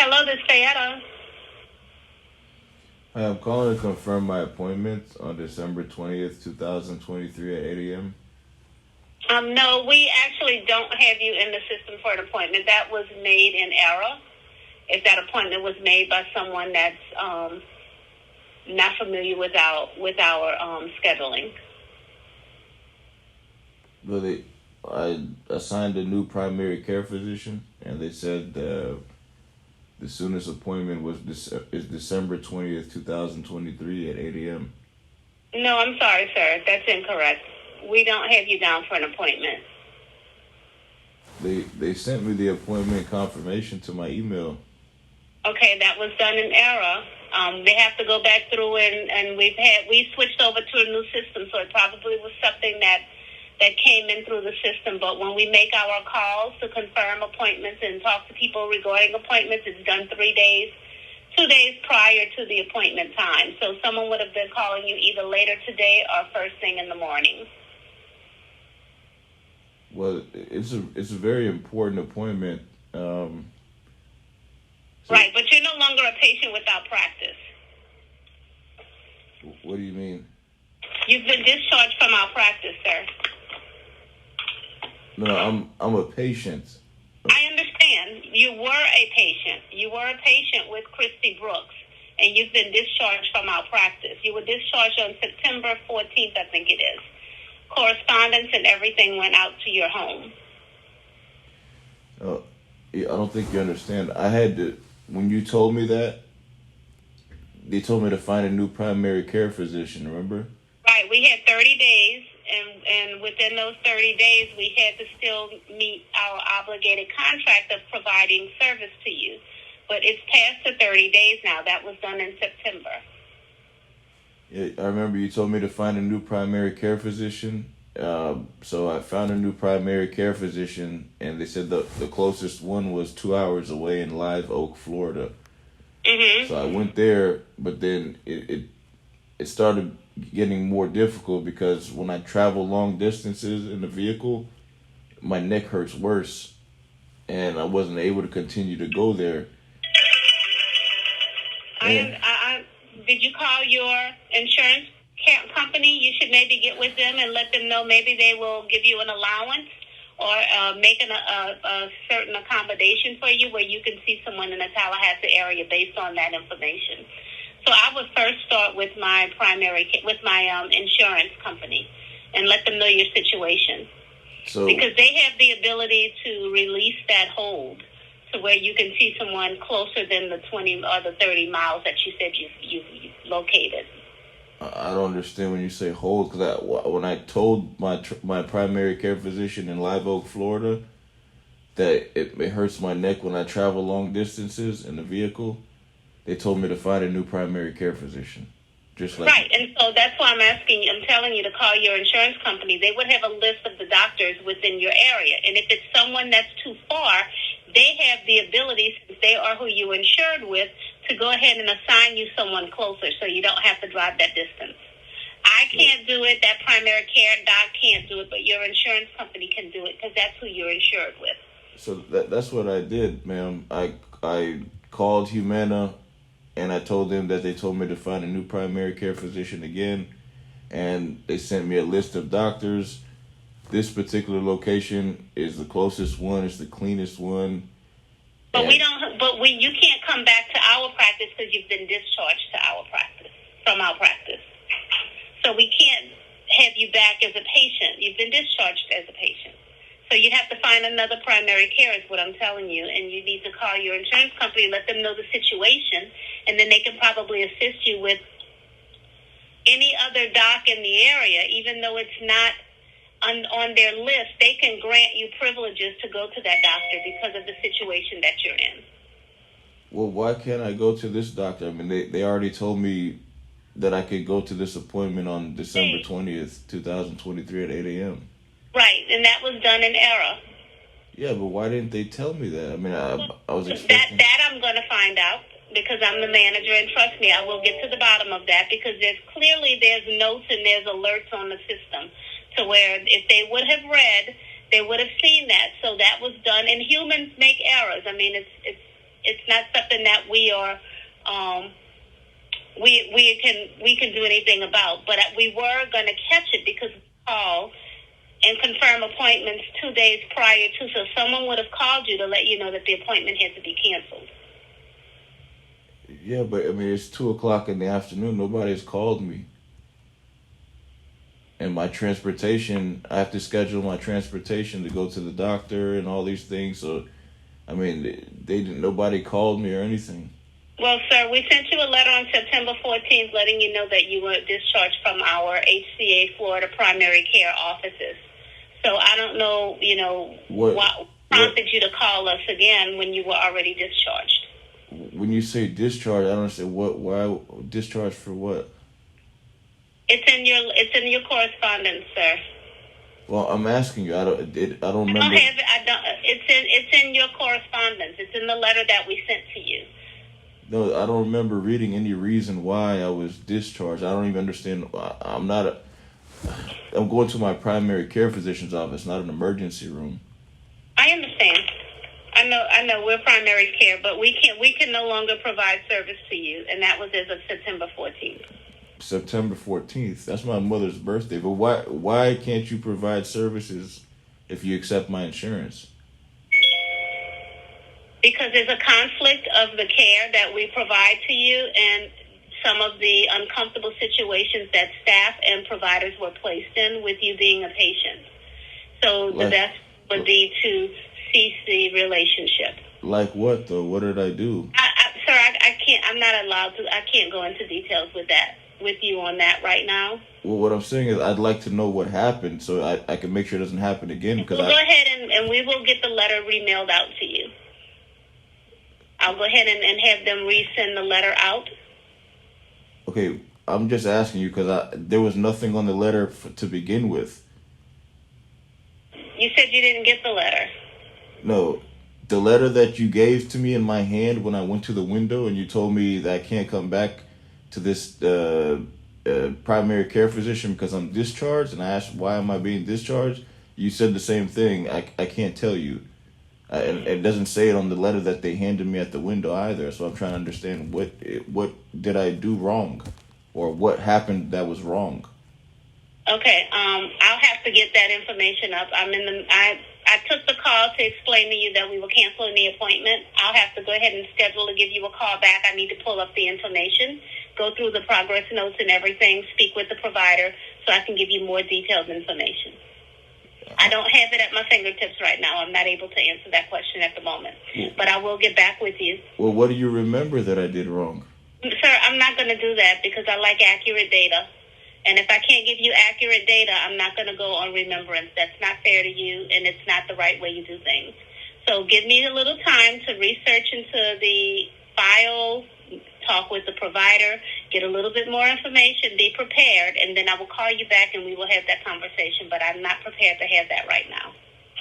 Hello, this is Fayetta. Hi, I'm calling to confirm my appointment on December 20th, 2023 at 8 a.m. No, we actually don't have you in the system for an appointment. That was made in error. If that appointment was made by someone that's not familiar with our scheduling. But I assigned a new primary care physician, and they said the soonest appointment is December 20th, 2023 at 8 a.m. No, I'm sorry, sir. That's incorrect. We don't have you down for an appointment. They sent me the appointment confirmation to my email. Okay, that was done in error. They have to go back through and we switched over to a new system, so it probably was something that came in through the system. But when we make our calls to confirm appointments and talk to people regarding appointments, it's done 3 days, 2 days prior to the appointment time. So someone would have been calling you either later today or first thing in the morning. Well, it's a very important appointment. So Right, but you're no longer a patient without practice. what do you mean? You've been discharged from our practice, sir. No, I'm a patient. I understand. You were a patient. You were a patient with Christy Brooks, and you've been discharged from our practice. You were discharged on September 14th, I think it is. Correspondence and everything went out to your home. Uh, yeah, I don't think you understand. I had to when you told me that they told me to find a new primary care physician. Remember? Right. We had 30 days, and within those 30 days, we had to still meet our obligated contract of providing service to you. But it's past the 30 days now. That was done in September. Yeah, I remember you told me to find a new primary care physician. So I found a new primary care physician, and they said the closest one was 2 hours away in Live Oak, Florida. Mm-hmm. So I went there, but then it started getting more difficult because when I travel long distances in the vehicle, my neck hurts worse, and I wasn't able to continue to go there. And Did you call your insurance company? You should maybe get with them and let them know maybe they will give you an allowance or make a certain accommodation for you where you can see someone in the Tallahassee area based on that information. So I would first start with my insurance company and let them know your situation so because they have the ability to release that hold to where you can see someone closer than the 20 or the 30 miles that you said you located. I don't understand when you say hold because when I told my primary care physician in Live Oak, Florida, that it hurts my neck when I travel long distances in the vehicle, they told me to find a new primary care physician. Just like Right, and so that's why I'm telling you to call your insurance company. They would have a list of the doctors within your area. And if it's someone that's too far, they have the ability, since they are who you insured with, to go ahead and assign you someone closer so you don't have to drive that distance. I can't do it. That primary care doc can't do it, but your insurance company can do it because that's who you're insured with. so that's what I did, ma'am. I called Humana, and I told them that they told me to find a new primary care physician again, and they sent me a list of doctors. This particular location is the closest one. It's the cleanest one. But And you can't come back to our practice because you've been discharged to our practice, from our practice. So we can't have you back as a patient. You've been discharged as a patient. So you'd have to find another primary care is what I'm telling you. And you need to call your insurance company, let them know the situation, and then they can probably assist you with any other doc in the area, even though it's not on their list. They can grant you privileges to go to that doctor because of the situation that you're in. well, why can't I go to this doctor? I mean, they already told me that I could go to this appointment on December 20th, 2023 at 8 a.m. Right, and that was done in error. Yeah, but why didn't they tell me that? I mean, I was expecting. That I'm going to find out because I'm the manager, and trust me, I will get to the bottom of that because there's notes and there's alerts on the system to where if they would have read, they would have seen that. So that was done, and humans make errors. I mean, it's It's not something that we are we can do anything about. But we were going to catch it because we called and confirm appointments 2 days prior to, so someone would have called you to let you know that the appointment had to be canceled. Yeah, but I mean, it's 2 o'clock in the afternoon. Nobody's called me. And my transportation, I have to schedule my transportation to go to the doctor and all these things. So, I mean, they didn't. Nobody called me or anything. Well, sir, we sent you a letter on September 14th letting you know that you were discharged from our HCA Florida primary care offices. So I don't know, what prompted you to call us again when you were already discharged. When you say discharge, I don't understand why discharge for what? It's in your correspondence, sir. Well, I'm asking you. I don't remember. I don't have it. It's in your correspondence. It's in the letter that we sent to you. No, I don't remember reading any reason why I was discharged. I don't even understand. I'm going to my primary care physician's office, not an emergency room. I understand. I know we're primary care, but we can no longer provide service to you, and that was as of September 14th. September 14th. That's my mother's birthday. But why can't you provide services if you accept my insurance? Because there's a conflict of the care that we provide to you and some of the uncomfortable situations that staff and providers were placed in with you being a patient. So the best would be to cease the relationship. Like what, though? What did I do? Sir, I can't. I'm not allowed to. I can't go into details with you on that right now. Well, what I'm saying is I'd like to know what happened so I can make sure it doesn't happen again. Because go ahead and we will get the letter remailed out to you. I'll go ahead and have them resend the letter out. Okay, I'm just asking you because there was nothing on the letter to begin with. You said you didn't get the letter. No, the letter that you gave to me in my hand when I went to the window and you told me that I can't come back to this primary care physician because I'm discharged, and I asked why am I being discharged, you said the same thing. I can't tell you. And it doesn't say it on the letter that they handed me at the window either. So I'm trying to understand what did I do wrong, or what happened that was wrong. Okay, I'll have to get that information up. I took the call to explain to you that we were canceling the appointment. I'll have to go ahead and schedule to give you a call back. I need to pull up the information, go through the progress notes and everything, speak with the provider so I can give you more detailed information. I don't have it at my fingertips right now. I'm not able to answer that question at the moment. But I will get back with you. Well, what do you remember that I did wrong? Sir, I'm not going to do that because I like accurate data. And if I can't give you accurate data, I'm not going to go on remembrance. That's not fair to you, and it's not the right way you do things. So give me a little time to research into the file, talk with the provider, get a little bit more information, be prepared, and then I will call you back and we will have that conversation. But I'm not prepared to have that right now.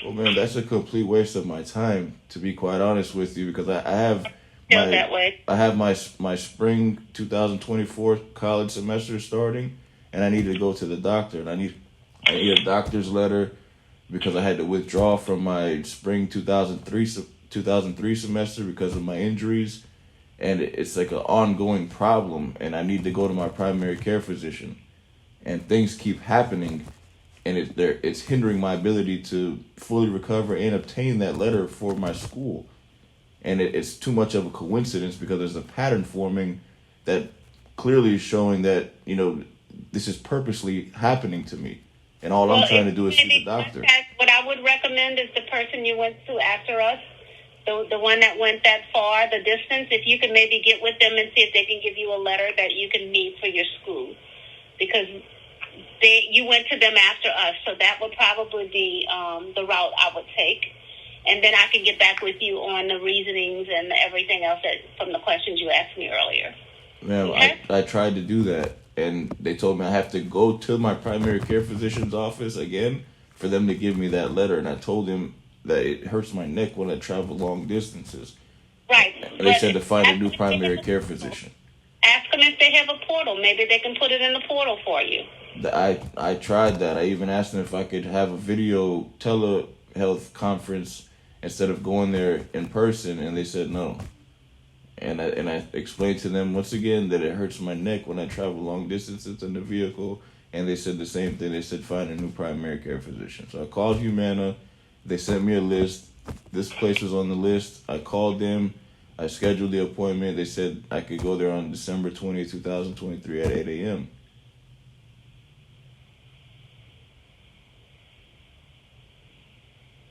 Well, man, that's a complete waste of my time, to be quite honest with you, because I have my spring 2024 college semester starting, and I need to go to the doctor, and I need a doctor's letter because I had to withdraw from my spring 2003 semester because of my injuries, and it's like an ongoing problem, and I need to go to my primary care physician, and things keep happening, and it's hindering my ability to fully recover and obtain that letter for my school. And it's too much of a coincidence because there's a pattern forming that clearly is showing that, this is purposely happening to me. And all I'm trying to do is see the doctor. What I would recommend is the person you went to after us, the one that went that far, the distance, if you can maybe get with them and see if they can give you a letter that you can need for your school. Because you went to them after us, so that would probably be the route I would take. And then I can get back with you on the reasonings and everything else from the questions you asked me earlier. Ma'am, okay? I tried to do that, and they told me I have to go to my primary care physician's office again for them to give me that letter. And I told them that it hurts my neck when I travel long distances. Right. And they said to find a new primary care physician. Ask them if they have a portal. Maybe they can put it in the portal for you. I tried that. I even asked them if I could have a video telehealth conference instead of going there in person, and they said no. and I explained to them once again that it hurts my neck when I travel long distances in the vehicle, and they said the same thing. They said find a new primary care physician. So I called Humana. They sent me a list. This place was on the list. I called them. I scheduled the appointment. They said I could go there on December 20th, 2023 at 8 a.m.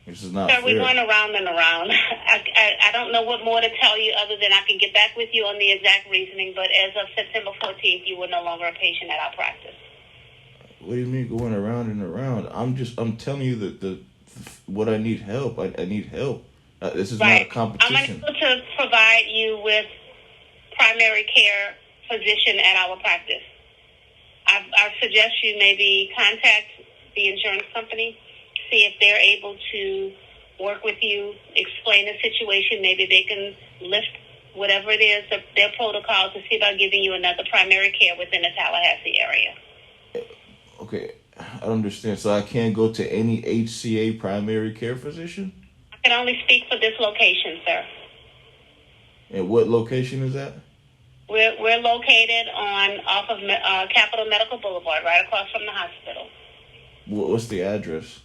This is not Sir, fair. we're going around and around. I don't know what more to tell you other than I can get back with you on the exact reasoning, but as of September 14th, you were no longer a patient at our practice. What do you mean going around and around? I'm telling you that what I need help. I need help. This is not a competition. I'm unable to provide you with primary care physician at our practice. I suggest you maybe contact the insurance company, see if they're able to work with you, explain the situation. Maybe they can lift whatever it is, their protocol, to see about giving you another primary care within the Tallahassee area. Okay, I don't understand. So I can't go to any HCA primary care physician? I can only speak for this location, sir. And what location is that? We're located off of Capitol Medical Boulevard, right across from the hospital. What's the address?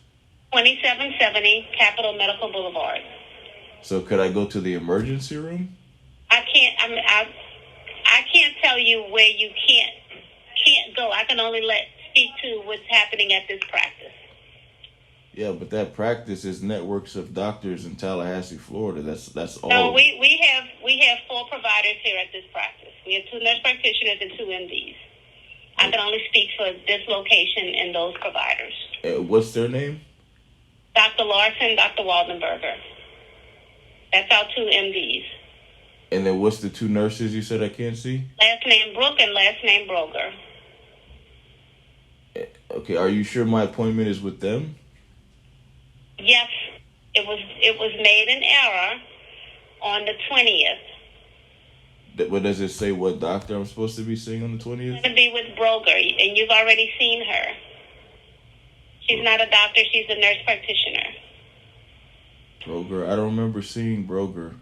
2770 Capitol Medical Boulevard. So could I go to the emergency room? I can't tell you where you can't go. I can only speak to what's happening at this practice. Yeah, but that practice is networks of doctors in Tallahassee, Florida. That's all. No, we have 4 providers here at this practice. We have 2 nurse practitioners and 2 MDs. I can only speak for this location and those providers. What's their name? Dr. Larson, Dr. Waldenberger. That's our 2 MDs. And then what's the 2 nurses you said I can't see? Last name Brooke and last name Broger. Okay, are you sure my appointment is with them? Yes, it was made an error on the 20th. What does it say? What doctor I'm supposed to be seeing on the 20th? It's going to be with Broger, and you've already seen her. She's not a doctor; she's a nurse practitioner. Broger, I don't remember seeing Broger.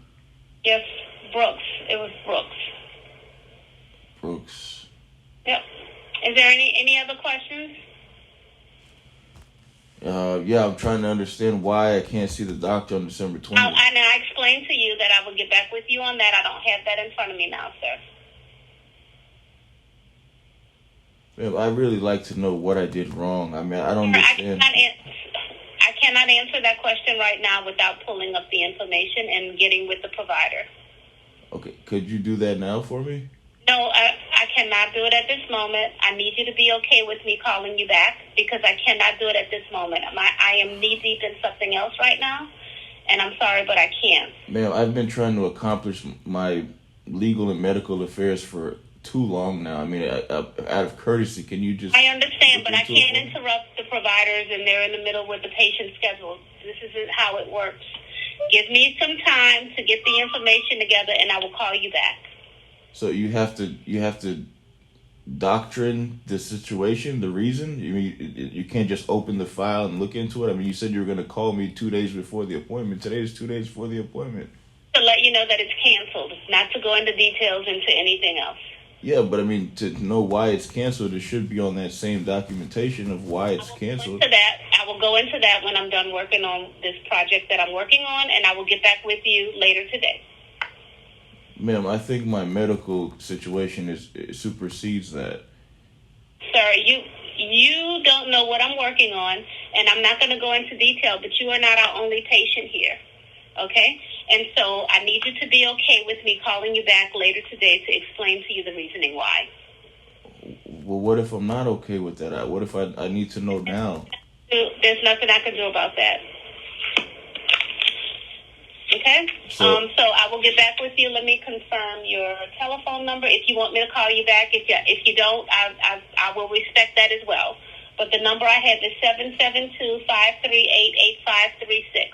Yes, Brooks. It was Brooks. Brooks. Yep. Is there any other questions? Yeah, I'm trying to understand why I can't see the doctor on December 20th. I explained to you that I will get back with you on that. I don't have that in front of me now, sir. Man, I really like to know what I did wrong. I mean, I don't understand. I cannot answer that question right now without pulling up the information and getting with the provider. Okay, could you do that now for me? No, I cannot do it at this moment. I need you to be okay with me calling you back because I cannot do it at this moment. I am knee-deep in something else right now, and I'm sorry, but I can't. Ma'am, I've been trying to accomplish my legal and medical affairs for too long now. I mean, out of courtesy, can you just... I understand, but I can't interrupt the providers, and they're in the middle with the patient schedule. This isn't how it works. Give me some time to get the information together, and I will call you back. So you have to doctrine the situation, the reason? You can't just open the file and look into it? I mean, you said you were going to call me 2 days before the appointment. Today is 2 days before the appointment. To let you know that it's canceled, not to go into details into anything else. Yeah, but I mean, to know why it's canceled, it should be on that same documentation of why it's canceled. I will go into that when I'm done working on this project that I'm working on, and I will get back with you later today. Ma'am, I think my medical situation supersedes that. Sir, you don't know what I'm working on, and I'm not going to go into detail, but you are not our only patient here, okay? And so I need you to be okay with me calling you back later today to explain to you the reasoning why. Well, what if I'm not okay with that? What if I need to know now? There's nothing I can do about that. Okay? So I will get back with you. Let me confirm your telephone number if you want me to call you back. If you don't, I will respect that as well. But the number I have is 772-538-8536.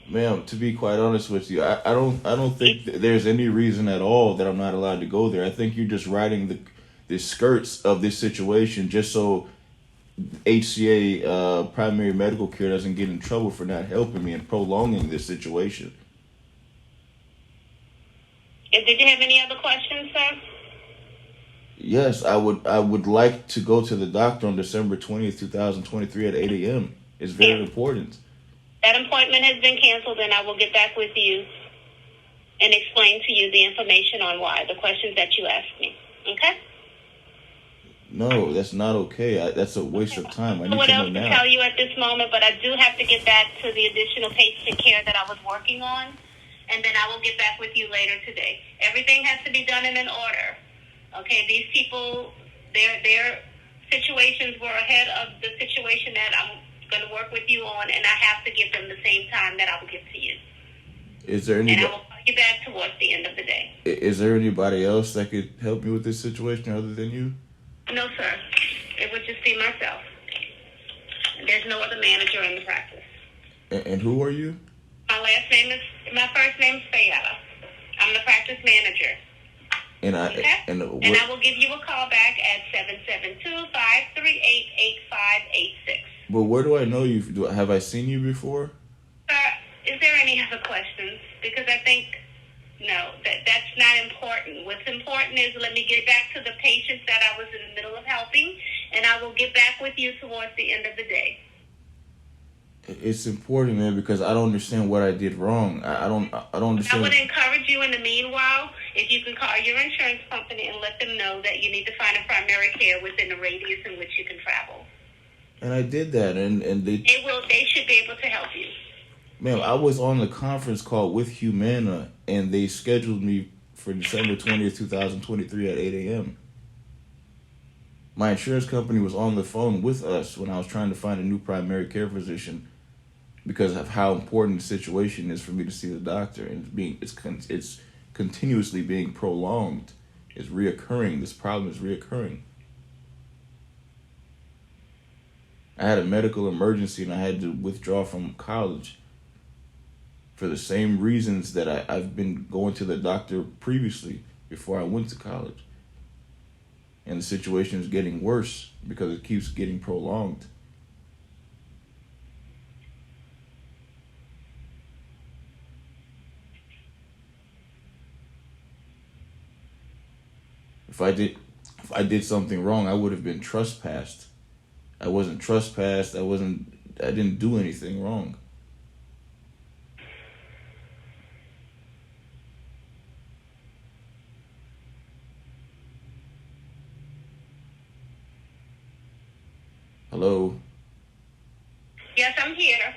Ma'am, to be quite honest with you, I don't think there's any reason at all that I'm not allowed to go there. I think you're just riding the skirts of this situation just so HCA primary medical care doesn't get in trouble for not helping me and prolonging this situation. Did you have any other questions, sir? Yes, I would like to go to the doctor on December 20th, 2023 at 8 a.m. It's very Yeah. important. That appointment has been canceled, and I will get back with you and explain to you the information on why, the questions that you asked me. Okay? No, that's not okay. That's a waste of time. I need What to know else to now. tell you at this moment, but I do have to get back to the additional patient care that I was working on, and then I will get back with you later today. Everything has to be done in an order. Okay, these people, their situations were ahead of the situation that I'm going to work with you on, and I have to give them the same time that I will give to you. Is there And I anybody? will call you back towards the end of the day. Is there anybody else that could help me with this situation other than you? No, sir. It would just be myself. There's no other manager in the practice. And who are you? My first name is Fayetta. I'm the practice manager. And Okay? And I will give you a call back at 772-538-8586. But where do I know you? Have I seen you before? Sir, is there any other questions? Because I think, no, that's not important. What's important is let me get back to the patients that I was in the middle of helping, and I will get back with you towards the end of the day. It's important, man, because I don't understand what I did wrong. I don't I understand. would encourage you in the meanwhile, if you can call your insurance company and let them know that you need to find a primary care within the radius in which you can travel. And I did that, and They should be able to help you. ma'am, I was on the conference call with Humana, and they scheduled me for December 20th, 2023 at 8 a.m. My insurance company was on the phone with us when I was trying to find a new primary care physician because of how important the situation is for me to see the doctor, and it's continuously being prolonged. It's reoccurring. This problem is reoccurring. I had a medical emergency and I had to withdraw from college for the same reasons that I've been going to the doctor previously before I went to college. And the situation is getting worse because it keeps getting prolonged. If I did something wrong, I would have been trespassed. I wasn't trespassed. I didn't do anything wrong. Hello? Yes, I'm here.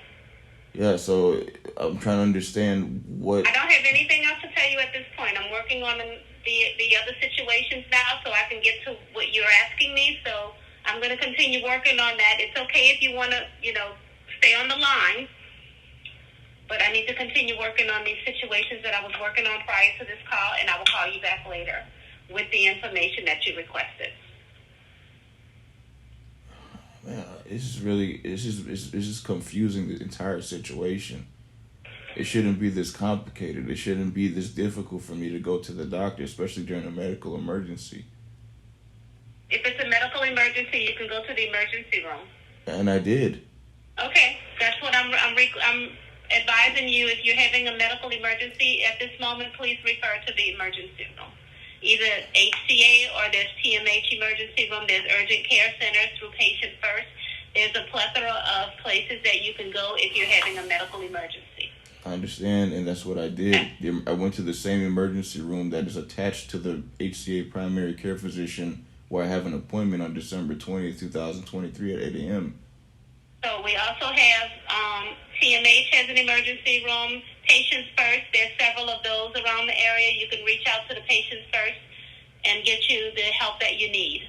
Yeah, so I'm trying to understand what. I don't have anything else to tell you at this point. I'm working on the other situations now so I can get to what you're asking me. So I'm going to continue working on that. It's okay if you want to, stay on the line. But I need to continue working on these situations that I was working on prior to this call, and I will call you back later with the information that you requested. Man, it's just confusing the entire situation. It shouldn't be this complicated. It shouldn't be this difficult for me to go to the doctor, especially during a medical emergency. If it's a medical emergency, you can go to the emergency room. And I did. Okay, that's what I'm advising you. If you're having a medical emergency at this moment, please refer to the emergency room. Either HCA or there's TMH emergency room. There's urgent care centers through Patient First. There's a plethora of places that you can go if you're having a medical emergency. I understand, and that's what I did. I went to the same emergency room that is attached to the HCA primary care physician where I have an appointment on December 20th, 2023 at 8 a.m. So we also have TMH has an emergency room. Patients First, there's several of those around the area. You can reach out to the Patients First and get you the help that you need.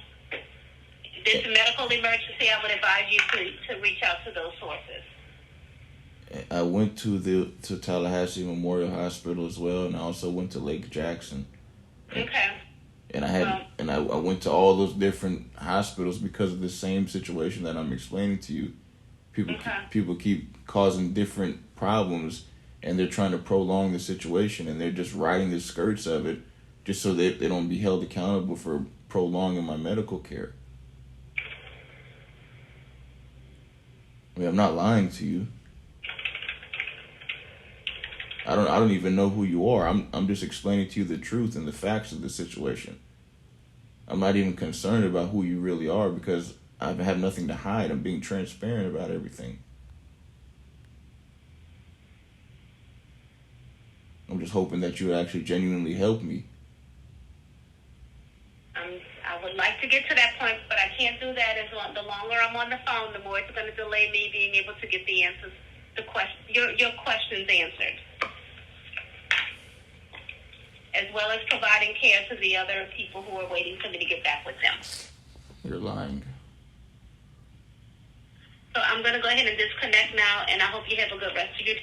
If it's a medical emergency, I would advise you to reach out to those sources. I went to Tallahassee Memorial Hospital as well, and I also went to Lake Jackson. Okay. And I went to all those different hospitals because of the same situation that I'm explaining to you. People keep causing different problems, and they're trying to prolong the situation, and they're just riding the skirts of it just so they don't be held accountable for prolonging my medical care. I mean, I'm not lying to you. I don't even know who you are. I'm just explaining to you the truth and the facts of the situation. I'm not even concerned about who you really are because I have nothing to hide. I'm being transparent about everything. I'm just hoping that you actually genuinely help me. I would like to get to that point, but I can't do that. The longer I'm on the phone, the more it's going to delay me being able to get the answers, your questions answered, as well as providing care to the other people who are waiting for me to get back with them. You're lying. So I'm going to go ahead and disconnect now, and I hope you have a good rest of your day.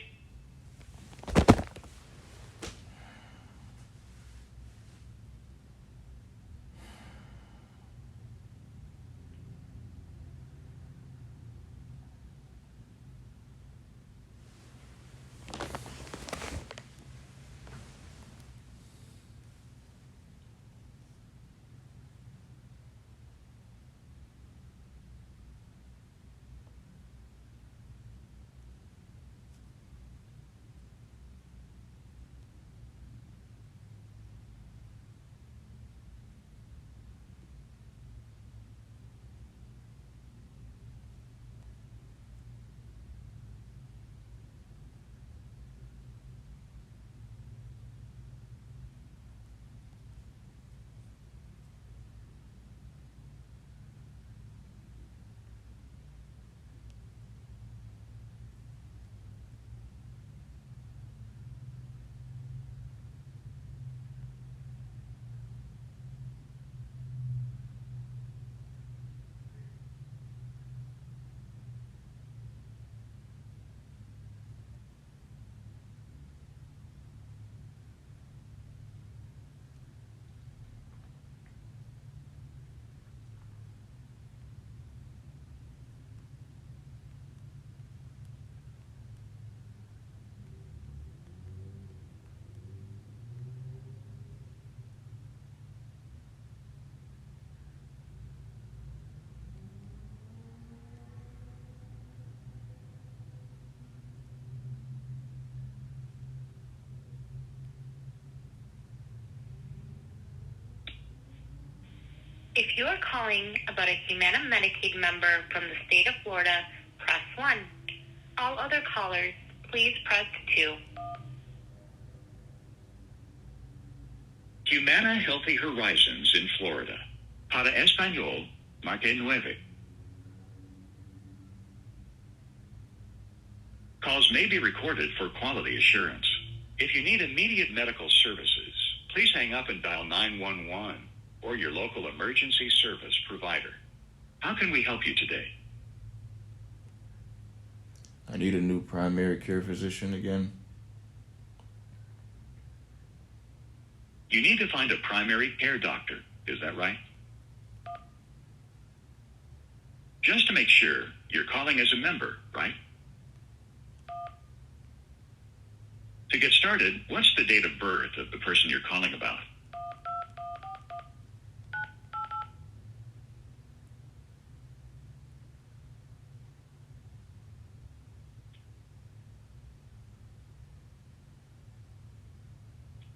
If you are calling about a Humana Medicaid member from the state of Florida, press 1. All other callers, please press 2. Humana Healthy Horizons in Florida. Para Español, marque 9. Calls may be recorded for quality assurance. If you need immediate medical services, please hang up and dial 911 or your local emergency service provider. How can we help you today? I need a new primary care physician again. You need to find a primary care doctor, is that right? Just to make sure, you're calling as a member, right? To get started, what's the date of birth of the person you're calling about?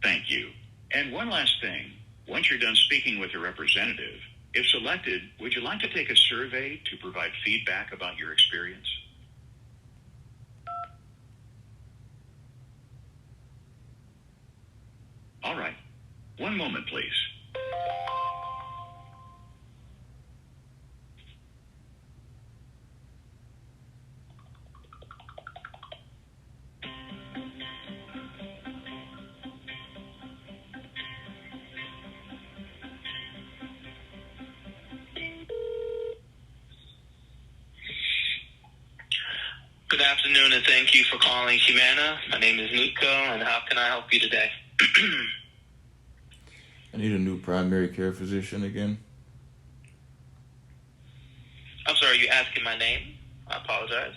Thank you. And one last thing. Once you're done speaking with a representative, if selected, would you like to take a survey to provide feedback about your experience? All right. One moment, please. Good afternoon, and thank you for calling Humana. My name is Nico, and how can I help you today? I need a new primary care physician again. I'm sorry, are you asking my name? I apologize.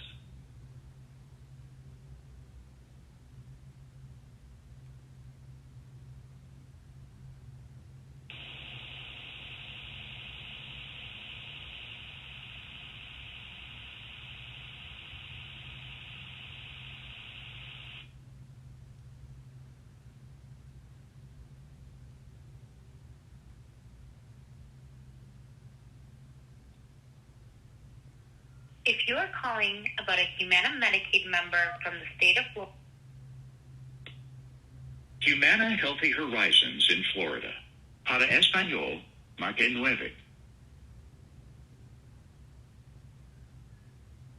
If you are calling about a Humana Medicaid member from the state of Florida, Humana Healthy Horizons in Florida. Para Español, marque 9.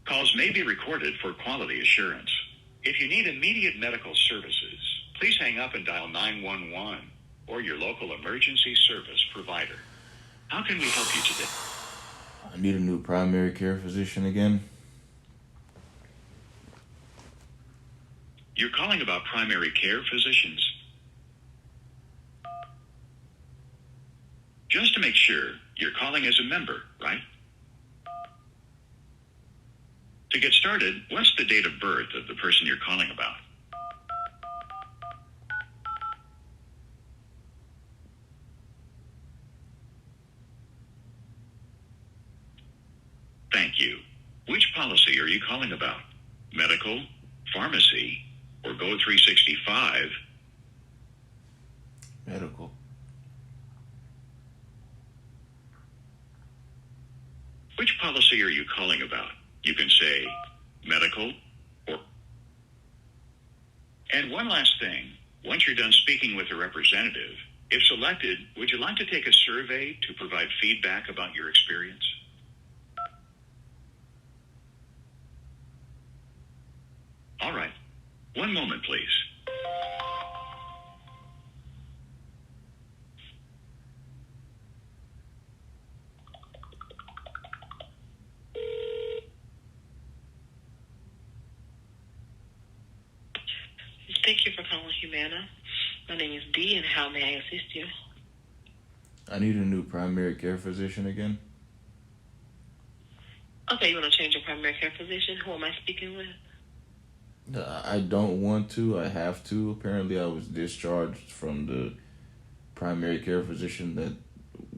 Calls may be recorded for quality assurance. If you need immediate medical services, please hang up and dial 911 or your local emergency service provider. How can we help you today? I need a new primary care physician again. You're calling about primary care physicians? Just to make sure, you're calling as a member, right? To get started, what's the date of birth of the person you're calling about? Thank you. Which policy are you calling about? Medical, pharmacy, or Go 365? Medical. Which policy are you calling about? You can say medical or... And one last thing. Once you're done speaking with a representative, if selected, would you like to take a survey to provide feedback about your experience? All right. One moment, please. Thank you for calling Humana. My name is Dee, and how may I assist you? I need a new primary care physician again. Okay, you want to change your primary care physician? Who am I speaking with? I don't want to. I have to. Apparently, I was discharged from the primary care physician that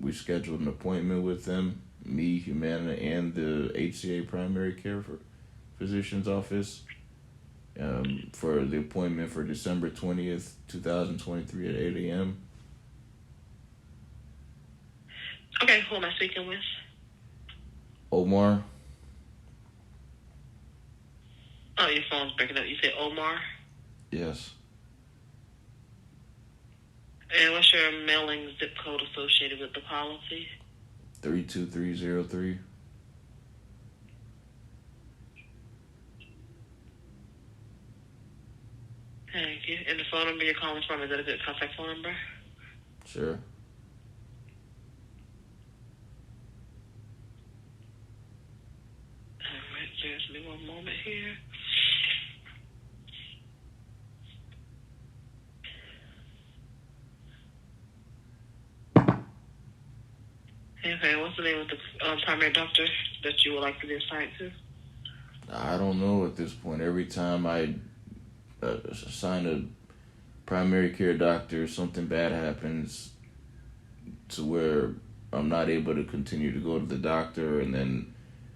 we scheduled an appointment with them, me, Humana, and the HCA primary care physician's office for the appointment for December 20th, 2023 at 8 a.m. Okay, who am I speaking with? Omar. Oh, your phone's breaking up. You said Omar? Yes. And what's your mailing zip code associated with the policy? 32303. Thank you. And the phone number you're calling from, is that a good contact phone number? Sure. All right, just me one moment here. Okay, what's the name of the primary doctor that you would like to be assigned to? I don't know at this point. Every time I assign a primary care doctor, something bad happens to where I'm not able to continue to go to the doctor, and then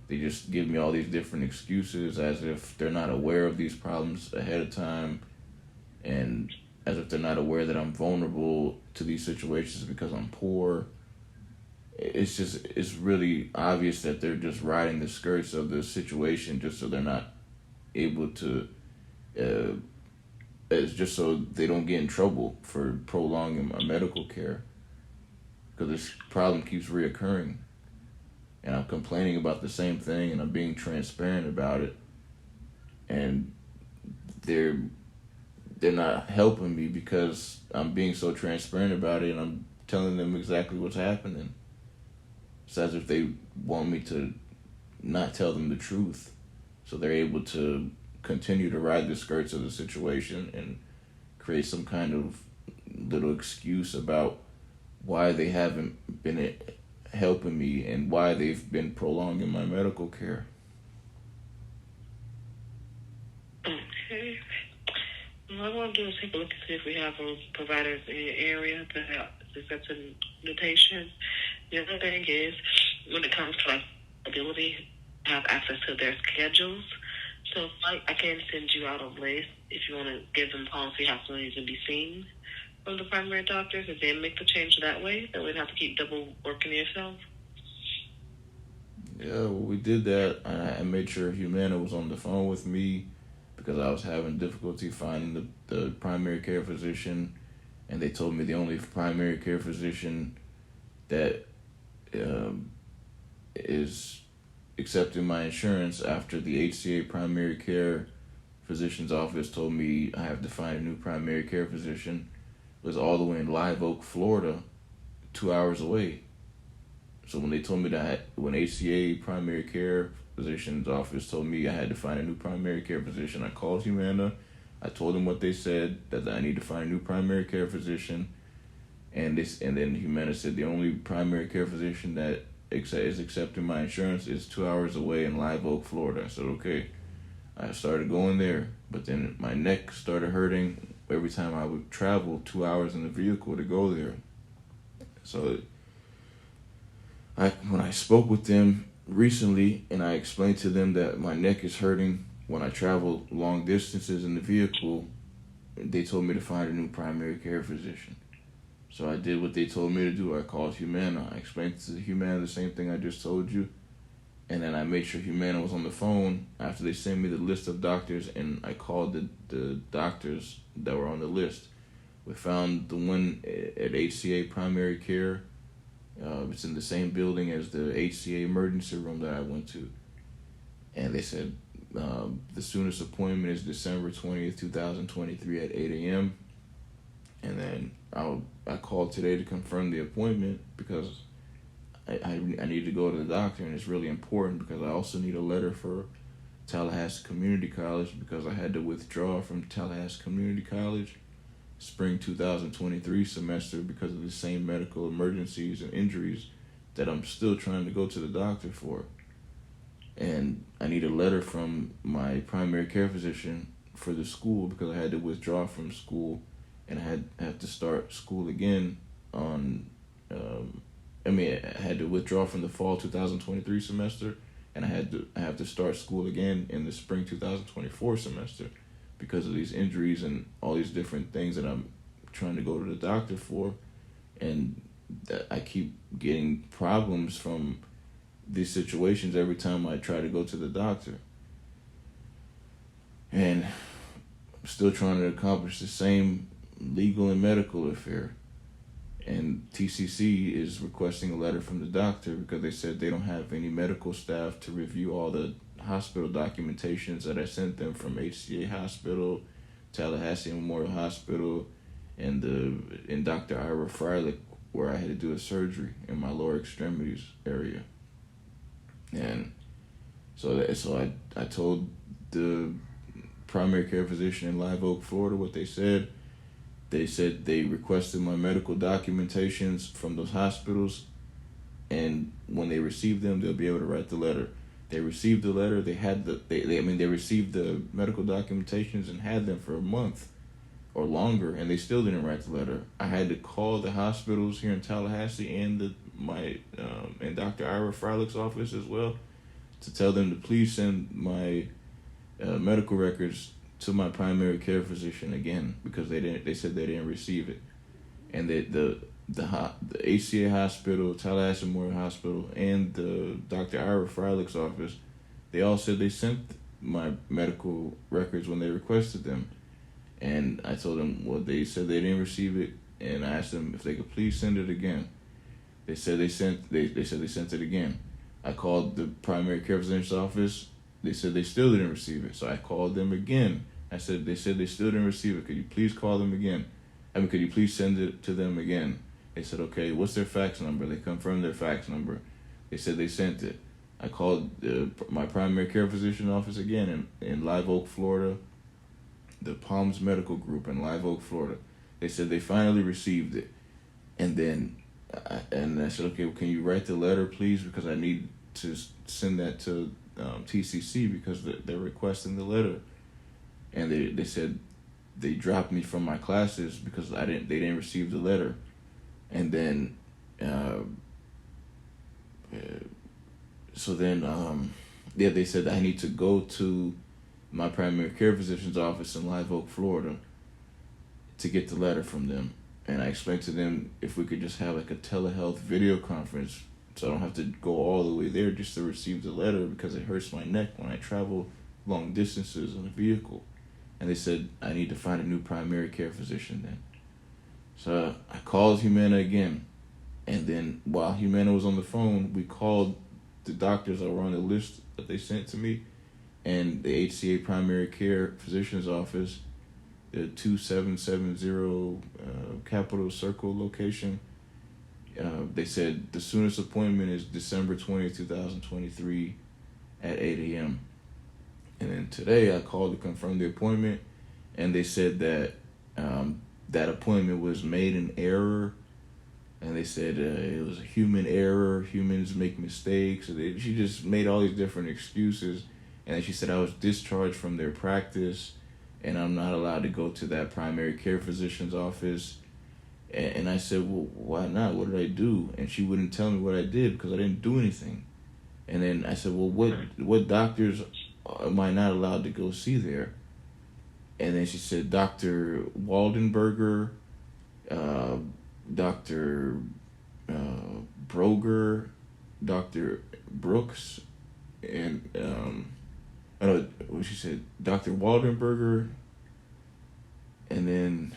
they just give me all these different excuses as if they're not aware of these problems ahead of time, and as if they're not aware that I'm vulnerable to these situations because I'm poor. It's really obvious that they're just riding the skirts of the situation just so they're not able to, it's just so they don't get in trouble for prolonging my medical care. Because this problem keeps reoccurring. And I'm complaining about the same thing, and I'm being transparent about it. And they're not helping me because I'm being so transparent about it, and I'm telling them exactly what's happening. It's as if they want me to not tell them the truth, so they're able to continue to ride the skirts of the situation and create some kind of little excuse about why they haven't been helping me and why they've been prolonging my medical care. Okay. What I want to do is take a look and see if we have providers in your area that accept a notation. The other thing is, when it comes to like ability, have access to their schedules. So I can send you out a list if you want to give them policy how soon you can be seen from the primary doctors, and then make the change that way. That way you don't have to keep double working yourself. Yeah, well, we did that. I made sure Humana was on the phone with me because I was having difficulty finding the primary care physician, and they told me the only primary care physician that is accepting my insurance after the HCA primary care physician's office told me I have to find a new primary care physician was all the way in Live Oak, Florida, 2 hours away. So when they told me that, when HCA primary care physician's office told me I had to find a new primary care physician, I called Humana. I told them what they said, that I need to find a new primary care physician. And then Humana said the only primary care physician that is accepting my insurance is 2 hours away in Live Oak, Florida. I said, okay. I started going there, but then my neck started hurting every time I would travel 2 hours in the vehicle to go there. So when I spoke with them recently and I explained to them that my neck is hurting when I travel long distances in the vehicle, they told me to find a new primary care physician. So I did what they told me to do. I called Humana. I explained to Humana the same thing I just told you. And then I made sure Humana was on the phone after they sent me the list of doctors, and I called the doctors that were on the list. We found the one at HCA Primary Care. It's in the same building as the HCA emergency room that I went to. And they said the soonest appointment is December 20th, 2023 at 8 a.m. And then I called today to confirm the appointment because I need to go to the doctor, and it's really important because I also need a letter for Tallahassee Community College because I had to withdraw from Tallahassee Community College spring 2023 semester because of the same medical emergencies and injuries that I'm still trying to go to the doctor for. And I need a letter from my primary care physician for the school because I had to withdraw from school and I had to start school again on, I had to withdraw from the fall 2023 semester, and I have to start school again in the spring 2024 semester because of these injuries and all these different things that I'm trying to go to the doctor for, and that I keep getting problems from these situations every time I try to go to the doctor. And I'm still trying to accomplish the same legal and medical affair. And TCC is requesting a letter from the doctor because they said they don't have any medical staff to review all the hospital documentations that I sent them from HCA Hospital, Tallahassee Memorial Hospital, and Dr. Ira Freilich, where I had to do a surgery in my lower extremities area. And so I told the primary care physician in Live Oak, Florida, what they said. They said they requested my medical documentations from those hospitals, and when they receive them, they'll be able to write the letter. They received the letter. They received the medical documentations and had them for a month or longer, and they still didn't write the letter. I had to call the hospitals here in Tallahassee and and Dr. Ira Freilich's office as well to tell them to please send my medical records to my primary care physician again because they said they didn't receive it. And the HCA Hospital, Tallahassee Memorial Hospital, and the Dr. Ira Freilich's office, they all said they sent my medical records when they requested them. And I told them, well, they said they didn't receive it, and I asked them if they could please send it again. They said they sent it again. I called the primary care physician's office. They said they still didn't receive it. So I called them again. They said they still didn't receive it. Could you please call them again? Could you please send it to them again? They said, okay, what's their fax number? They confirmed their fax number. They said they sent it. I called my primary care physician office again in Live Oak, Florida, the Palms Medical Group in Live Oak, Florida. They said they finally received it. And then I said, okay, well, can you write the letter, please? Because I need to send that to TCC because they're requesting the letter. And they said they dropped me from my classes because they didn't receive the letter. And then they said that I need to go to my primary care physician's office in Live Oak, Florida to get the letter from them. And I explained to them if we could just have like a telehealth video conference so I don't have to go all the way there just to receive the letter because it hurts my neck when I travel long distances in a vehicle. And they said I need to find a new primary care physician then. So I called Humana again. And then while Humana was on the phone, we called the doctors that were on the list that they sent to me, and the HCA primary care physician's office, the 2770 Capitol Circle location. They said the soonest appointment is December 20th, 2023 at 8 a.m. And then today I called to confirm the appointment, and they said that that appointment was made in error. And they said it was a human error. Humans make mistakes. She just made all these different excuses. And then she said I was discharged from their practice and I'm not allowed to go to that primary care physician's office. And I said, well, why not? What did I do? And she wouldn't tell me what I did because I didn't do anything. And then I said, well, what doctors am I not allowed to go see there? And then she said, Dr. Waldenberger, Dr. Broger, Dr. Brooks, and what she said, Dr. Waldenberger, and then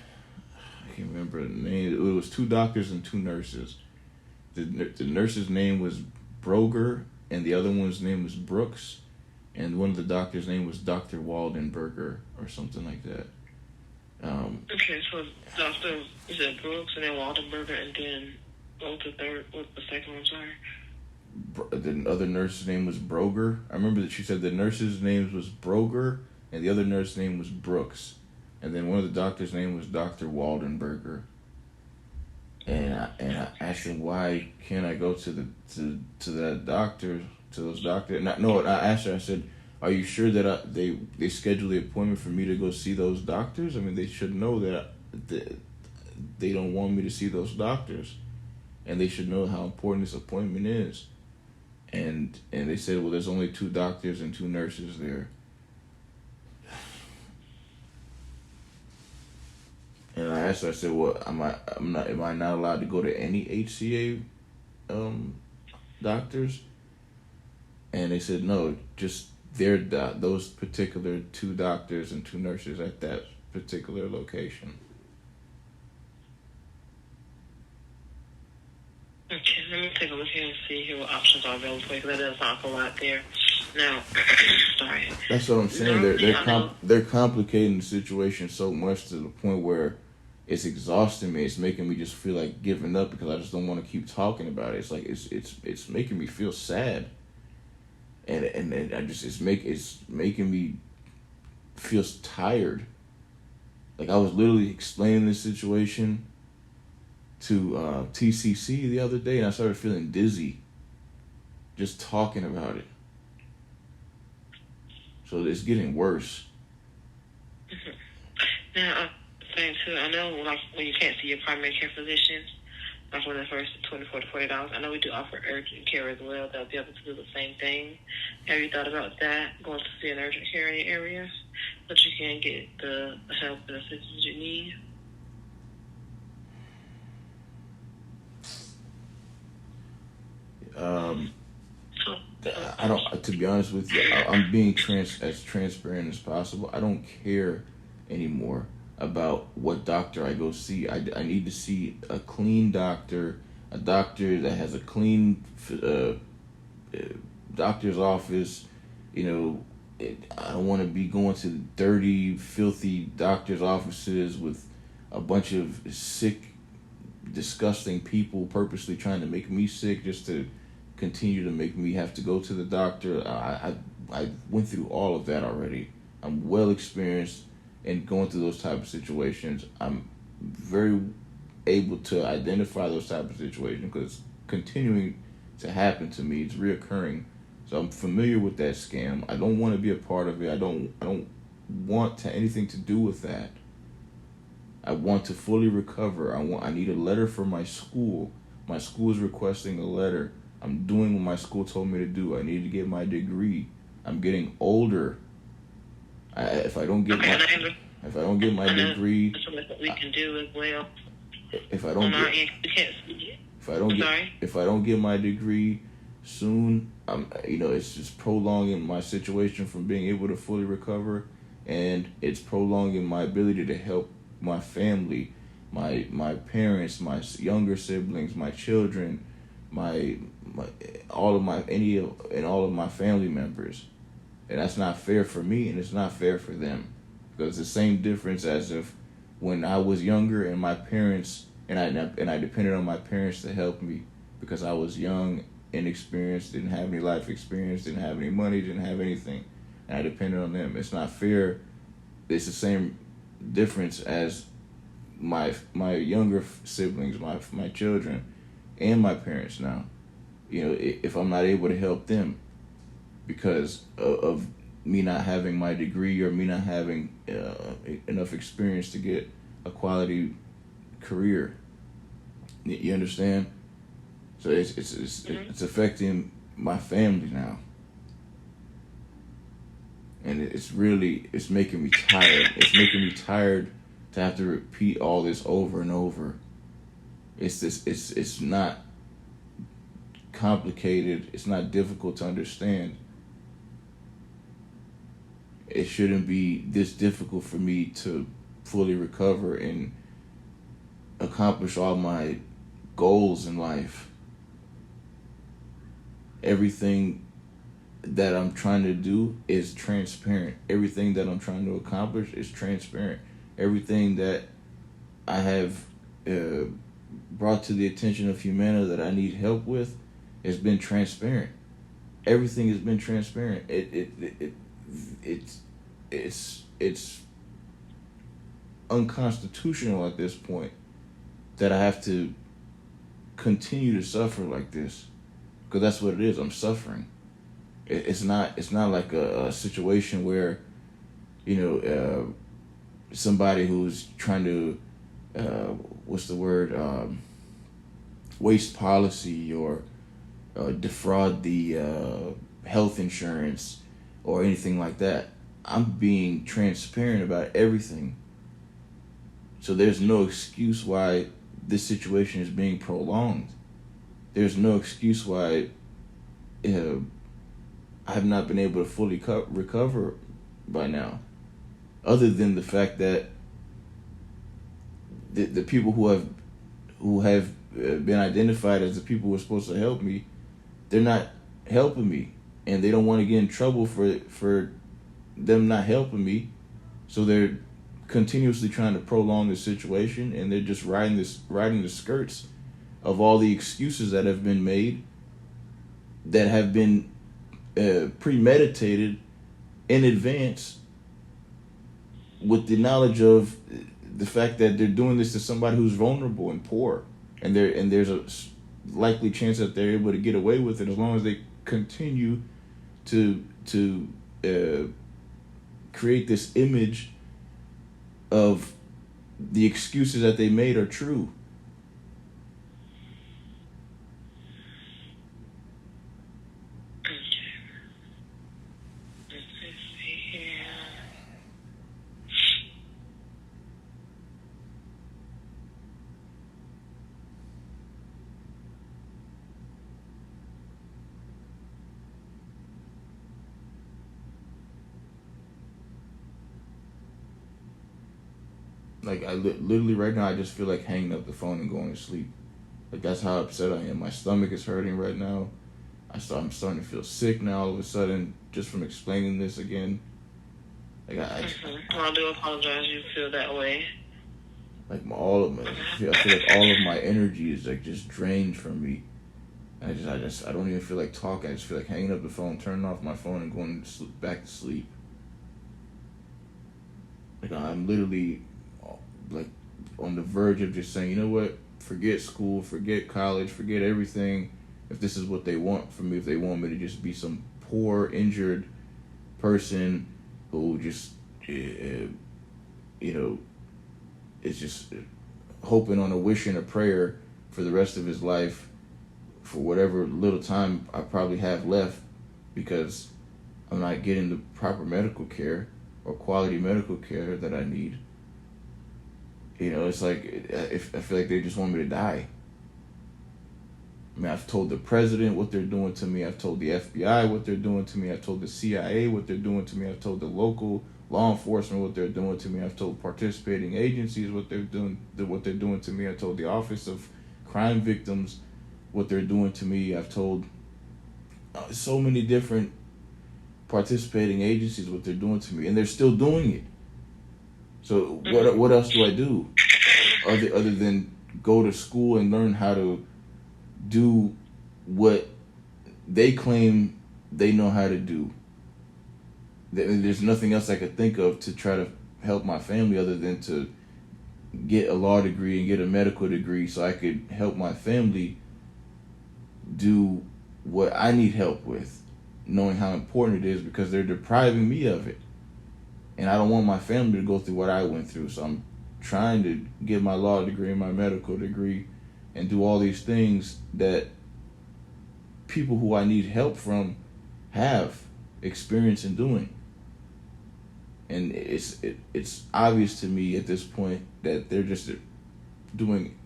I can't remember the name. It was 2 doctors and 2 nurses. The nurse's name was Broger, and the other one's name was Brooks, and one of the doctor's name was Dr. Waldenberger or something like that. Okay, so Dr. You said Brooks and then Waldenberger, and then what was the second one, sorry? The other nurse's name was Broger. I remember that she said the nurse's name was Broger and the other nurse's name was Brooks. And then one of the doctor's name was Dr. Waldenberger. And I asked him, why can't I go to that doctor, to those doctors? I asked her, I said, are you sure that they scheduled the appointment for me to go see those doctors? I mean, they should know that they don't want me to see those doctors. And they should know how important this appointment is. And they said, well, there's only 2 doctors and 2 nurses there. And I asked her, I said, well, am I not allowed to go to any HCA doctors? And they said, no, just those particular 2 doctors and 2 nurses at that particular location. Okay, let me take a look here and see here what options are available for you, because that does sound a lot there. Now, sorry. That's what I'm saying. They're complicating the situation so much to the point where it's exhausting me. It's making me just feel like giving up because I just don't want to keep talking about it. It's like it's making me feel sad, and I just it's making me feel tired. Like I was literally explaining this situation to TCC the other day, and I started feeling dizzy just talking about it. So it's getting worse. Now, saying too, I know like when you can't see your primary care physician, like for the first $24 to $40, I know we do offer urgent care as well. They'll be able to do the same thing. Have you thought about that? Going to see an urgent care in your area, so you can get the help and assistance you need. I don't. To be honest with you, I'm being as transparent as possible. I don't care anymore about what doctor I go see. I need to see a clean doctor, a doctor that has a clean doctor's office. You know, I don't want to be going to dirty, filthy doctor's offices with a bunch of sick, disgusting people purposely trying to make me sick just to continue to make me have to go to the doctor. I went through all of that already. I'm well experienced in going through those type of situations. I'm very able to identify those type of situations because it's continuing to happen to me. It's reoccurring. So I'm familiar with that scam. I don't want to be a part of it. I don't want anything to do with that. I want to fully recover. I need a letter from my school. My school is requesting a letter. I'm doing what my school told me to do. I need to get my degree. I'm getting older. If I don't get my degree, that's what we can do as well. If I don't If I don't get my degree soon, it's just prolonging my situation from being able to fully recover, and it's prolonging my ability to help my family, my parents, my younger siblings, my children, all of my family members. And that's not fair for me, and it's not fair for them, because it's the same difference as if when I was younger and my parents and I depended on my parents to help me because I was young, inexperienced, didn't have any life experience, didn't have any money, didn't have anything, and I depended on them. It's not fair. It's the same difference as my younger siblings, my children, and my parents now. If I'm not able to help them because of me not having my degree or me not having enough experience to get a quality career. You understand? So it's affecting my family now, and it's making me tired. It's making me tired to have to repeat all this over and over. It's not complicated. It's not difficult to understand. It shouldn't be this difficult for me to fully recover and accomplish all my goals in life. Everything that I'm trying to do is transparent. Everything that I'm trying to accomplish is transparent. Everything that I have brought to the attention of Humana that I need help with has been transparent. Everything has been transparent. It's unconstitutional at this point that I have to continue to suffer like this, because that's what it is. I'm suffering. It's not like a situation where somebody who's trying to waste policy or defraud the health insurance or anything like that. I'm being transparent about everything. So there's no excuse why this situation is being prolonged. There's no excuse why I have not been able to fully recover by now, other than the fact that the people who have been identified as the people who are supposed to help me, they're not helping me, and they don't want to get in trouble for them not helping me, so they're continuously trying to prolong the situation, and they're just riding the skirts of all the excuses that have been made, that have been premeditated in advance, with the knowledge of the fact that they're doing this to somebody who's vulnerable and poor, and there's a likely chance that they're able to get away with it as long as they continue to create this image of the excuses that they made are true. Like, I literally right now, I just feel like hanging up the phone and going to sleep. Like, that's how upset I am. My stomach is hurting right now. I'm starting to feel sick now all of a sudden, just from explaining this again. Like, I do apologize you feel that way. Like, I feel like all of my energy is like just drained from me. I don't even feel like talking. I just feel like hanging up the phone, turning off my phone, and going back to sleep. Like, I'm literally like on the verge of just saying, you know what, forget school, forget college, forget everything. If this is what they want from me, if they want me to just be some poor, injured person who just, is just hoping on a wish and a prayer for the rest of his life, for whatever little time I probably have left, because I'm not getting the proper medical care or quality medical care that I need. It's like, I feel like they just want me to die. mean, I've told the president what they're doing to me. I've told the FBI what they're doing to me. I've told the CIA what they're doing to me. I've told the local law enforcement what they're doing to me. I've told participating agencies what they're doing to me. I told the Office of Crime Victims what they're doing to me. I've told so many different participating agencies what they're doing to me, and they're still doing it. So what else do I do other than go to school and learn how to do what they claim they know how to do? There's nothing else I could think of to try to help my family other than to get a law degree and get a medical degree so I could help my family do what I need help with, knowing how important it is, because they're depriving me of it. And I don't want my family to go through what I went through. So I'm trying to get my law degree and my medical degree and do all these things that people who I need help from have experience in doing. And it's obvious to me at this point that they're just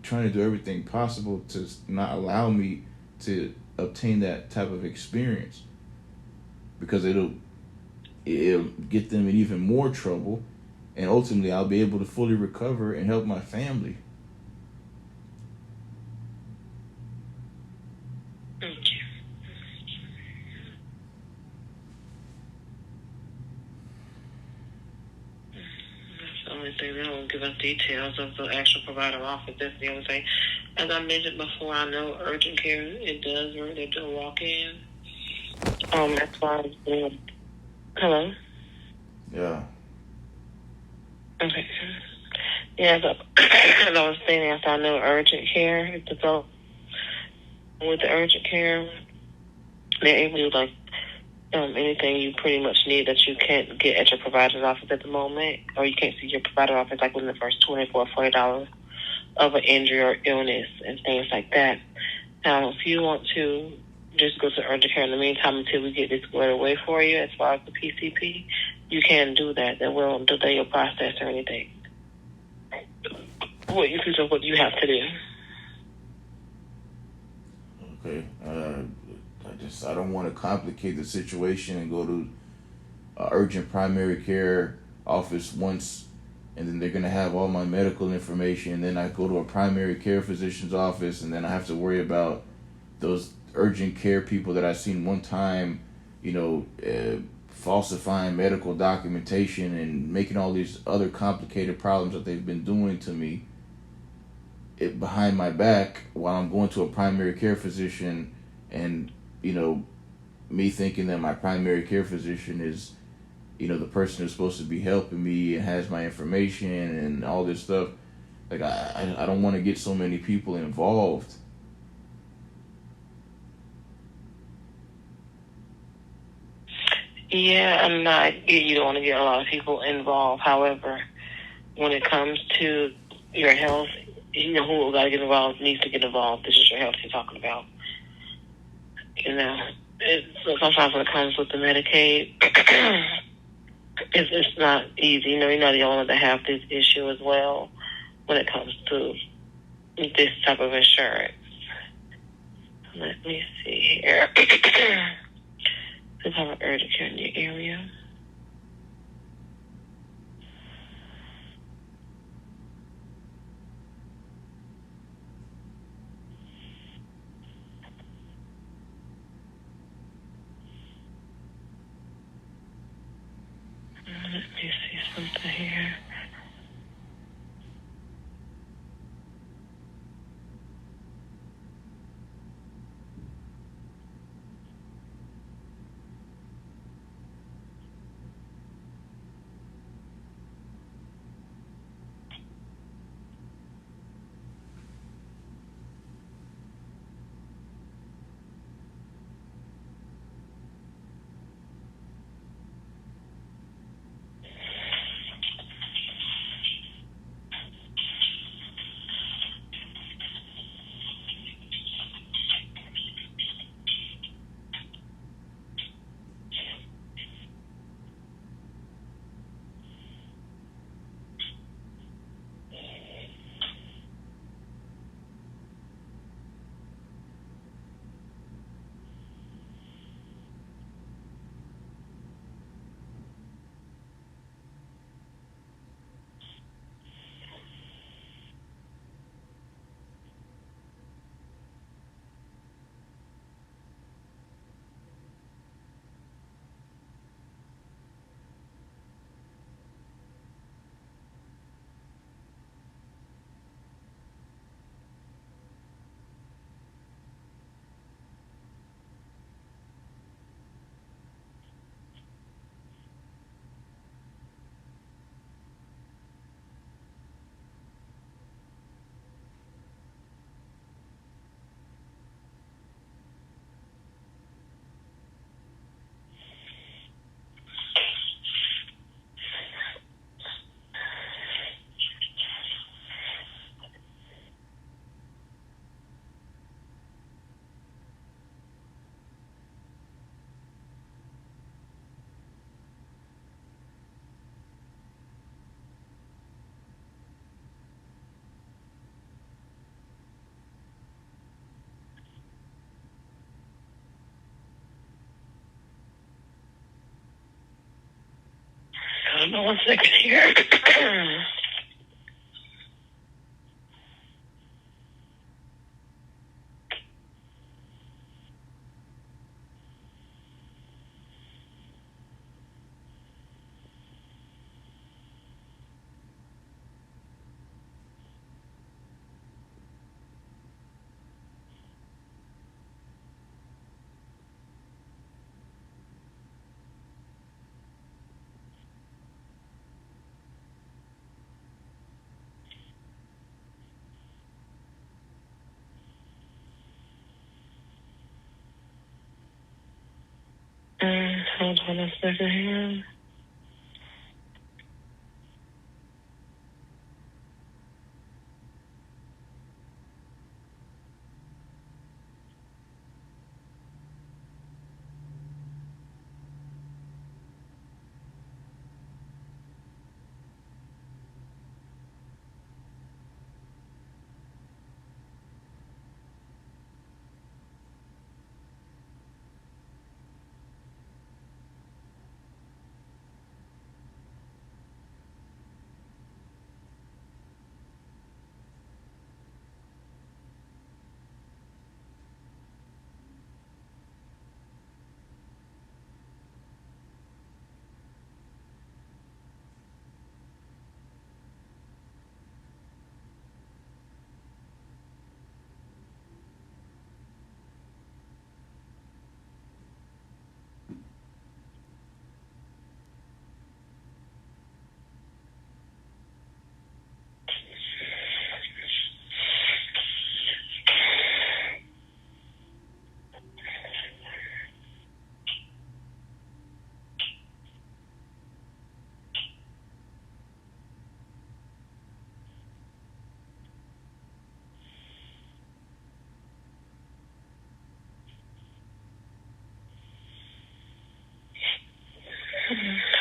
trying to do everything possible to not allow me to obtain that type of experience, because it'll get them in even more trouble, and ultimately I'll be able to fully recover and help my family. Thank you. That's the only thing. They don't give us details of the actual provider office. That's the only thing. As I mentioned before, I know urgent care, it does, or they do walk in. That's why. Hello? Yeah. Okay. Yeah, as I was saying, after I know urgent care, to go with the urgent care, they're able to do like anything you pretty much need that you can't get at your provider's office at the moment, or you can't see your provider office like within the first $24 or $40 of an injury or illness and things like that. Now, if you want to just go to urgent care in the meantime until we get this squared away for you as far as the PCP, you can do that. That won't delay your process or anything. What you have to do. Okay. I don't want to complicate the situation and go to urgent primary care office once, and then they're going to have all my medical information, and then I go to a primary care physician's office, and then I have to worry about those urgent care people that I seen one time, falsifying medical documentation and making all these other complicated problems that they've been doing to me behind my back while I'm going to a primary care physician, and me thinking that my primary care physician is the person who's supposed to be helping me and has my information and all this stuff. Like, I don't want to get so many people involved. Yeah, and I get you don't want to get a lot of people involved. However, when it comes to your health, who got to get involved needs to get involved. This is your health you're talking about. So sometimes when it comes with the Medicaid, it's not easy. You're not the only one that have this issue as well when it comes to this type of insurance. Let me see here. Does have an urgent care in your area? Let me see something here. Hold on 1 second here. Hold on 1 second here.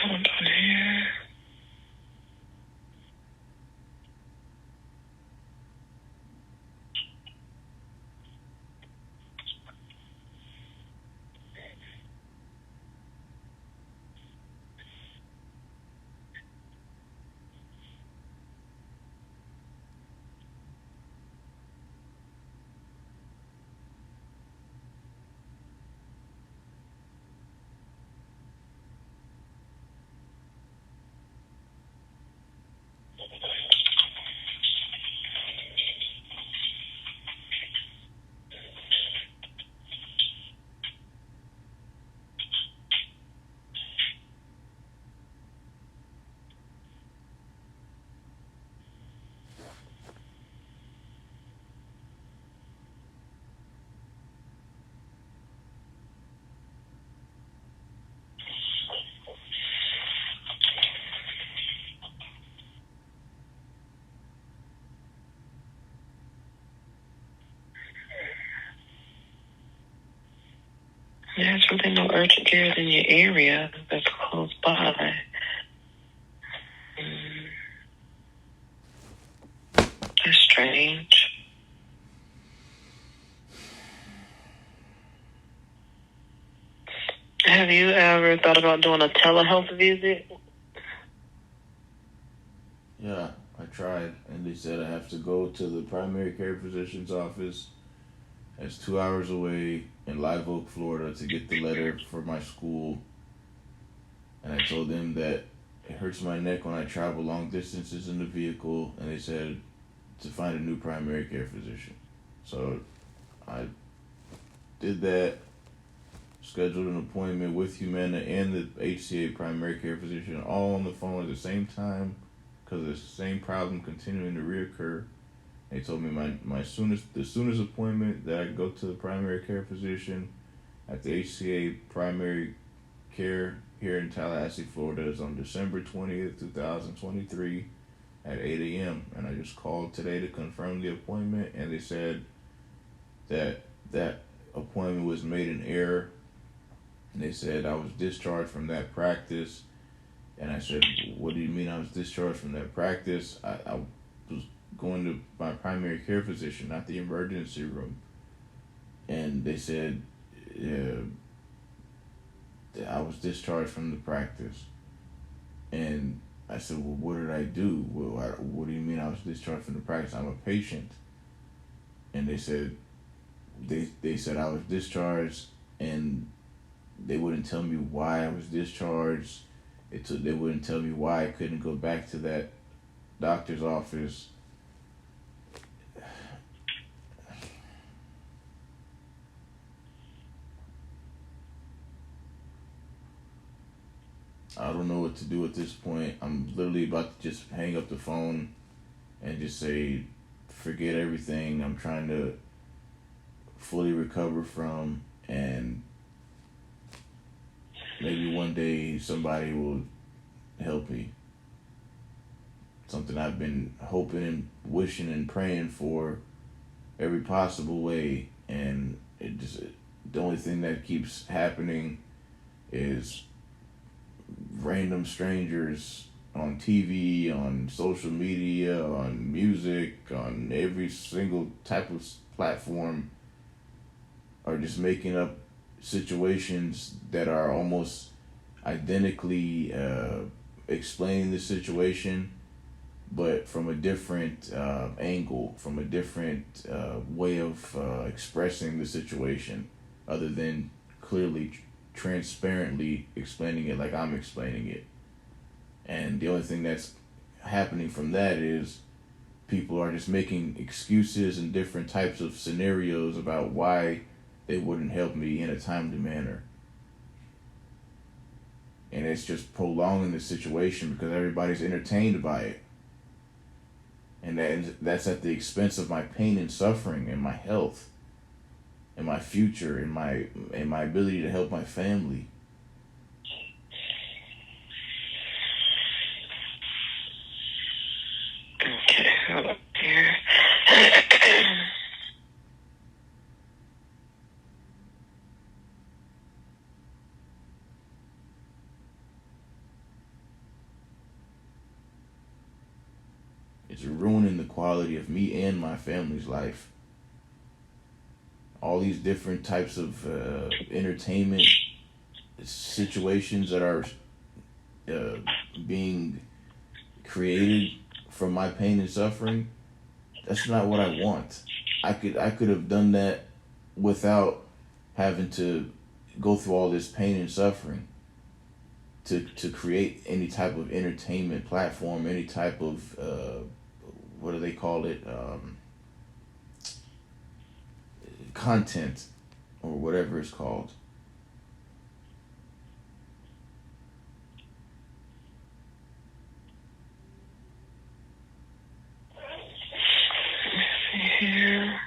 Hold on here. Yeah, there's really no urgent cares in your area that's close by. That's strange. Have you ever thought about doing a telehealth visit? Yeah, I tried, and they said I have to go to the primary care physician's office. That's 2 hours away in Live Oak, Florida, to get the letter for my school. And I told them that it hurts my neck when I travel long distances in the vehicle, and they said to find a new primary care physician. So I did that, scheduled an appointment with Humana and the HCA primary care physician all on the phone at the same time because of the same problem continuing to reoccur. They told me the soonest appointment that I could go to the primary care physician at the HCA primary care here in Tallahassee, Florida is on December 20th, 2023 at 8 a.m. And I just called today to confirm the appointment, and they said that appointment was made in error. And they said I was discharged from that practice. And I said, what do you mean I was discharged from that practice? I was going to my primary care physician, not the emergency room. And they said that I was discharged from the practice. And I said, well, what did I do? Well, what do you mean I was discharged from the practice? I'm a patient. And they said I was discharged, and they wouldn't tell me why I was discharged. They wouldn't tell me why I couldn't go back to that doctor's office. I don't know what to do at this point. I'm literally about to just hang up the phone and just say, forget everything I'm trying to fully recover from, and maybe one day somebody will help me. Something I've been hoping and wishing and praying for every possible way, and the only thing that keeps happening is random strangers on TV, on social media, on music, on every single type of platform, are just making up situations that are almost identically explaining the situation, but from a different angle, from a different way of expressing the situation, other than clearly, transparently explaining it like I'm explaining it. And the only thing that's happening from that is people are just making excuses and different types of scenarios about why they wouldn't help me in a timely manner. And it's just prolonging the situation because everybody's entertained by it. And that's at the expense of my pain and suffering and my health and my future and my ability to help my family. Okay, hold up here. It's ruining the quality of me and my family's life. All these different types of entertainment situations that are being created from my pain and suffering, that's not what I want. I could have done that without having to go through all this pain and suffering to create any type of entertainment platform, any type of what do they call it? Content, or whatever it's called. Here.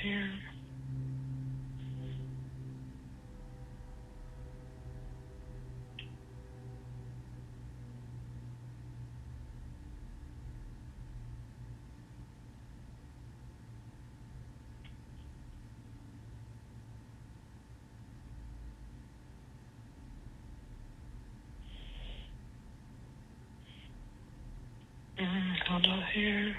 here. Hold on here.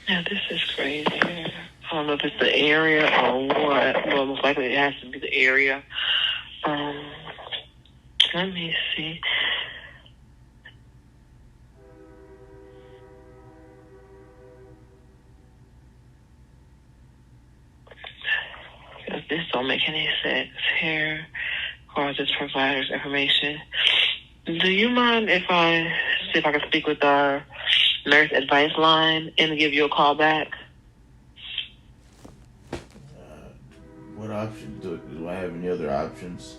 Yeah, this is crazy. I don't know if it's the area or what. Well, most likely it has to be the area. Let me see. This don't make any sense here. Causes providers information. Do you mind if I see if I can speak with our nurse advice line and give you a call back? What option do I have? Any other options?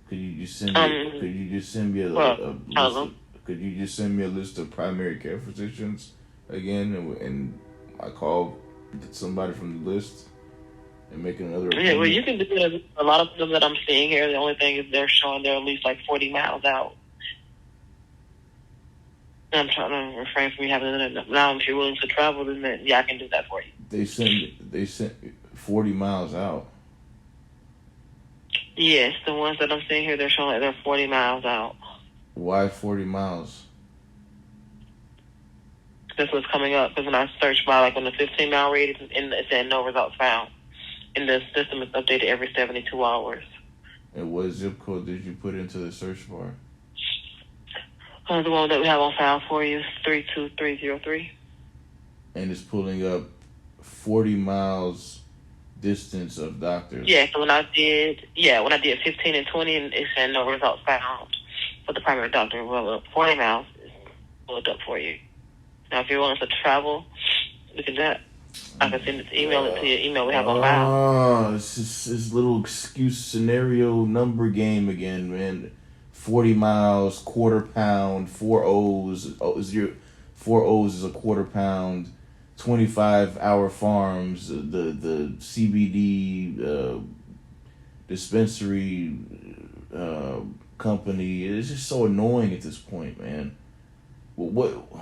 Could you just send me? Could you just send me a list? Could you just send me a list of primary care physicians again, and I call somebody from the list and make another appointment? Yeah, well, you can do it. A lot of them that I'm seeing here, the only thing is they're showing they're at least like 40 miles out. I'm trying to refrain from you having it. Now, if you're willing to travel, then yeah, I can do that for you. They sent 40 miles out. Yes, the ones that I'm seeing here, they're showing they're 40 miles out. Why 40 miles? That's what's coming up. Because when I search by like on the 15-mile radius, it said no results found. And the system is updated every 72 hours. And what zip code did you put into the search bar? The one that we have on file for you is 32303. And it's pulling up 40 miles distance of doctors. Yeah, so when I did 15 and 20, and it said no results found for the primary doctor. Well, 40 miles is pulled up for you. Now, if you're willing to travel, we can do that. I can send it to email it to your email we have on file. Oh, it's just this little excuse scenario number game again, man. 40 miles, quarter pound, 4 O's. 4 O's is a quarter pound. 25-hour farms, the CBD dispensary company. It's just so annoying at this point, man. What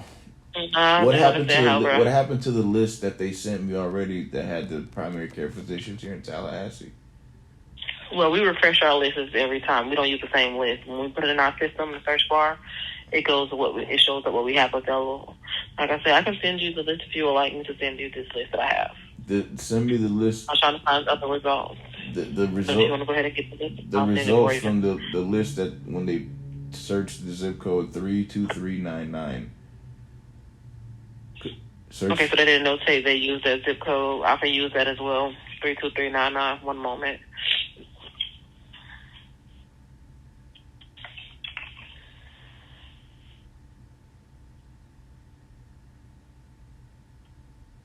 happened to the list that they sent me already that had the primary care physicians here in Tallahassee? Well, we refresh our lists every time. We don't use the same list. When we put it in our system, the search bar, it shows up what we have available. Like I said, I can send you the list if you would like me to send you this list that I have. Send me the list. I'm trying to find other results. The result. So if you want to go ahead and get the list, the results from the list that when they searched the zip code 32399. Okay, so they didn't notate they used that zip code. I can use that as well. 32399. One moment.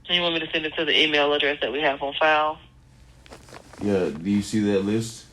You want me to send it to the email address that we have on file? Yeah, do you see that list?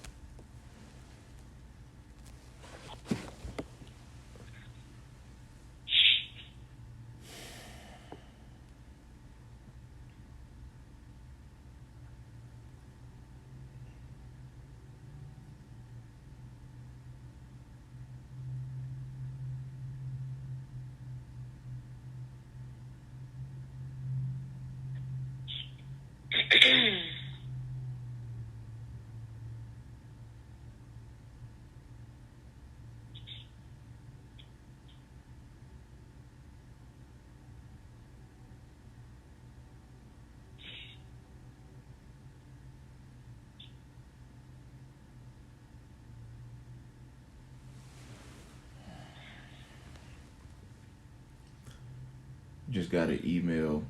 Just got an email.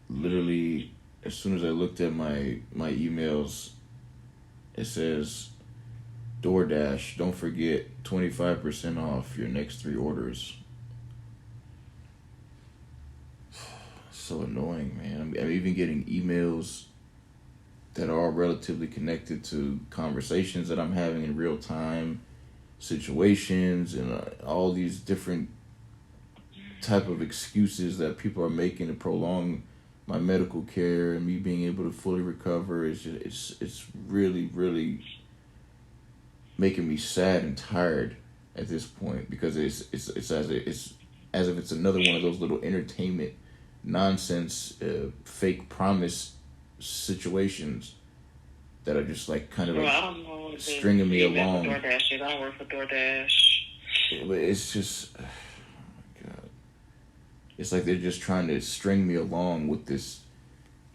Literally, as soon as I looked at my emails, it says, DoorDash, don't forget 25% off your next 3 orders. So annoying, man. I'm even getting emails that are all relatively connected to conversations that I'm having in real time, situations, and all these different type of excuses that people are making to prolong my medical care and me being able to fully recover. It's really, really making me sad and tired at this point, because it's as if it's another one of those little entertainment nonsense fake promise situations that are just like kind of like I don't know what stringing me along. DoorDash is. I don't work for DoorDash. But it's just, oh my God, it's like they're just trying to string me along with this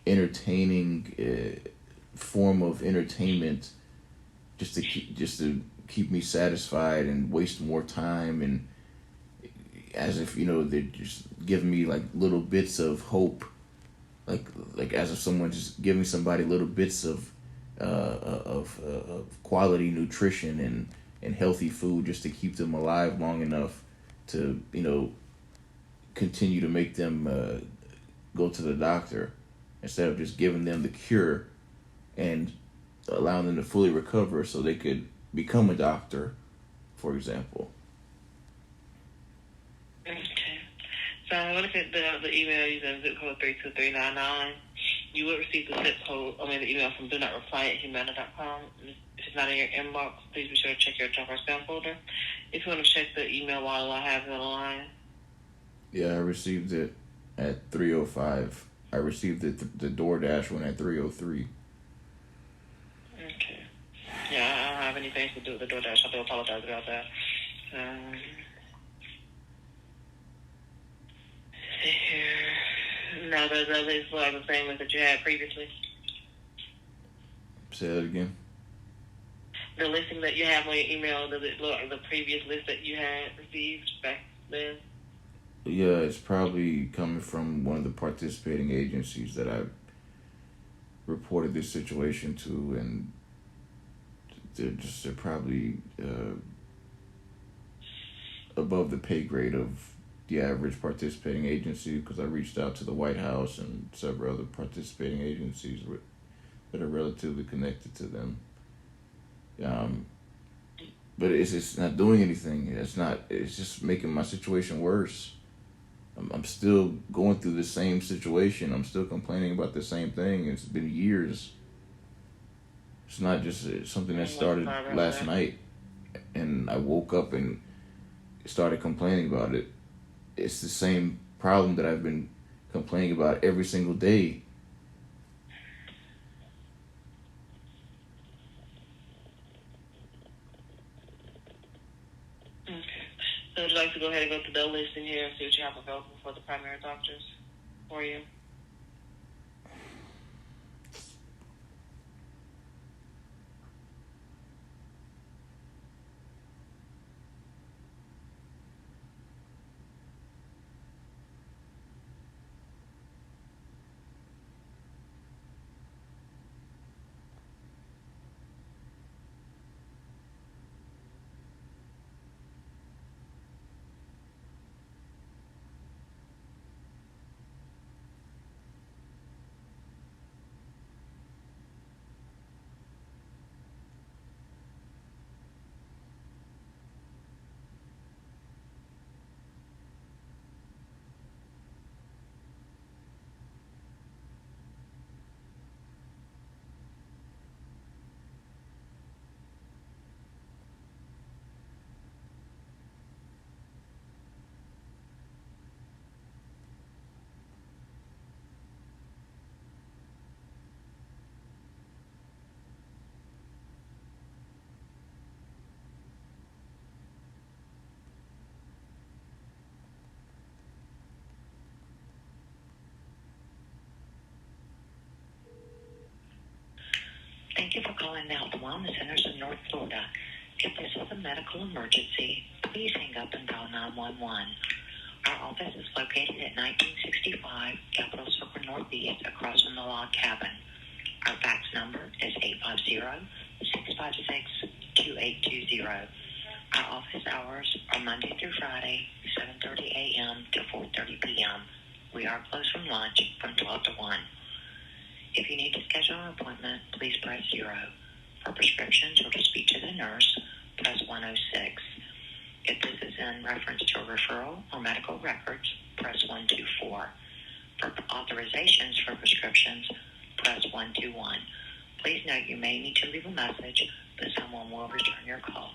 entertaining form of entertainment, just to keep me satisfied and waste more time, and as if, you know, they're just giving me like little bits of hope, like as if someone's just giving somebody little bits of quality nutrition and healthy food just to keep them alive long enough to, you know, continue to make them go to the doctor, instead of just giving them the cure and allowing them to fully recover so they could become a doctor, for example. Okay. So I'm going to look at the email using zip code 32399. You would receive the the email from do not reply at humana.com. If it's not in your inbox, please be sure to check your junk or spam folder. If you want to check the email while I have it on the line. Yeah, I received it at 3:05. I received the DoorDash one at 3:03. Okay. Yeah, I don't have anything to do with the DoorDash. I do apologize about that. See here. Now, does that list look like the same list that you had previously? Say that again. The listing that you have on your email, does it look like the previous list that you had received back then? Yeah, it's probably coming from one of the participating agencies that I reported this situation to, and they're probably above the pay grade of the average participating agency, because I reached out to the White House and several other participating agencies that are relatively connected to them. But it's not doing anything. It's just making my situation worse. I'm still going through the same situation. I'm still complaining about the same thing. It's been years. It's not just something that started last night and I woke up and started complaining about it. It's the same problem that I've been complaining about every single day. Okay. So would you like to go ahead and go to the list in here and see what you have available for the primary doctors for you? Thank you for calling the Health and Wellness Centers of North Florida. If this is a medical emergency, please hang up and dial 911. Our office is located at 1965 Capitol Circle Northeast across from the log cabin. Our fax number is 850-656-2820. Our office hours are Monday through Friday, 7:30 a.m. to 4:30 p.m. We are closed from lunch from 12 to 1. If you need to schedule an appointment, please press 0. For prescriptions or to speak to the nurse, press 106. If this is in reference to a referral or medical records, press 124. For authorizations for prescriptions, press 121. Please note you may need to leave a message, but someone will return your call.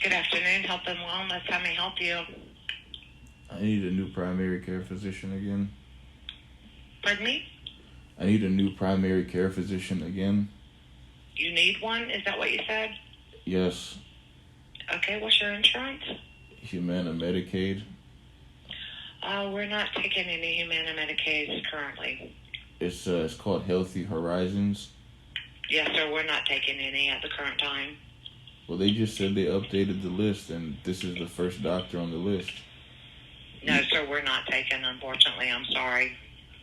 Good afternoon, Health and Wellness. How may I help you? I need a new primary care physician again. Pardon me? I need a new primary care physician again. You need one? Is that what you said? Yes. Okay, what's your insurance? Humana Medicaid. We're not taking any Humana Medicaids currently. It's called Healthy Horizons. Yes, sir, we're not taking any at the current time. Well, they just said they updated the list, and this is the first doctor on the list. No, sir, we're not taking, unfortunately. I'm sorry.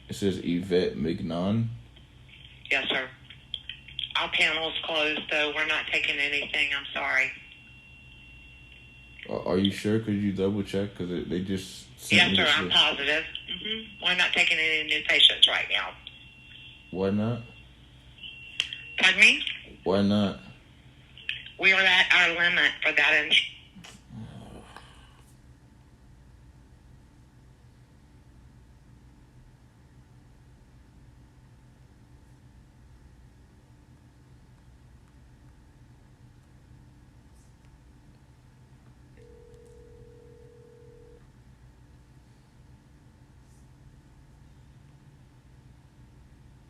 It says Yvette Mignon. Yes, sir. Our panel's closed, though. We're not taking anything. I'm sorry. Are you sure? Could you double check? Because they just sent Yes, me sir, this I'm list. positive. We're not taking any new patients right now. Why not? Pardon me? Why not? We are at our limit for that insurance.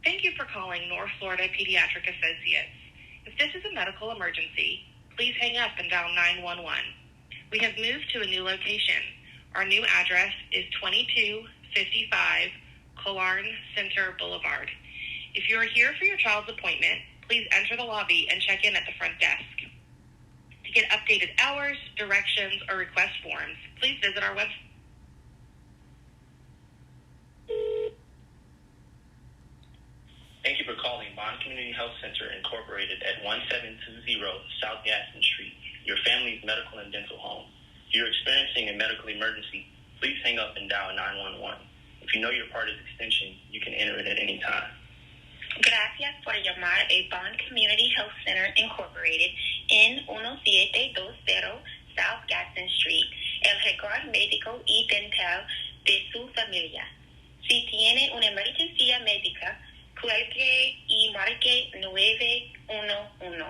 Thank you for calling North Florida Pediatric Associates. If this is a medical emergency, please hang up and dial 911. We have moved to a new location. Our new address is 2255 Colarn Center Boulevard. If you are here for your child's appointment, please enter the lobby and check in at the front desk. To get updated hours, directions, or request forms, please visit our website. Thank you for calling Bond Community Health Center Incorporated at 1720 South Gaston Street, your family's medical and dental home. If you're experiencing a medical emergency, please hang up and dial 911. If you know your party's extension, you can enter it at any time. Gracias por llamar a Bond Community Health Center Incorporated en 1720 South Gaston Street, el récord médico y dental de su familia. Si tiene una emergencia médica, cuelgue y marque 911.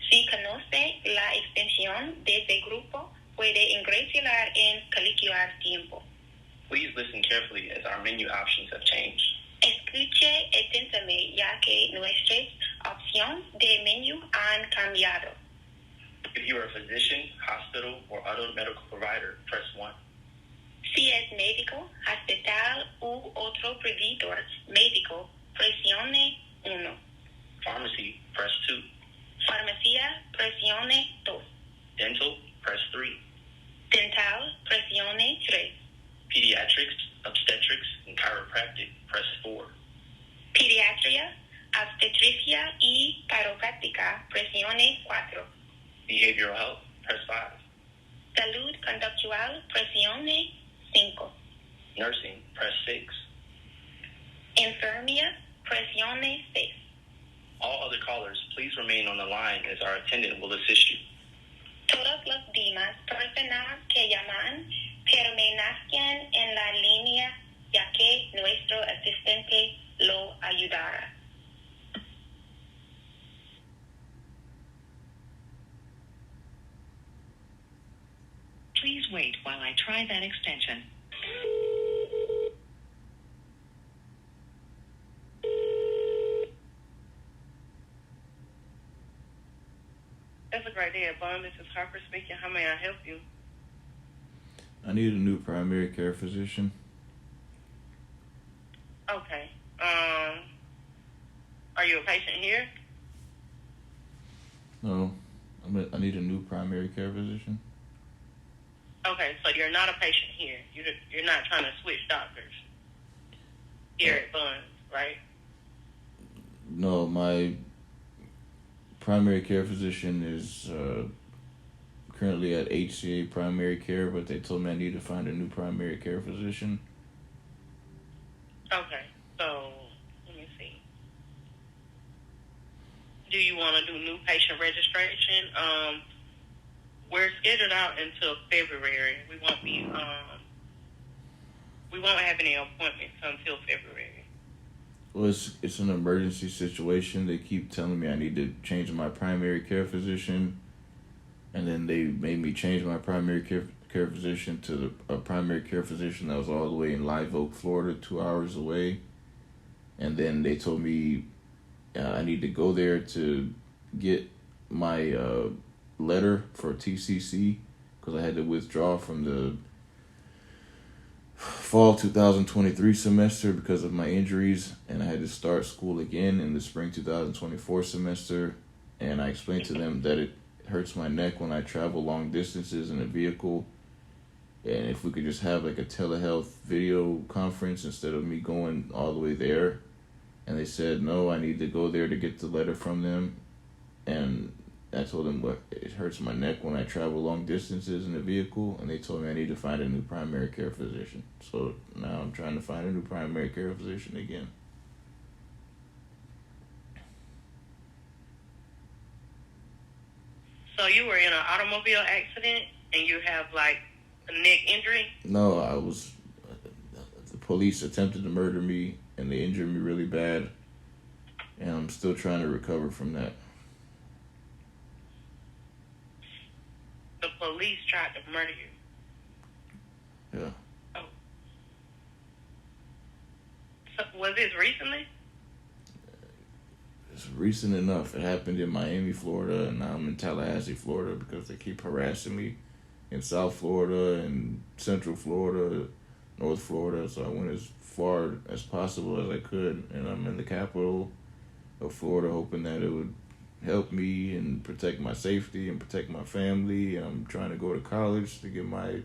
Si conoce la extensión de ese grupo, puede ingresar en cualquier tiempo. Please listen carefully as our menu options have changed. Escuche atentamente ya que nuestras opciones de menú han cambiado. If you are a physician, hospital, or other medical provider, press 1. Si es médico, hospital u otro proveedor médico, presione 1. Pharmacy, press 2. Farmacia, presione 2. Dental, press 3. Dental, presione 3. Pediatrics, obstetrics, and chiropractic, press 4. Pediatría, obstetricia y quiropráctica, presione 4. Behavioral health, press 5. Salud conductual, presione 5. Nursing, press 6. Enfermería, presione 6. All other callers, please remain on the line as our attendant will assist you. Todos los demás personas que llaman permanezcan en la línea ya que nuestro asistente lo ayudará. Please wait while I try that extension. That's a great day at Bond. This is Harper speaking. How may I help you? I need a new primary care physician. Okay. Are you a patient here? No, I need a new primary care physician. Okay, so you're not a patient here. You're not trying to switch doctors here at Buns, right? No, my primary care physician is currently at HCA Primary Care, but they told me I need to find a new primary care physician. Okay, so let me see. Do you want to do new patient registration? We're scheduled out until February. We won't have any appointments until February. Well, it's an emergency situation. They keep telling me I need to change my primary care physician, and then they made me change my primary care physician to a primary care physician that was all the way in Live Oak, Florida, 2 hours away. And then they told me I need to go there to get my letter for TCC because I had to withdraw from the fall 2023 semester because of my injuries, and I had to start school again in the spring 2024 semester. And I explained to them that it hurts my neck when I travel long distances in a vehicle, and if we could just have like a telehealth video conference instead of me going all the way there. And they said no, I need to go there to get the letter from them. And I told them what it hurts my neck when I travel long distances in a vehicle, and they told me I need to find a new primary care physician. So now I'm trying to find a new primary care physician again. So you were in an automobile accident and you have like a neck injury? No, the police attempted to murder me and they injured me really bad, and I'm still trying to recover from that. The police tried to murder you? Yeah. Oh. So was this recently? It's recent enough. It happened in Miami, Florida, and now I'm in Tallahassee, Florida, because they keep harassing me in South Florida and Central Florida, North Florida. So I went as far as possible as I could, and I'm in the capital of Florida, hoping that it would help me and protect my safety and protect my family. And I'm trying to go to college to get my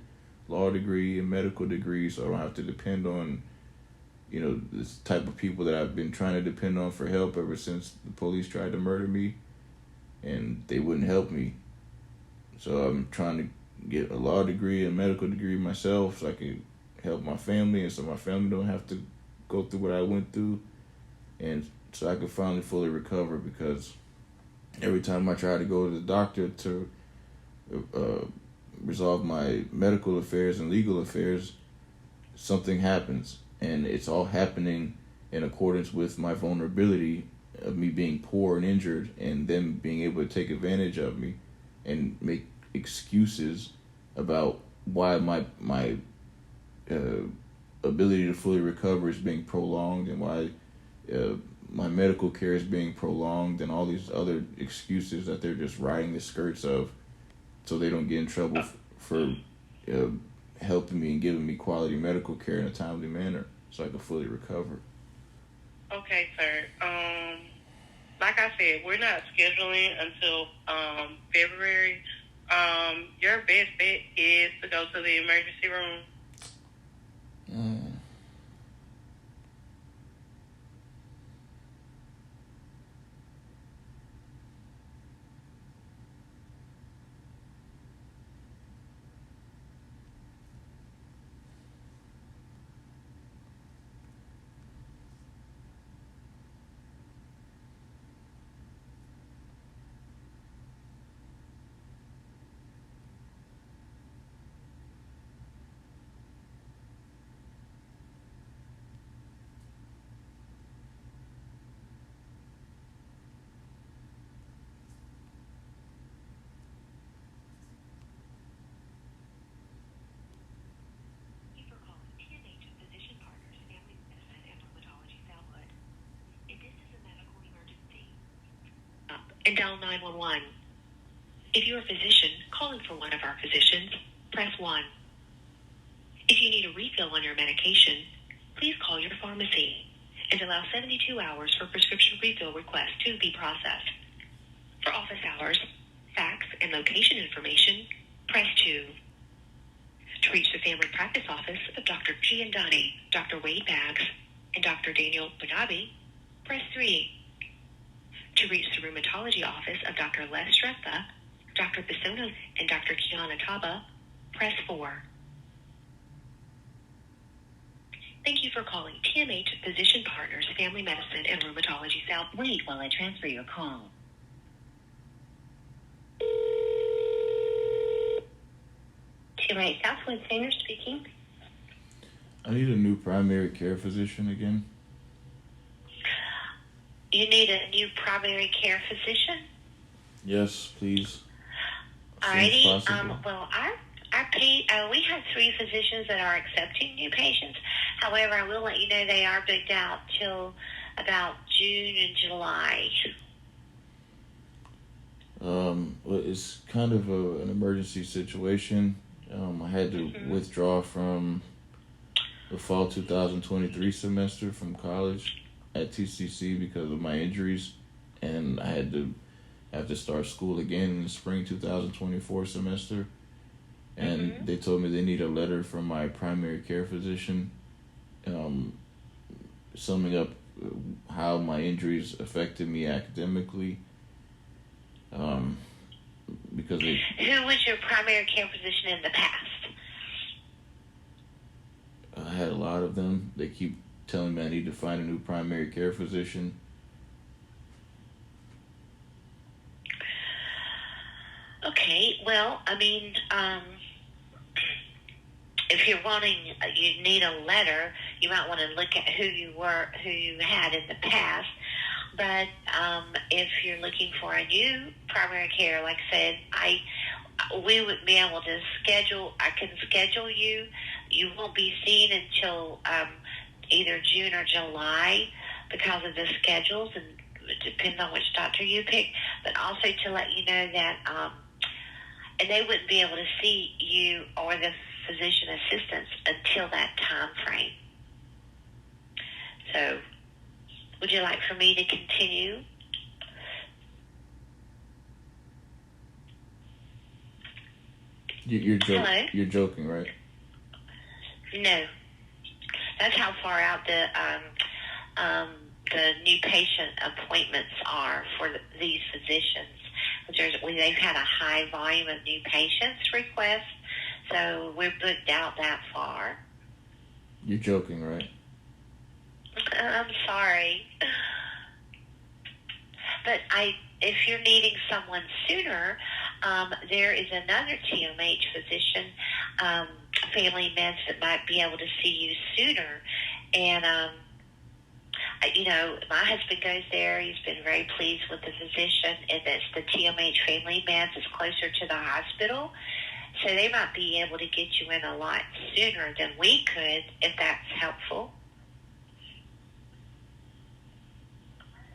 law degree and medical degree, so I don't have to depend on this type of people that I've been trying to depend on for help ever since the police tried to murder me, and they wouldn't help me. So I'm trying to get a law degree and medical degree myself so I can help my family, and so my family don't have to go through what I went through, and so I can finally fully recover, because every time I try to go to the doctor to resolve my medical affairs and legal affairs, something happens. And it's all happening in accordance with my vulnerability of me being poor and injured, and them being able to take advantage of me and make excuses about why my ability to fully recover is being prolonged, and why my medical care is being prolonged, and all these other excuses that they're just riding the skirts of so they don't get in trouble for helping me and giving me quality medical care in a timely manner so I can fully recover. Okay, sir. Like I said, we're not scheduling until February. Your best bet is to go to the emergency room. And dial 911. If you're a physician calling for one of our physicians, press 1. If you need a refill on your medication, please call your pharmacy and allow 72 hours for prescription refill requests to be processed. For office hours, fax, and location information, press 2. To reach the family practice office of Dr. Giandani, Dr. Wade Baggs, and Dr. Daniel Banabi, press 3. To reach the rheumatology office of Dr. Les Strepta, Dr. Bisona, and Dr. Kiana Taba, press 4. Thank you for calling TMH Physician Partners Family Medicine and Rheumatology South. Wait while I transfer your call. TMH Southwood Senior speaking. I need a new primary care physician again. You need a new primary care physician? Yes, please. Alrighty. Possible. Well, we have 3 physicians that are accepting new patients. However, I will let you know they are booked out till about June and July. Well, it's kind of an emergency situation. I had to withdraw from the fall 2023 semester from college at TCC because of my injuries, and I had to start school again in the spring 2024 semester. And they told me they need a letter from my primary care physician summing up how my injuries affected me academically. Because Who was your primary care physician in the past? I had a lot of them. They keep telling me I need to find a new primary care physician. Okay, well, I mean, if you're wanting, you need a letter, you might want to look at who you had in the past. But if you're looking for a new primary care, like I said, we would be able to I can schedule you. You won't be seen until either June or July because of the schedules, and it depends on which doctor you pick. But also to let you know that, and they wouldn't be able to see you or the physician assistants until that time frame. So, would you like for me to continue? You're joking. Hello? You're joking, right? No. That's how far out the new patient appointments are for these physicians. They've had a high volume of new patients requests, so we're booked out that far. You're joking, right? I'm sorry. But if you're needing someone sooner, there is another TMH physician, family meds, that might be able to see you sooner. And, my husband goes there. He's been very pleased with the physician, and it's the TMH family meds. It's closer to the hospital. So they might be able to get you in a lot sooner than we could, if that's helpful.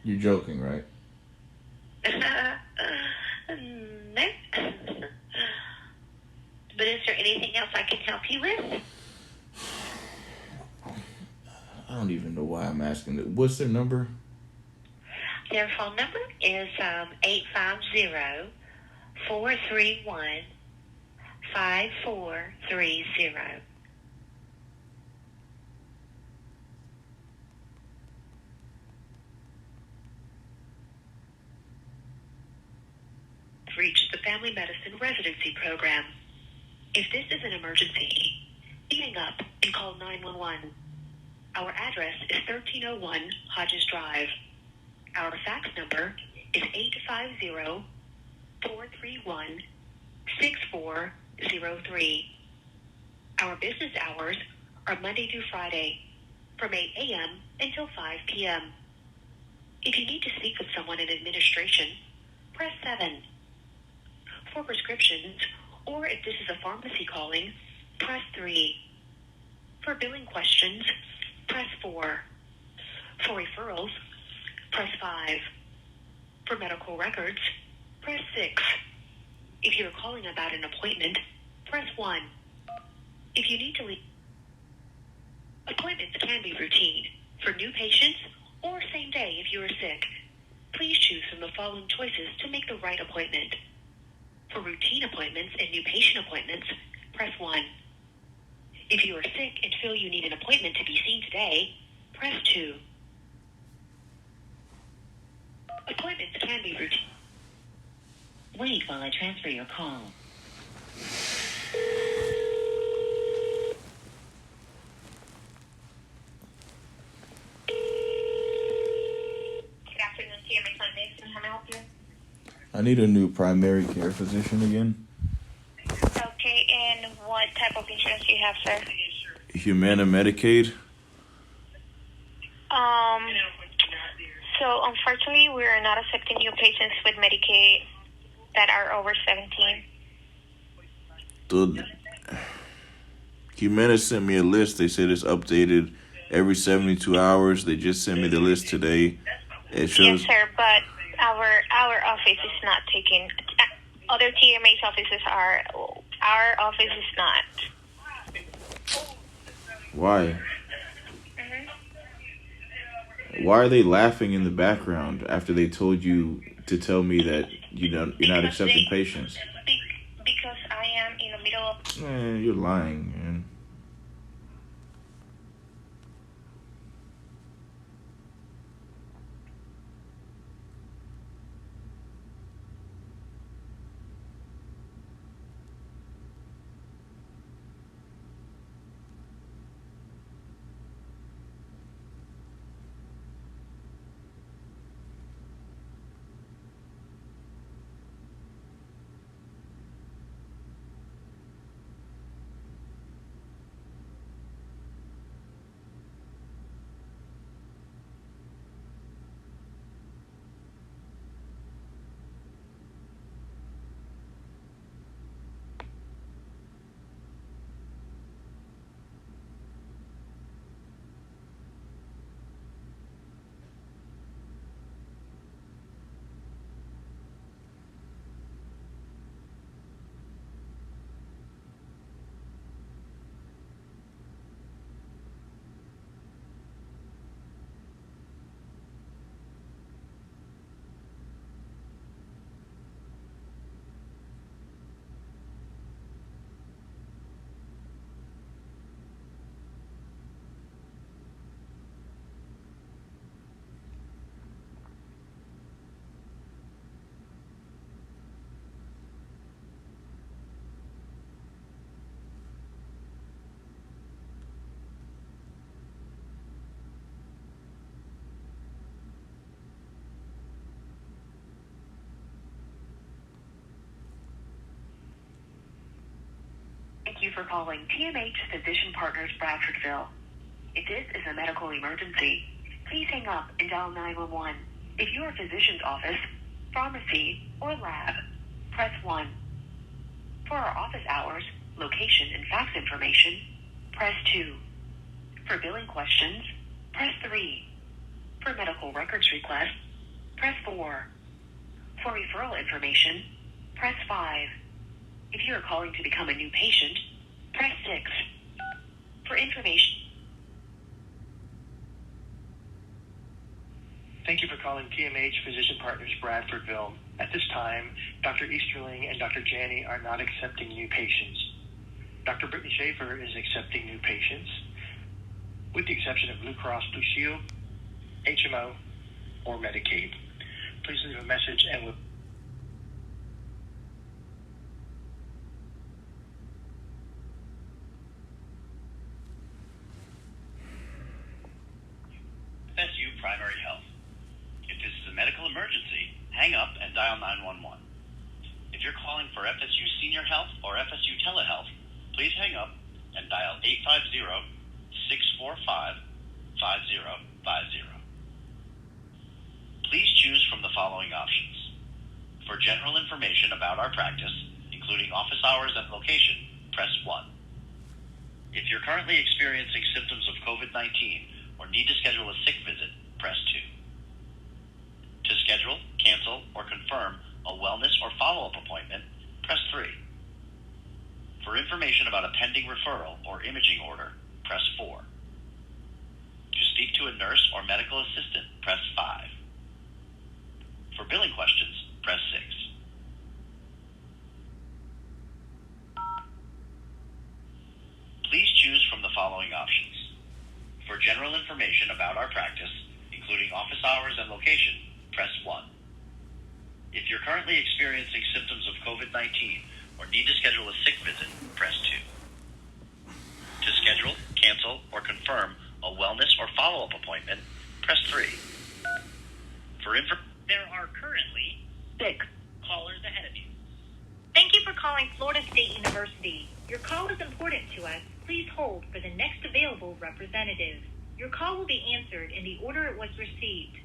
You're joking, right? No. But is there anything else I can help you with? I don't even know why I'm asking that. What's their number? Their phone number is 850-431-5430. Reached the Family Medicine Residency Program. If this is an emergency, hang up and call 911. Our address is 1301 Hodges Drive. Our fax number is 850-431-6403. Our business hours are Monday through Friday from 8 a.m. until 5 p.m. If you need to speak with someone in administration, press 7. For prescriptions, or if this is a pharmacy calling, press 3. For billing questions, press 4. For referrals, press 5. For medical records, press 6. calling about an appointment, press 1. If you need to leave, appointments can be routine for new patients or same day if you are sick. Please choose from the following choices to make the right appointment. For routine appointments and new patient appointments, press 1. If you are sick and feel you need an appointment to be seen today, press 2. Appointments can be routine. Wait while I transfer your call. Good afternoon, TMA Foundation. How may I help you? I need a new primary care physician again. Okay, and what type of insurance do you have, sir? Humana Medicaid. So unfortunately, we are not accepting new patients with Medicaid that are over 17. Humana sent me a list. They said it's updated every 72 hours. They just sent me the list today. It shows. Yes, sir, but our office is not taking. Other TMA's offices are. Our office is not. Why? Why are they laughing in the background after they told you to tell me that you're not accepting patients? Because I am in the middle of. You're lying, man. Thank you for calling TMH Physician Partners Bradfordville. If this is a medical emergency, please hang up and dial 911. If you are a physician's office, pharmacy, or lab, press 1. For our office hours, location, and fax information, press 2. For billing questions, press 3. For medical records requests, press 4. For referral information, press 5. If you are calling to become a new patient, press 6. For information. Thank you for calling TMH Physician Partners Bradfordville. At this time, Dr. Easterling and Dr. Janney are not accepting new patients. Dr. Brittany Schaefer is accepting new patients, with the exception of Blue Cross Blue Shield, HMO, or Medicaid. Please leave a message and we'll... FSU Primary Health. If this is a medical emergency, hang up and dial 911. If you're calling for FSU Senior Health or FSU Telehealth, please hang up and dial 850-645-5050. Please choose from the following options. For general information about our practice, including office hours and location, press 1. If you're currently experiencing symptoms of COVID-19 or need to schedule a sick visit, press 2. To schedule, cancel, or confirm a wellness or follow-up appointment, press 3. For information about a pending referral or imaging order, press 4. To speak to a nurse or medical assistant, press 5. For billing questions, press 6. Please choose from the following options. For general information about our practice, including office hours and location, press 1. If you're currently experiencing symptoms of COVID-19 or need to schedule a sick visit, press 2. To schedule, cancel, or confirm a wellness or follow-up appointment, press 3. There are currently 6 callers ahead of you. Thank you for calling Florida State University. Your call is important to us. Please hold for the next available representative. Your call will be answered in the order it was received.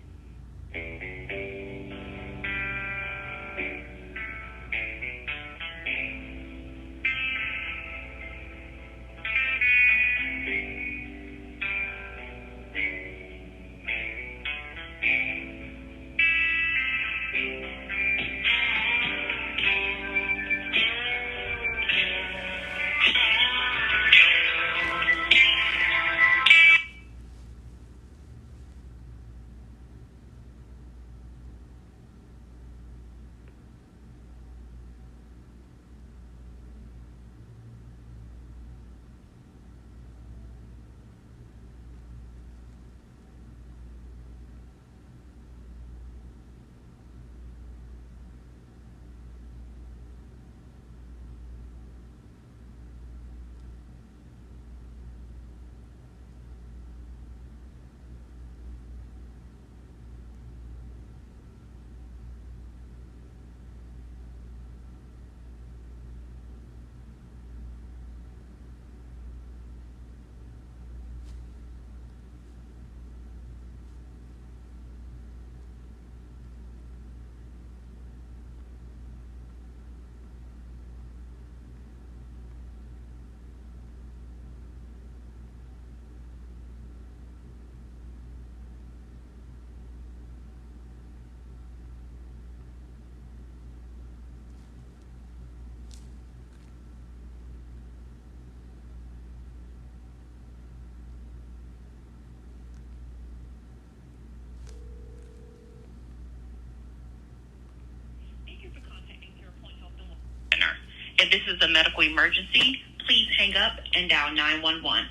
If this is a medical emergency, please hang up and dial 911.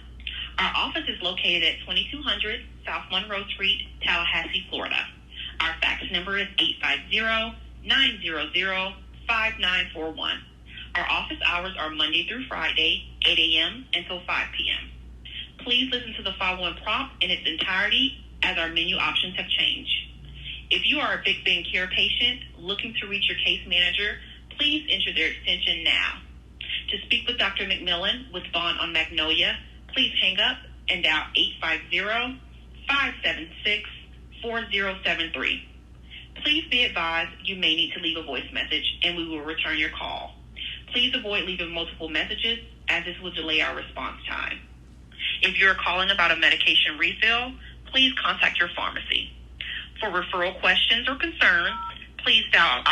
Our office is located at 2200 South Monroe Street, Tallahassee, Florida. Our fax number is 850-900-5941. Our office hours are Monday through Friday, 8 a.m. until 5 p.m. Please listen to the following prompt in its entirety as our menu options have changed. If you are a Big Bend Care patient looking to reach your case manager, please enter their extension now. To speak with Dr. McMillan with Vaughn on Magnolia, please hang up and dial 850-576-4073. Please be advised you may need to leave a voice message and we will return your call. Please avoid leaving multiple messages as this will delay our response time. If you're calling about a medication refill, please contact your pharmacy. For referral questions or concerns, please dial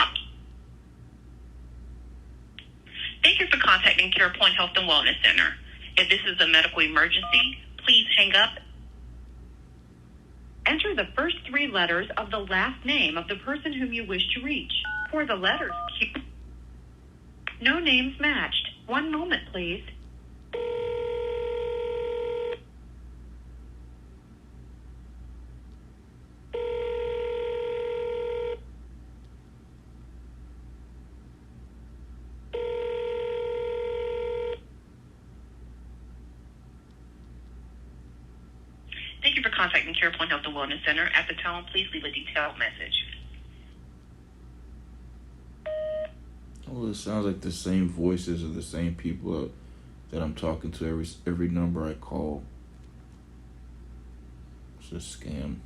Thank you for contacting CarePoint Health and Wellness Center. If this is a medical emergency, please hang up. Enter the first 3 letters of the last name of the person whom you wish to reach. For the letters, no names matched. One moment, please. Thank you for contacting CarePoint Health and Wellness Center. At the tone, please leave a detailed message. Well, it sounds like the same voices of the same people that I'm talking to every number I call. It's a scam.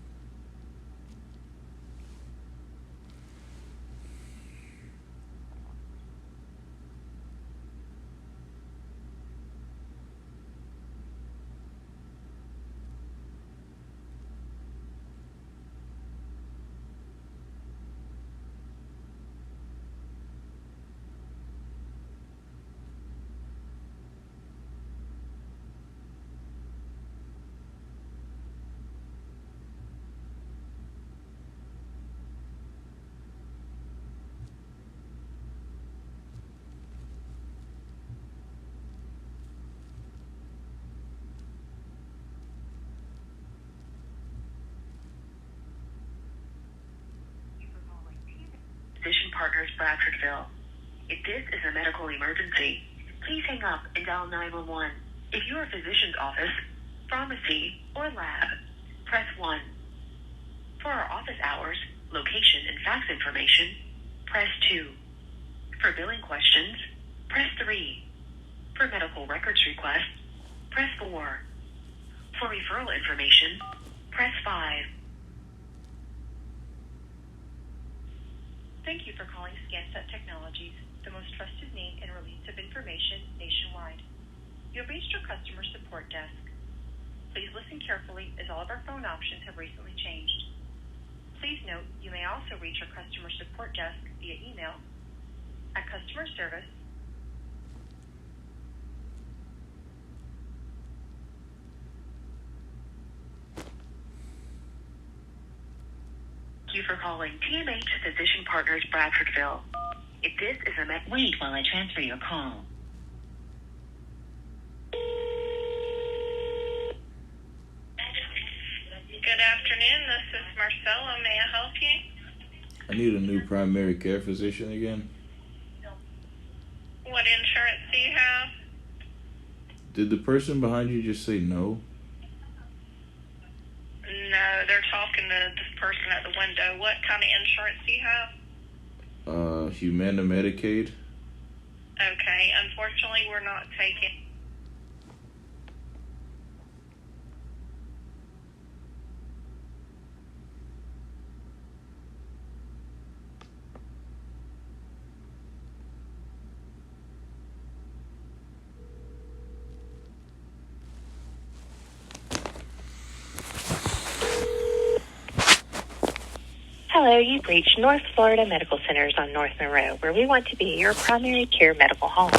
Partners, Bradfordville. If this is a medical emergency, please hang up and dial 911. If you are a physician's office, pharmacy, or lab, press 1. For our office hours, location, and fax information, press 2. For billing questions, press 3. For medical records requests, press 4. For referral information, press 5. Thank you for calling ScanSet Technologies, the most trusted name in release of information nationwide. You have reached our customer support desk. Please listen carefully as all of our phone options have recently changed. Please note you may also reach our customer support desk via email at customer service Thank you for calling TMH Physician Partners, Bradfordville. If this is a Wait while I transfer your call. Good afternoon. This is Marcella. May I help you? I need a new primary care physician again. What insurance do you have? Did the person behind you just say no? No, they're talking to this person at the window. What kind of insurance do you have? Humana Medicaid. Okay. Unfortunately, we're not taking. Hello, you've reached North Florida Medical Centers on North Monroe, where we want to be your primary care medical home.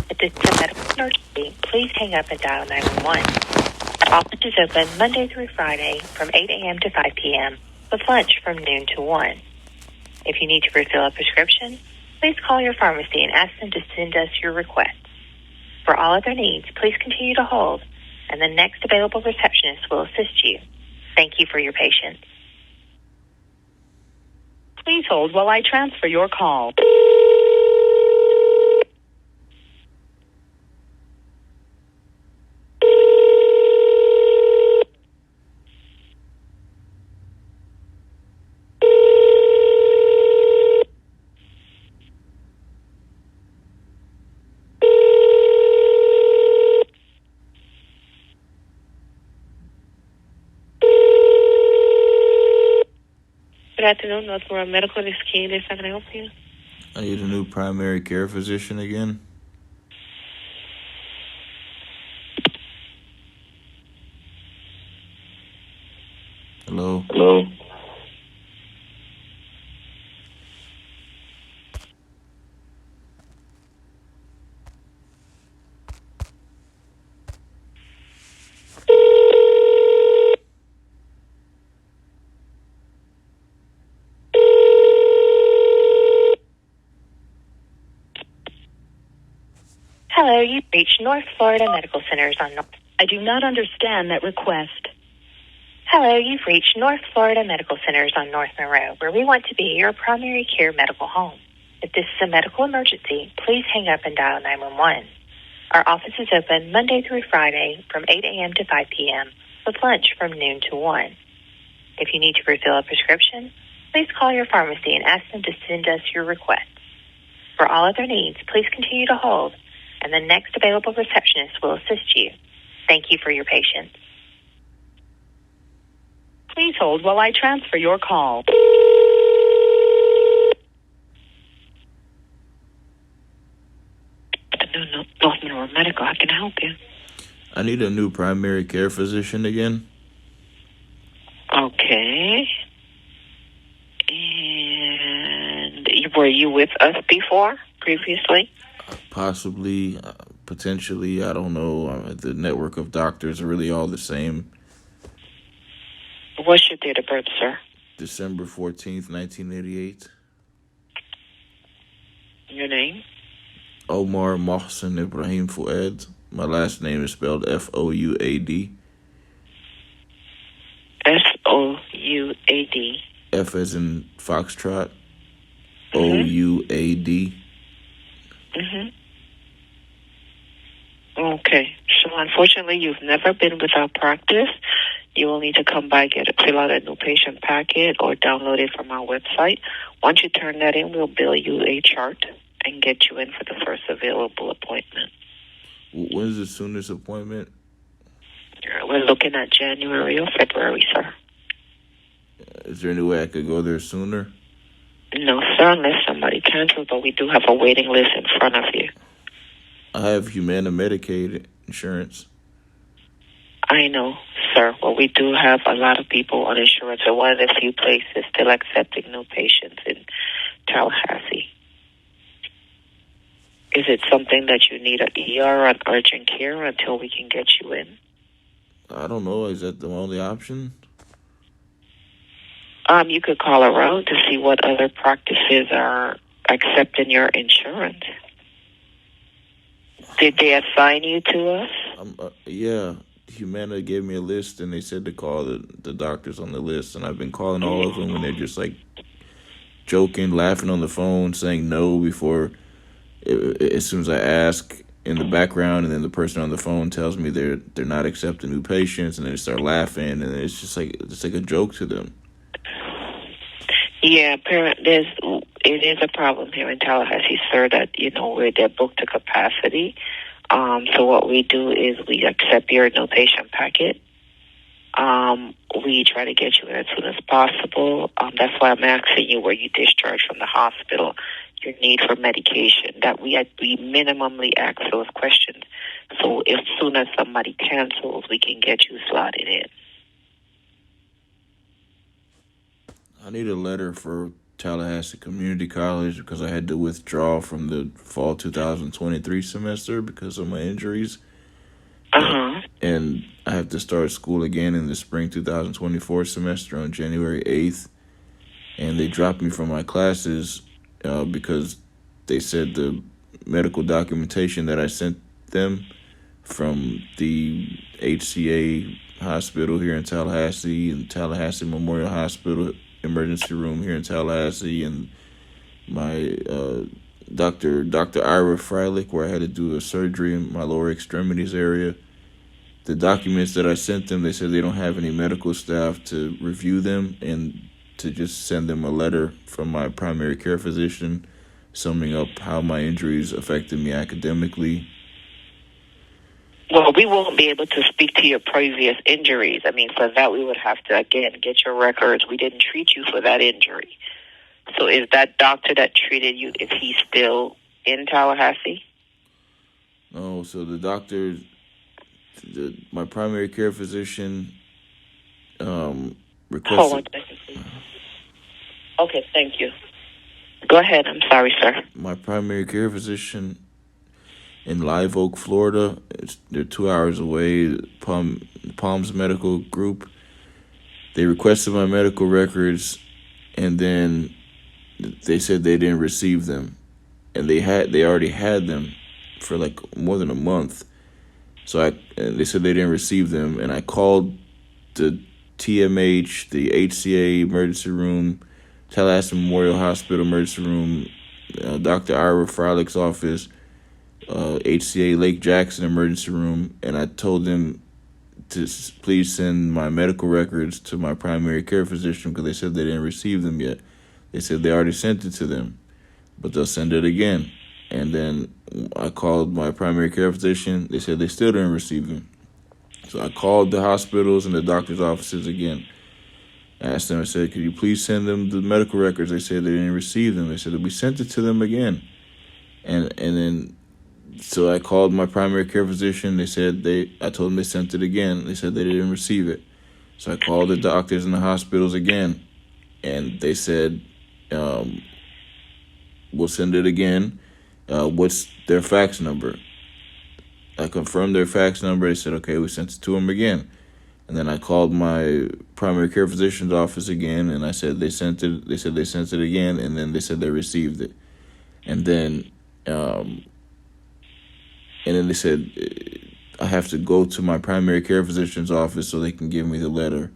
If this is a medical emergency, please hang up and dial 911. Our office is open Monday through Friday from 8 a.m. to 5 p.m., with lunch from noon to 1. If you need to refill a prescription, please call your pharmacy and ask them to send us your request. For all other needs, please continue to hold, and the next available receptionist will assist you. Thank you for your patience. Please hold while I transfer your call. Good afternoon, North Florida Medical. This is Candace. How can I help you? I need a new primary care physician again. Hello? Hello? Hello, you've reached North Florida Medical Centers on North. I do not understand that request. Hello, you've reached North Florida Medical Centers on North Monroe, where we want to be your primary care medical home. If this is a medical emergency, please hang up and dial 911. Our office is open Monday through Friday from 8 a.m. to 5 p.m., with lunch from noon to 1. If you need to refill a prescription, please call your pharmacy and ask them to send us your request. For all other needs, please continue to hold, and the next available receptionist will assist you. Thank you for your patience. Please hold while I transfer your call. North Monroe Medical, how can I help you? I need a new primary care physician again. Okay. And were you with us before, previously? Possibly, potentially, I don't know. The network of doctors are really all the same. What's your date of birth, sir? December 14th, 1988. Your name? Omar Mohsen Ibrahim Fouad. My last name is spelled Fouad. Fouad. F as in Foxtrot. OUAD. Okay. So unfortunately, you've never been with our practice. You will need to come by, fill out a new patient packet, or download it from our website. Once you turn that in, we'll bill you a chart and get you in for the first available appointment. When's the soonest appointment? We're looking at January or February, sir. Is there any way I could go there sooner? No, sir, unless somebody cancels, but we do have a waiting list in front of you. I have Humana Medicaid insurance. I know, sir. Well, we do have a lot of people on insurance. We're one of the few places still accepting new patients in Tallahassee. Is it something that you need an ER or urgent care until we can get you in? I don't know. Is that the only option? You could call around to see what other practices are accepting your insurance. Did they assign you to us? Yeah. Humana gave me a list, and they said to call the doctors on the list, and I've been calling all of them, and they're just like joking, laughing on the phone, saying no before, as soon as I ask in the background, and then the person on the phone tells me they're not accepting new patients, and then they start laughing, and it's just like a joke to them. Yeah, it is a problem here in Tallahassee, sir, that, they're booked to capacity. So what we do is we accept your no patient packet. We try to get you in as soon as possible. That's why I'm asking you where you discharged from the hospital, your need for medication, that we minimally ask those questions. So as soon as somebody cancels, we can get you slotted in. I need a letter for Tallahassee Community College because I had to withdraw from the fall 2023 semester because of my injuries. And I have to start school again in the spring 2024 semester on January 8th. And they dropped me from my classes because they said the medical documentation that I sent them from the HCA hospital here in Tallahassee and Tallahassee Memorial Hospital emergency room here in Tallahassee, and my Dr. Ira Freilich, where I had to do a surgery in my lower extremities area. The documents that I sent them, they said they don't have any medical staff to review them and to just send them a letter from my primary care physician summing up how my injuries affected me academically. Well, we won't be able to speak to your previous injuries. I mean, for that, we would have to, again, get your records. We didn't treat you for that injury. So is that doctor that treated you, is he still in Tallahassee? No, so the doctor, my primary care physician requested... Hold on a second, please. Okay, thank you. Go ahead. I'm sorry, sir. My primary care physician in Live Oak, Florida. They're 2 hours away. Palms Medical Group. They requested my medical records, and then they said they didn't receive them, and they already had them for like more than a month. So they said they didn't receive them, and I called the TMH, the HCA emergency room, Tallahassee Memorial Hospital emergency room, Dr. Ira Freilich's office, HCA Lake Jackson emergency room, and I told them to please send my medical records to my primary care physician because they said they didn't receive them yet. They said they already sent it to them, but they'll send it again. And then I called my primary care physician. They said they still didn't receive them. So I called the hospitals and the doctor's offices again. I asked them, I said, could you please send them the medical records? They said they didn't receive them. They said, we sent it to them again. And then, so I called my primary care physician. They said I told them they sent it again. They said they didn't receive it. So I called the doctors and the hospitals again. And they said, we'll send it again. What's their fax number? I confirmed their fax number. They said, okay, we sent it to them again. And then I called my primary care physician's office again, and I said they sent it. They said they sent it again, and then they said they received it. And then they said I have to go to my primary care physician's office so they can give me the letter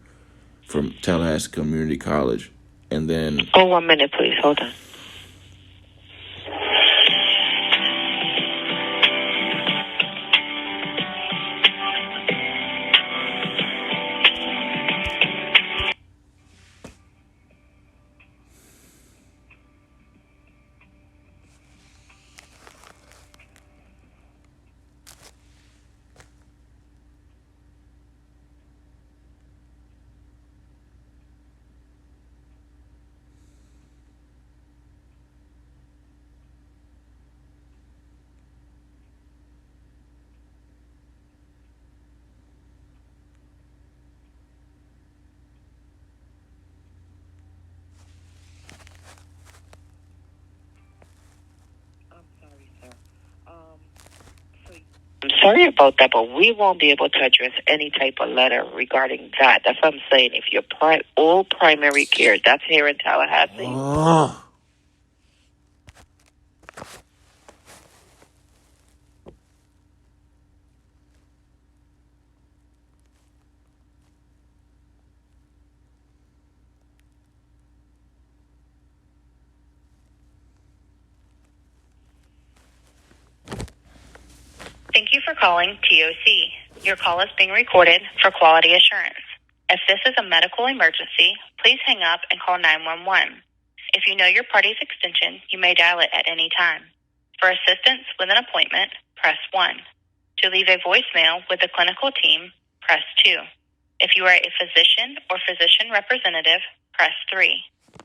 from Tallahassee Community College. And then... Oh, 1 minute, please. Hold on. I'm sorry about that, but we won't be able to address any type of letter regarding that. That's what I'm saying. If you're all primary care, that's here in Tallahassee. Thank you for calling TOC. Your call is being recorded for quality assurance. If this is a medical emergency, please hang up and call 911. If you know your party's extension, you may dial it at any time. For assistance with an appointment, press 1. To leave a voicemail with the clinical team, press 2. If you are a physician or physician representative, press 3.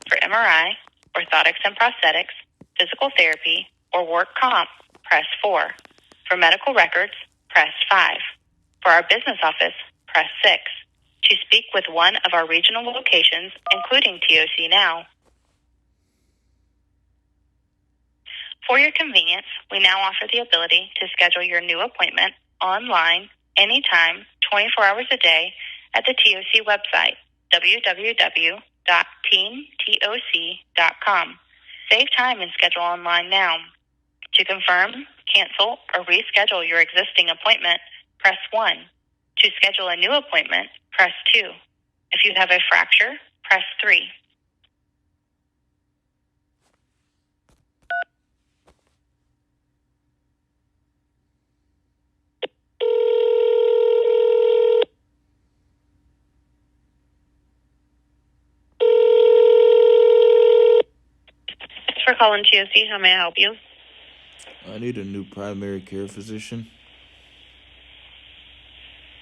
For MRI, orthotics and prosthetics, physical therapy, or work comp, press 4. For medical records, press 5. For our business office, press 6. To speak with one of our regional locations, including TOC Now. For your convenience, we now offer the ability to schedule your new appointment online, anytime, 24 hours a day at the TOC website, www.teamtoc.com. Save time and schedule online now. To confirm, cancel, or reschedule your existing appointment, press 1. To schedule a new appointment, press 2. If you have a fracture, press 3. Thanks for calling TOC. How may I help you? I need a new primary care physician.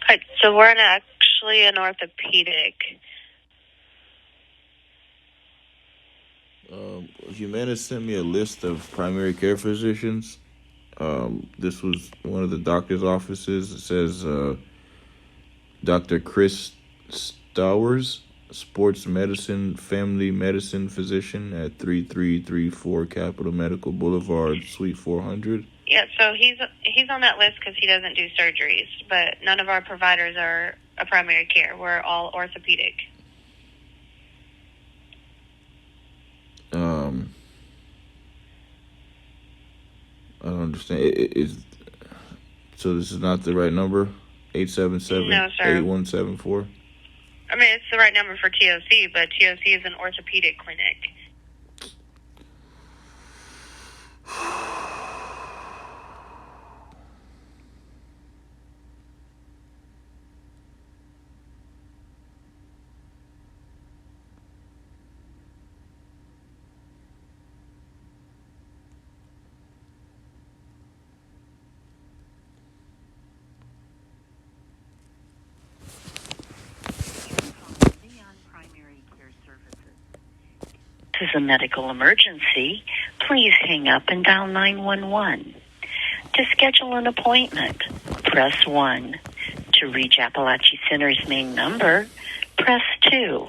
Right, so we're actually an orthopedic. Humana sent me a list of primary care physicians. This was one of the doctor's offices. It says Dr. Chris Stowers, sports medicine, family medicine physician at 3334 Capitol Medical Boulevard, Suite 400. Yeah, so he's on that list because he doesn't do surgeries, but none of our providers are a primary care. We're all orthopedic. I don't understand. So this is not the right number? 877-8174? I mean, it's the right number for TOC, but TOC is an orthopedic clinic. This is a medical emergency. Please hang up and dial 911. To schedule an appointment, press 1. To reach Appalachia Center's main number, press 2.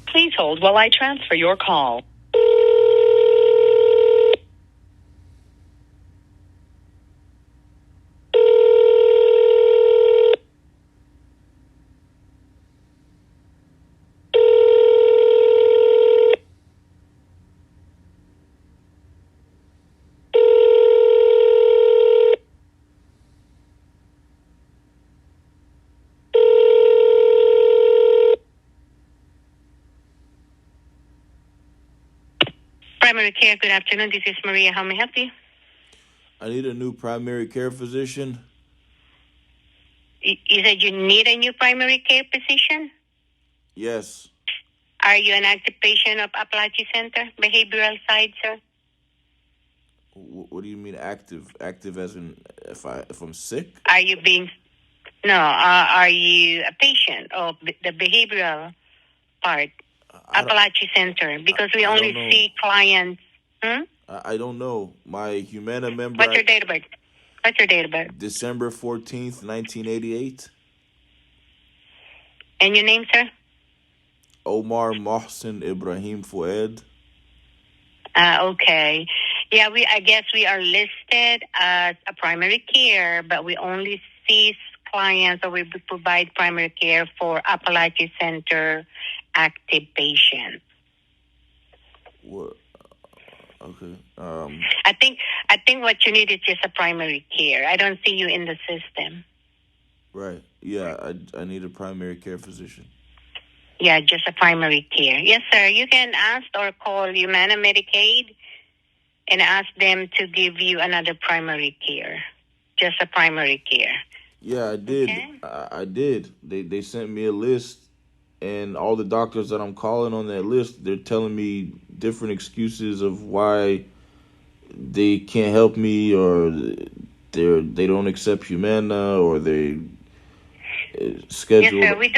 Please hold while I transfer your call. Primary care, good afternoon. This is Maria. How may I help you? I need a new primary care physician. You said you need a new primary care physician? Yes. Are you an active patient of Appalachia Center, behavioral side, sir? What do you mean active? Active as in if I'm sick? Are you being... No, are you a patient of the behavioral part? Appalachia Center, because we only see clients. I don't know. My Humana member... What's your date of birth? What's your date of birth? December 14th, 1988. And your name, sir? Omar Mohsen Ibrahim Fuad. Okay. Yeah, I guess we are listed as a primary care, but we only see clients, or we provide primary care for Appalachia Center active patients. What? Okay. I think what you need is just a primary care. I don't see you in the system. Right. Yeah, I need a primary care physician. Yeah, just a primary care. Yes, sir. You can ask or call Humana Medicaid and ask them to give you another primary care. Just a primary care. Yeah, I did. Okay. I did. They sent me a list, and all the doctors that I'm calling on that list, they're telling me different excuses of why they can't help me, or they don't accept Humana, or they schedule. Yes, sir. We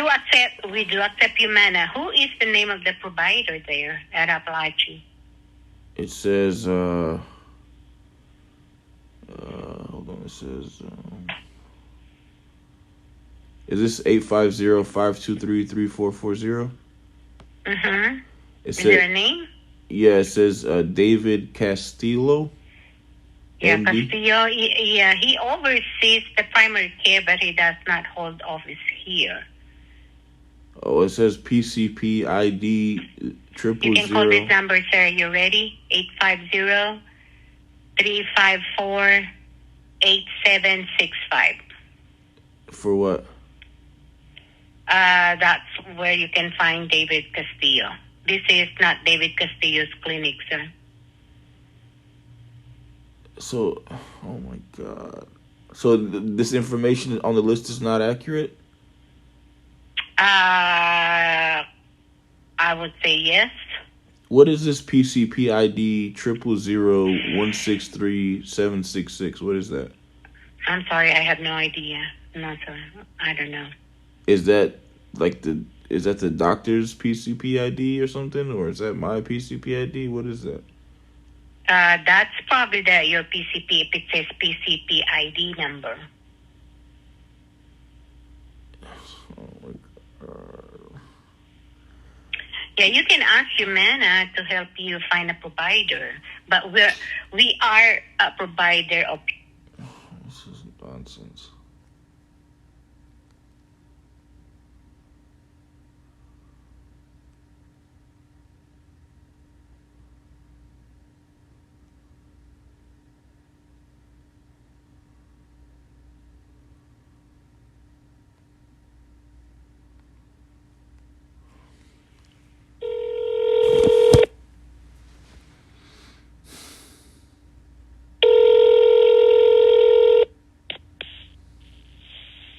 do accept Humana. Who is the name of the provider there at Appalachia? It says hold on. It says is this 850-523-3440? Mm-hmm. Is It there a says, name? yeah, it says David Castillo. Yeah, MD. Castillo. He oversees the primary care, but he does not hold office here. Oh, it says PCP ID You can call this 000. number, sir. You ready? 850-354-8765. For what? That's where you can find David Castillo. This is not David Castillo's clinic, sir. So, oh my God. So this information on the list is not accurate? I would say yes. What is this PCP ID 000163766? What is that? I'm sorry, I have no idea. No, sir. I don't know. Is that the doctor's PCP ID or something? Or is that my PCP ID? What is that? That's probably your PCP, if it says PCP ID number. Oh my God. Yeah, you can ask Humana to help you find a provider, but we are a provider of. This is nonsense.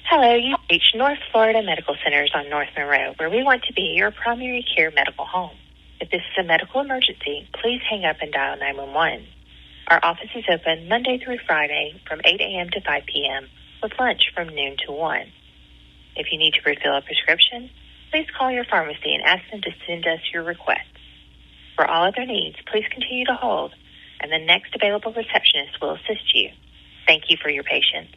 Hello, you've reached North Florida Medical Centers on North Monroe, where we want to be your primary care medical home. If this is a medical emergency, please hang up and dial 911. Our office is open Monday through Friday from 8 a.m. to 5 p.m. with lunch from noon to 1. If you need to refill a prescription, please call your pharmacy and ask them to send us your request. For all other needs, please continue to hold, and the next available receptionist will assist you. Thank you for your patience.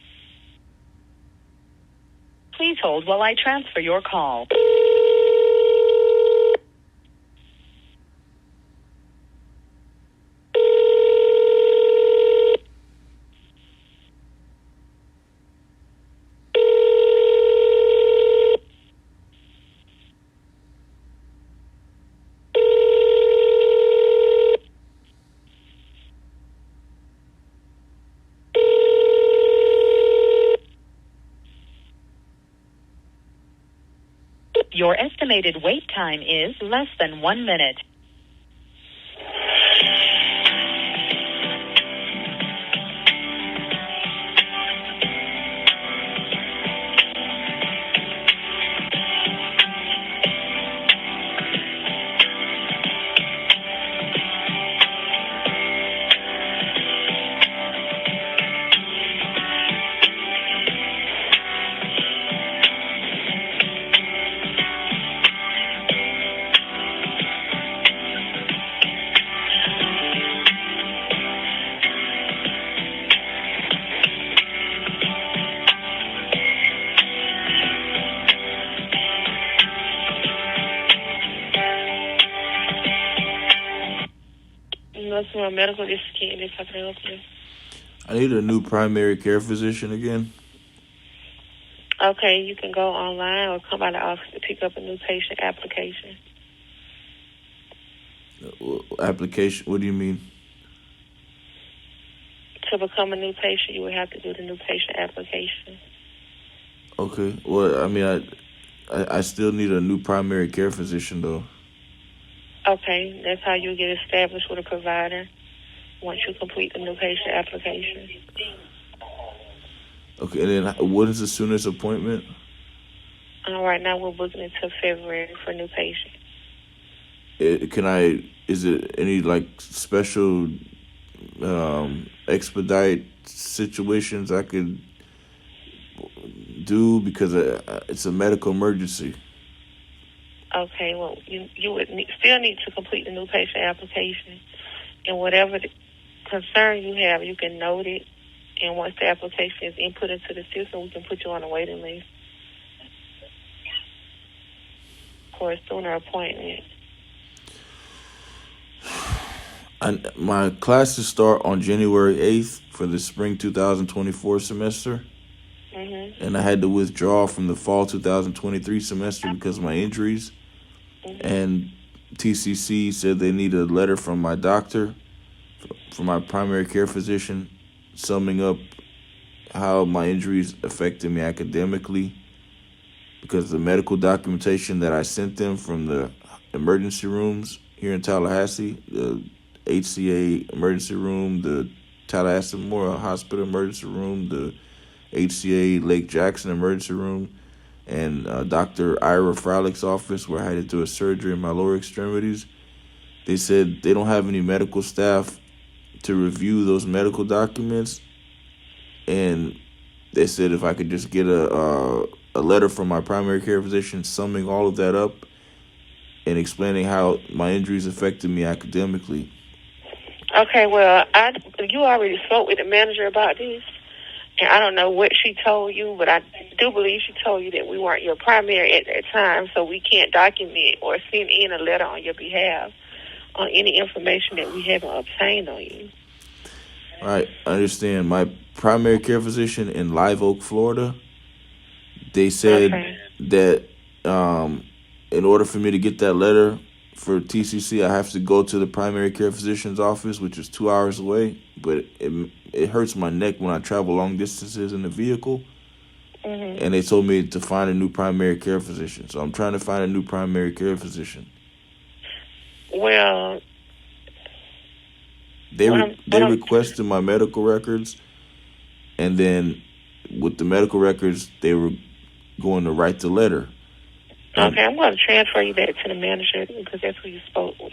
Please hold while I transfer your call. Your estimated wait time is less than 1 minute. Northmore Medical. This is Candace. How can I help you? I need a new primary care physician again. Okay, you can go online or come by the office to pick up a new patient application. Application? What do you mean? To become a new patient, you would have to do the new patient application. Okay. Well, I mean, I still need a new primary care physician, though. Okay, that's how you get established with a provider once you complete the new patient application. Okay, and then what is the soonest appointment? Right now we're booking until February for new patients. Is it any like special expedite situations I could do because it's a medical emergency? Okay, well, you would still need to complete the new patient application, and whatever the concern you have, you can note it, and once the application is input into the system, we can put you on a waiting list for a sooner appointment. My classes start on January 8th for the spring 2024 semester. Mm-hmm. And I had to withdraw from the fall 2023 semester because of my injuries. Mm-hmm. And TCC said they need a letter from my doctor, from my primary care physician, summing up how my injuries affected me academically because the medical documentation that I sent them from the emergency rooms here in Tallahassee, the HCA emergency room, the Tallahassee Memorial Hospital emergency room, the HCA Lake Jackson emergency room, and Dr. Ira Frolick's office where I had to do a surgery in my lower extremities. They said they don't have any medical staff to review those medical documents, and they said if I could just get a letter from my primary care physician summing all of that up and explaining how my injuries affected me academically. Okay, well, you already spoke with the manager about this, and I don't know what she told you, but I do believe she told you that we weren't your primary at that time, so we can't document or send in a letter on your behalf on any information that we haven't obtained on you. All right, I understand. My primary care physician in Live Oak, Florida, they said that in order for me to get that letter for TCC, I have to go to the primary care physician's office, which is 2 hours away. But it hurts my neck when I travel long distances in the vehicle. Mm-hmm. And they told me to find a new primary care physician. So I'm trying to find a new primary care physician. Well, they requested my medical records, and then with the medical records, they were going to write the letter. Okay, I'm going to transfer you back to the manager because that's who you spoke with.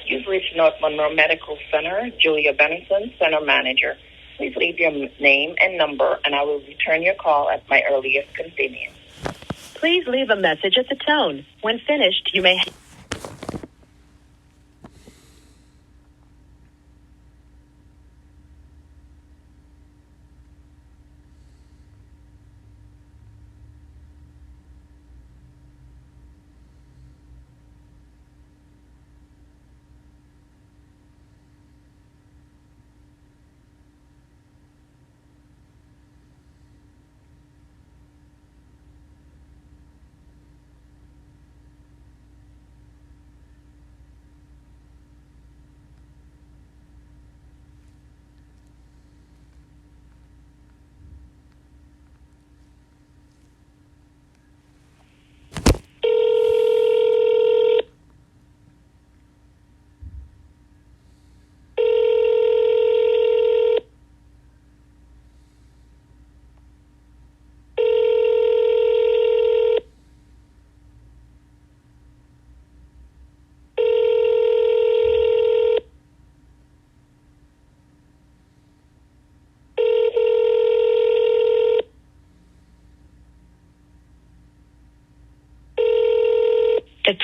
You've reached North Monroe Medical Center, Julia Benson, Center Manager. Please leave your name and number, and I will return your call at my earliest convenience. Please leave a message at the tone. When finished, you may...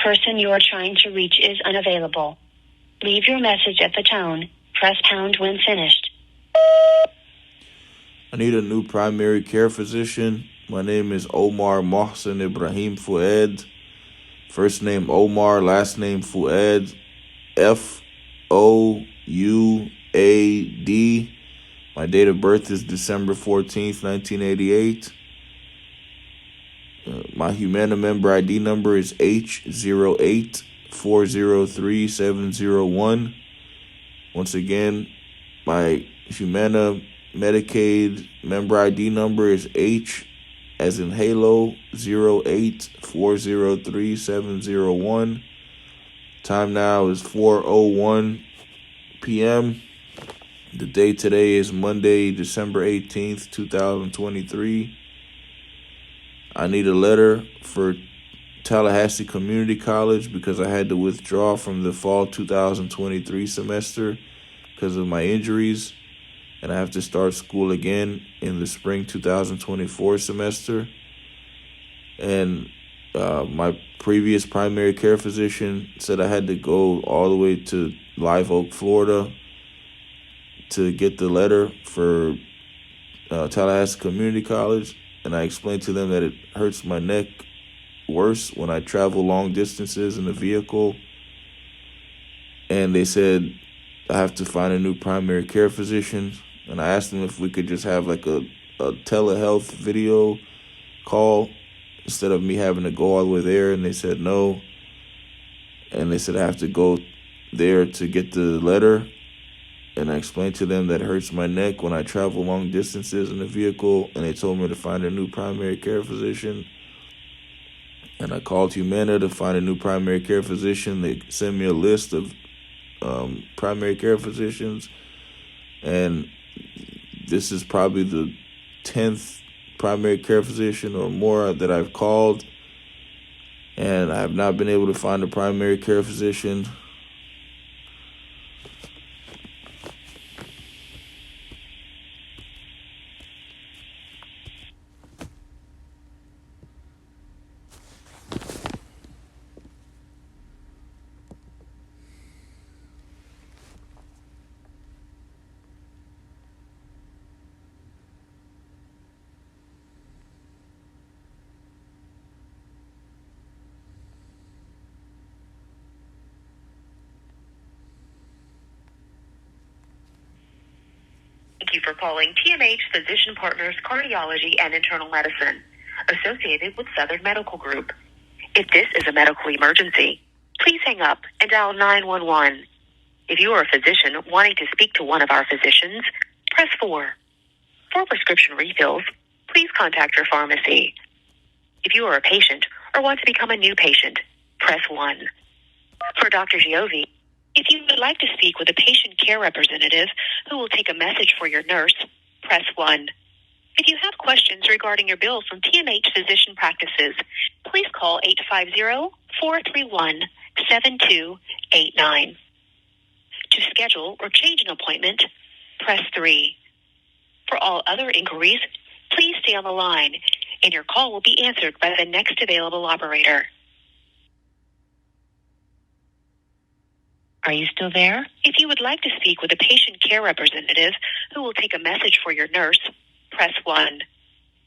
person you are trying to reach is unavailable. Leave your message at the tone. Press pound when finished. I need a new primary care physician. My name is Omar Mohsen Ibrahim Fuad. First name Omar, last name Fuad. F-O-U-A-D. My date of birth is December 14th, 1988. My Humana member ID number is H08403701. Once again, my Humana Medicaid member ID number is H as in Halo 08403701. Time now is 4:01 p.m. The day today is Monday, December 18th, 2023. I need a letter for Tallahassee Community College because I had to withdraw from the fall 2023 semester because of my injuries, and I have to start school again in the spring 2024 semester. And my previous primary care physician said I had to go all the way to Live Oak, Florida to get the letter for Tallahassee Community College. And I explained to them that it hurts my neck worse when I travel long distances in a vehicle. And they said I have to find a new primary care physician. And I asked them if we could just have like a telehealth video call instead of me having to go all the way there. And they said no. And they said I have to go there to get the letter. And I explained to them that it hurts my neck when I travel long distances in a vehicle. And they told me to find a new primary care physician. And I called Humana to find a new primary care physician. They sent me a list of primary care physicians. And this is probably the 10th primary care physician or more that I've called. And I have not been able to find a primary care physician. Thank you for calling TMH Physician Partners Cardiology and Internal Medicine, associated with Southern Medical Group. If this is a medical emergency, please hang up and dial 911. If you are a physician wanting to speak to one of our physicians, press 4. For prescription refills, please contact your pharmacy. If you are a patient or want to become a new patient, press 1. For Dr. Giovi, if you would like to speak with a patient care representative who will take a message for your nurse, press 1. If you have questions regarding your bill from TMH Physician Practices, please call 850-431-7289. To schedule or change an appointment, press 3. For all other inquiries, please stay on the line, and your call will be answered by the next available operator. Are you still there? If you would like to speak with a patient care representative who will take a message for your nurse, press 1.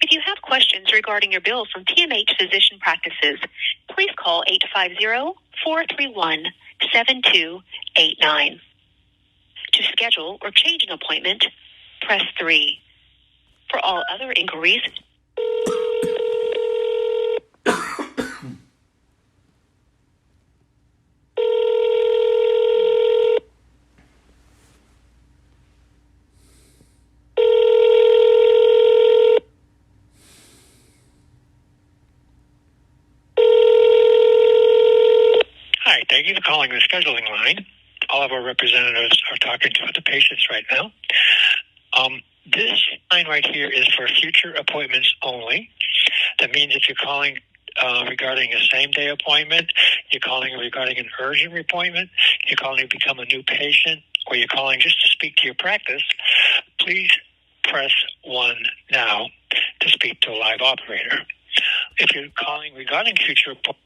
If you have questions regarding your bill from TMH Physician Practices, please call 850-431-7289. To schedule or change an appointment, press 3. For all other inquiries, Hi, thank you for calling the scheduling line. All of our representatives are talking to the patients right now. This line right here is for future appointments only. That means if you're calling regarding a same-day appointment, you're calling regarding an urgent appointment, you're calling to become a new patient, or you're calling just to speak to your practice, please press 1 now to speak to a live operator. If you're calling regarding future appointments,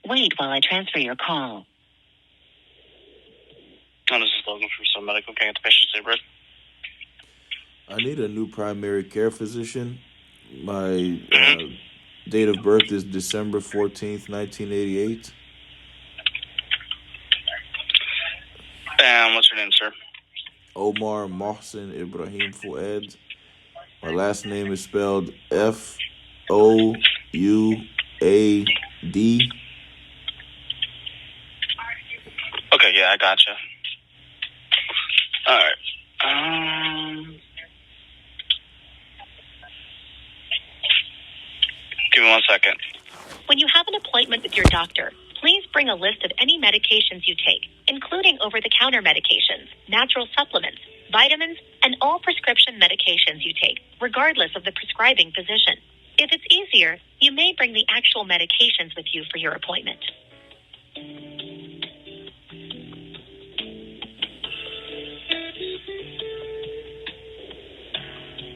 Wait while I transfer your call. Oh, this is Logan from Sun Medical. Can I get the patient's name, Brett? I need a new primary care physician. My date of birth is December 14th, 1988. And what's your name, sir? Omar Mohsen Ibrahim Fuad. My last name is spelled Fouad. Okay, yeah, I gotcha. All right. Give me 1 second. When you have an appointment with your doctor, please bring a list of any medications you take, including over-the-counter medications, natural supplements, vitamins, and all prescription medications you take, regardless of the prescribing physician. If it's easier, you may bring the actual medications with you for your appointment.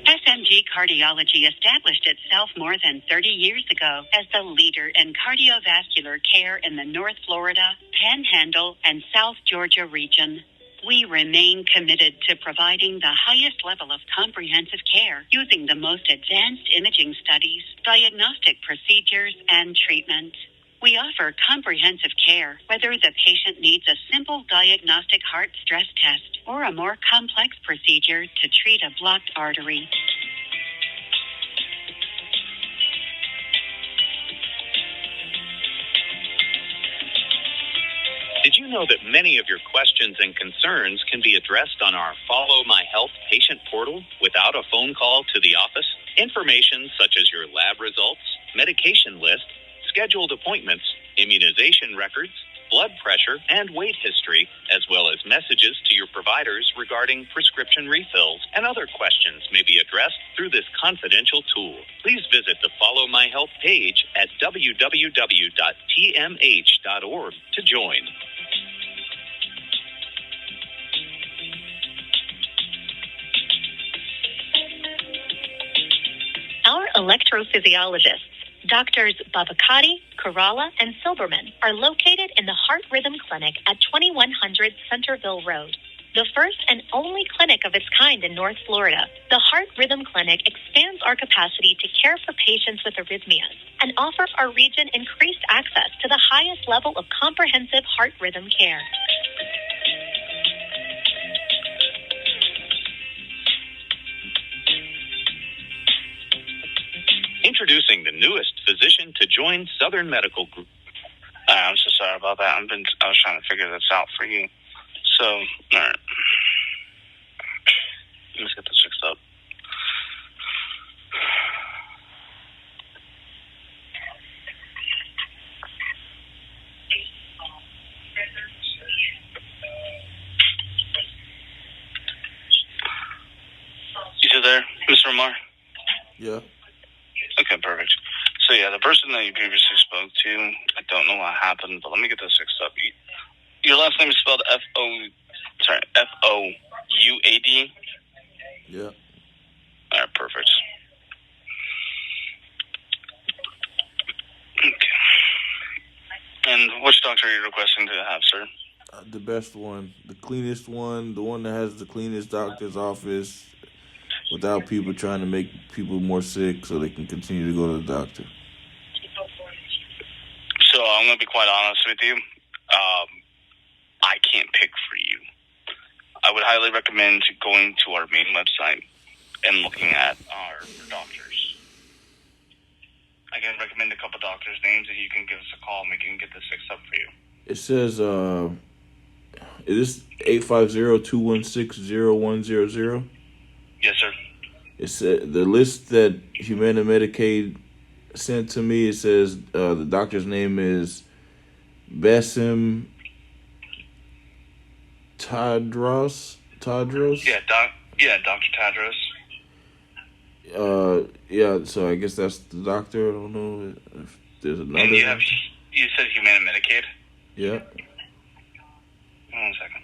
SMG Cardiology established itself more than 30 years ago as the leader in cardiovascular care in the North Florida, Panhandle, and South Georgia region. We remain committed to providing the highest level of comprehensive care using the most advanced imaging studies, diagnostic procedures, and treatment. We offer comprehensive care, whether the patient needs a simple diagnostic heart stress test or a more complex procedure to treat a blocked artery. Did you know that many of your questions and concerns can be addressed on our Follow My Health patient portal without a phone call to the office? Information such as your lab results, medication list, scheduled appointments, immunization records, blood pressure, and weight history, as well as messages to your providers regarding prescription refills and other questions may be addressed through this confidential tool. Please visit the Follow My Health page at www.tmh.org to join. Our electrophysiologists, Doctors Babakati, Kerala, and Silberman, are located in the Heart Rhythm Clinic at 2100 Centerville Road. The first and only clinic of its kind in North Florida, the Heart Rhythm Clinic expands our capacity to care for patients with arrhythmias and offers our region increased access to the highest level of comprehensive heart rhythm care. Introducing the newest physician to join Southern Medical Group. I'm so sorry about that. I was trying to figure this out for you. So, all right. Let's get this fixed up. You still there, Mr. Amar? Yeah. Okay, perfect. So yeah, the person that you previously spoke to, I don't know what happened, but let me get this fixed up. Your last name is spelled F-O-U-A-D? Yeah. All right, perfect. Okay. And which doctor are you requesting to have, sir? The best one, the cleanest one, the one that has the cleanest doctor's office, without people trying to make people more sick so they can continue to go to the doctor. So I'm going to be quite honest with you. I can't pick for you. I would highly recommend going to our main website and looking at our doctors. I can recommend a couple doctors' names and you can give us a call and we can get this fixed up for you. It says, it is 850-216-0100. Yes, sir. It's the list that Humana Medicaid sent to me. It says the doctor's name is Basim Tadros. Yeah, Dr. Tadros. Yeah. So I guess that's the doctor. I don't know if there's another. And you said Humana Medicaid. Yeah. 1 second.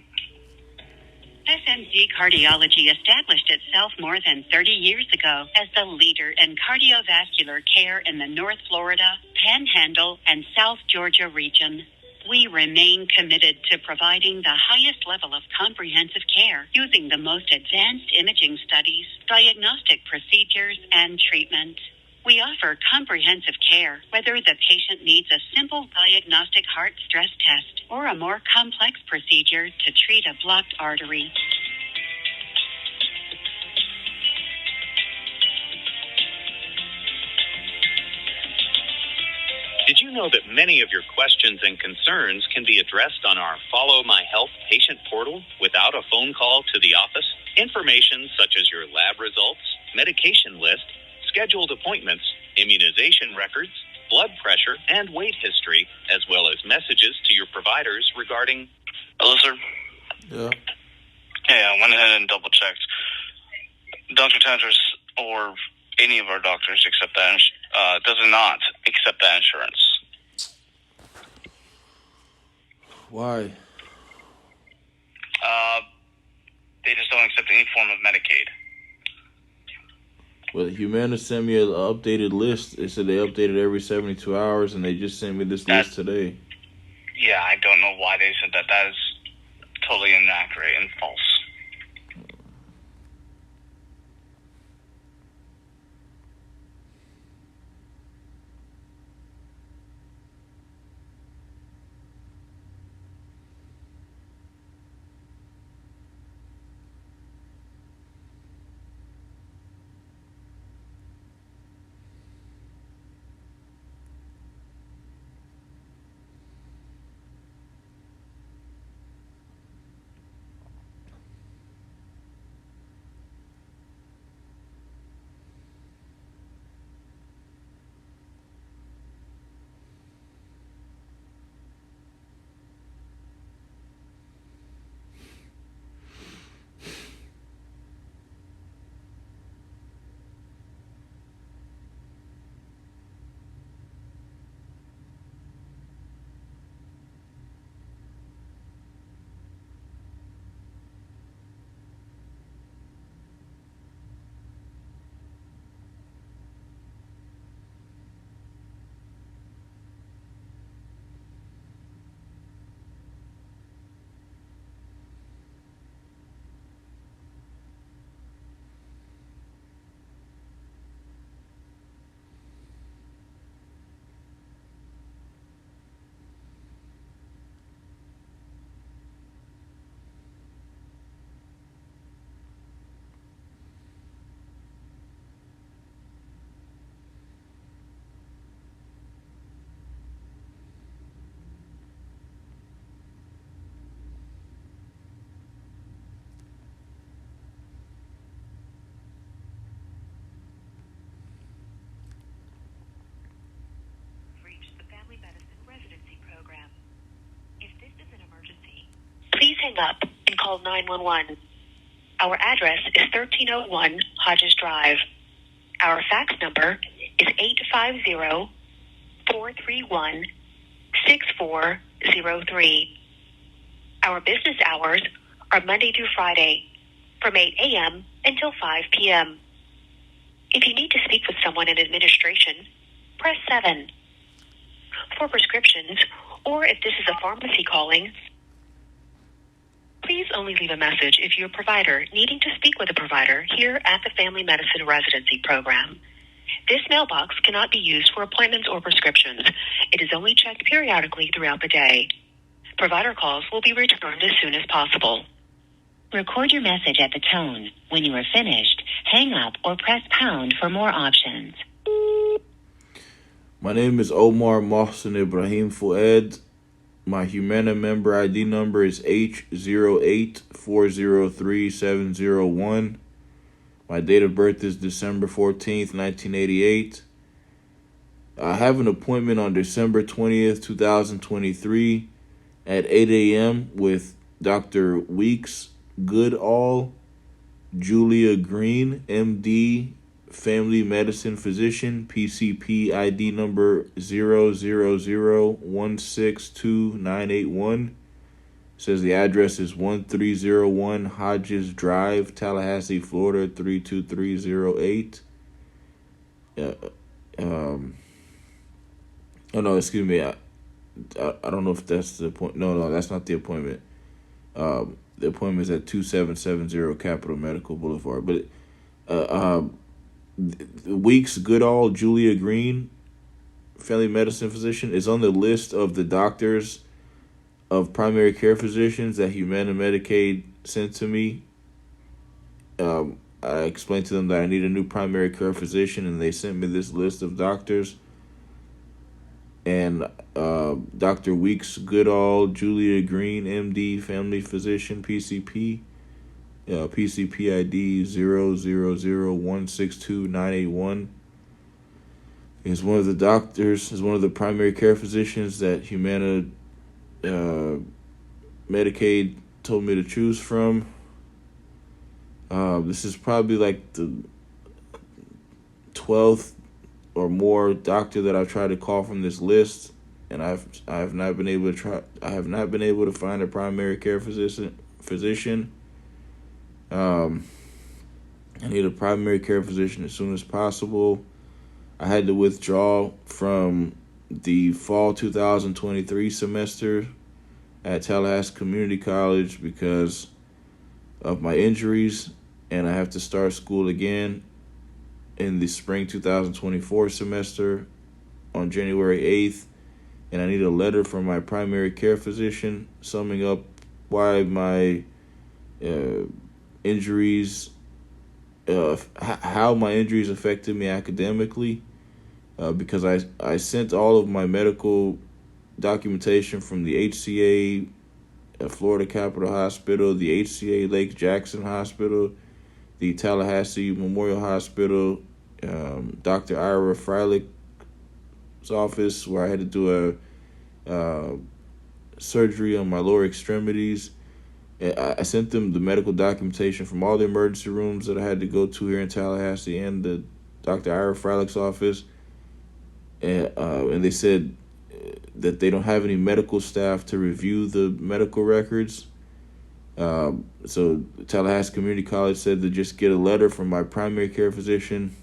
SMG Cardiology established itself more than 30 years ago as the leader in cardiovascular care in the North Florida, Panhandle, and South Georgia region. We remain committed to providing the highest level of comprehensive care using the most advanced imaging studies, diagnostic procedures, and treatment. We offer comprehensive care, whether the patient needs a simple diagnostic heart stress test or a more complex procedure to treat a blocked artery. Did you know that many of your questions and concerns can be addressed on our Follow My Health patient portal without a phone call to the office? Information such as your lab results, medication list, scheduled appointments, immunization records, blood pressure, and weight history, as well as messages to your providers regarding... Hello, sir. Yeah. Hey, I went ahead and double-checked. Dr. Tadros or any of our doctors except that does not accept that insurance. Why? They just don't accept any form of Medicaid. Well, Humana sent me an updated list. They said they updated every 72 hours, and they just sent me this list today. Yeah, I don't know why they said that. That is totally inaccurate and false. Please hang up and call 911. Our address is 1301 Hodges Drive. Our fax number is 850-431-6403. Our business hours are Monday through Friday from 8 a.m. until 5 p.m. If you need to speak with someone in administration, press 7. For prescriptions, or if this is a pharmacy calling, please only leave a message if you're a provider needing to speak with a provider here at the Family Medicine Residency Program. This mailbox cannot be used for appointments or prescriptions. It is only checked periodically throughout the day. Provider calls will be returned as soon as possible. Record your message at the tone. When you are finished, hang up or press pound for more options. My name is Omar Mohsen Ibrahim Fuad. My Humana member ID number is H08403701. My date of birth is December 14th, 1988. I have an appointment on December 20th, 2023 at 8 a.m. with Dr. Weeks Goodall, Julia Green, MD, Family Medicine Physician, PCP ID number 000162981. Says the address is 1301 Hodges Drive, Tallahassee, Florida 32308. Oh no, excuse me. I don't know if that's the point. No, that's not the appointment. The appointment is at 2770 Capitol Medical Boulevard. But Weeks Goodall, Julia Green, family medicine physician, is on the list of the doctors of primary care physicians that Humana Medicaid sent to me. I explained to them that I need a new primary care physician, and they sent me this list of doctors. And Dr. Weeks Goodall, Julia Green, MD, family physician, PCP, PCP ID 000162981, is one of the doctors, is one of the primary care physicians that Humana Medicaid told me to choose from. This is probably like the 12th or more doctor that I've tried to call from this list, and I have not been able to find a primary care physician. I need a primary care physician as soon as possible. I had to withdraw from the fall 2023 semester at Tallahassee Community College because of my injuries, and I have to start school again in the spring 2024 semester on January 8th, and I need a letter from my primary care physician summing up why my injuries, how my injuries affected me academically, because I sent all of my medical documentation from the HCA Florida Capitol Hospital, the HCA Lake Jackson Hospital, the Tallahassee Memorial Hospital, Dr. Ira Freilich's office, where I had to do a surgery on my lower extremities. I sent them the medical documentation from all the emergency rooms that I had to go to here in Tallahassee and the Dr. Ira Freilich's office. And they said that they don't have any medical staff to review the medical records. So Tallahassee Community College said to just get a letter from my primary care physician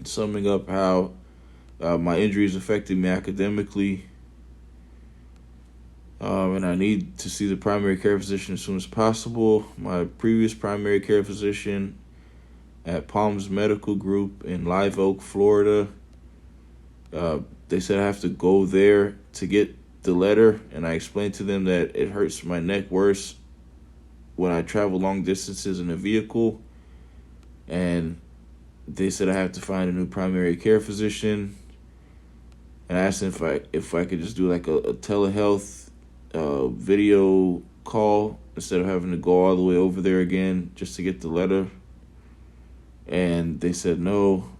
summing up how my injuries affected me academically. And I need to see the primary care physician as soon as possible. My previous primary care physician at Palms Medical Group in Live Oak, Florida, they said I have to go there to get the letter, and I explained to them that it hurts my neck worse when I travel long distances in a vehicle, and they said I have to find a new primary care physician. And I asked them if I could just do like a telehealth video call instead of having to go all the way over there again just to get the letter. And they said no,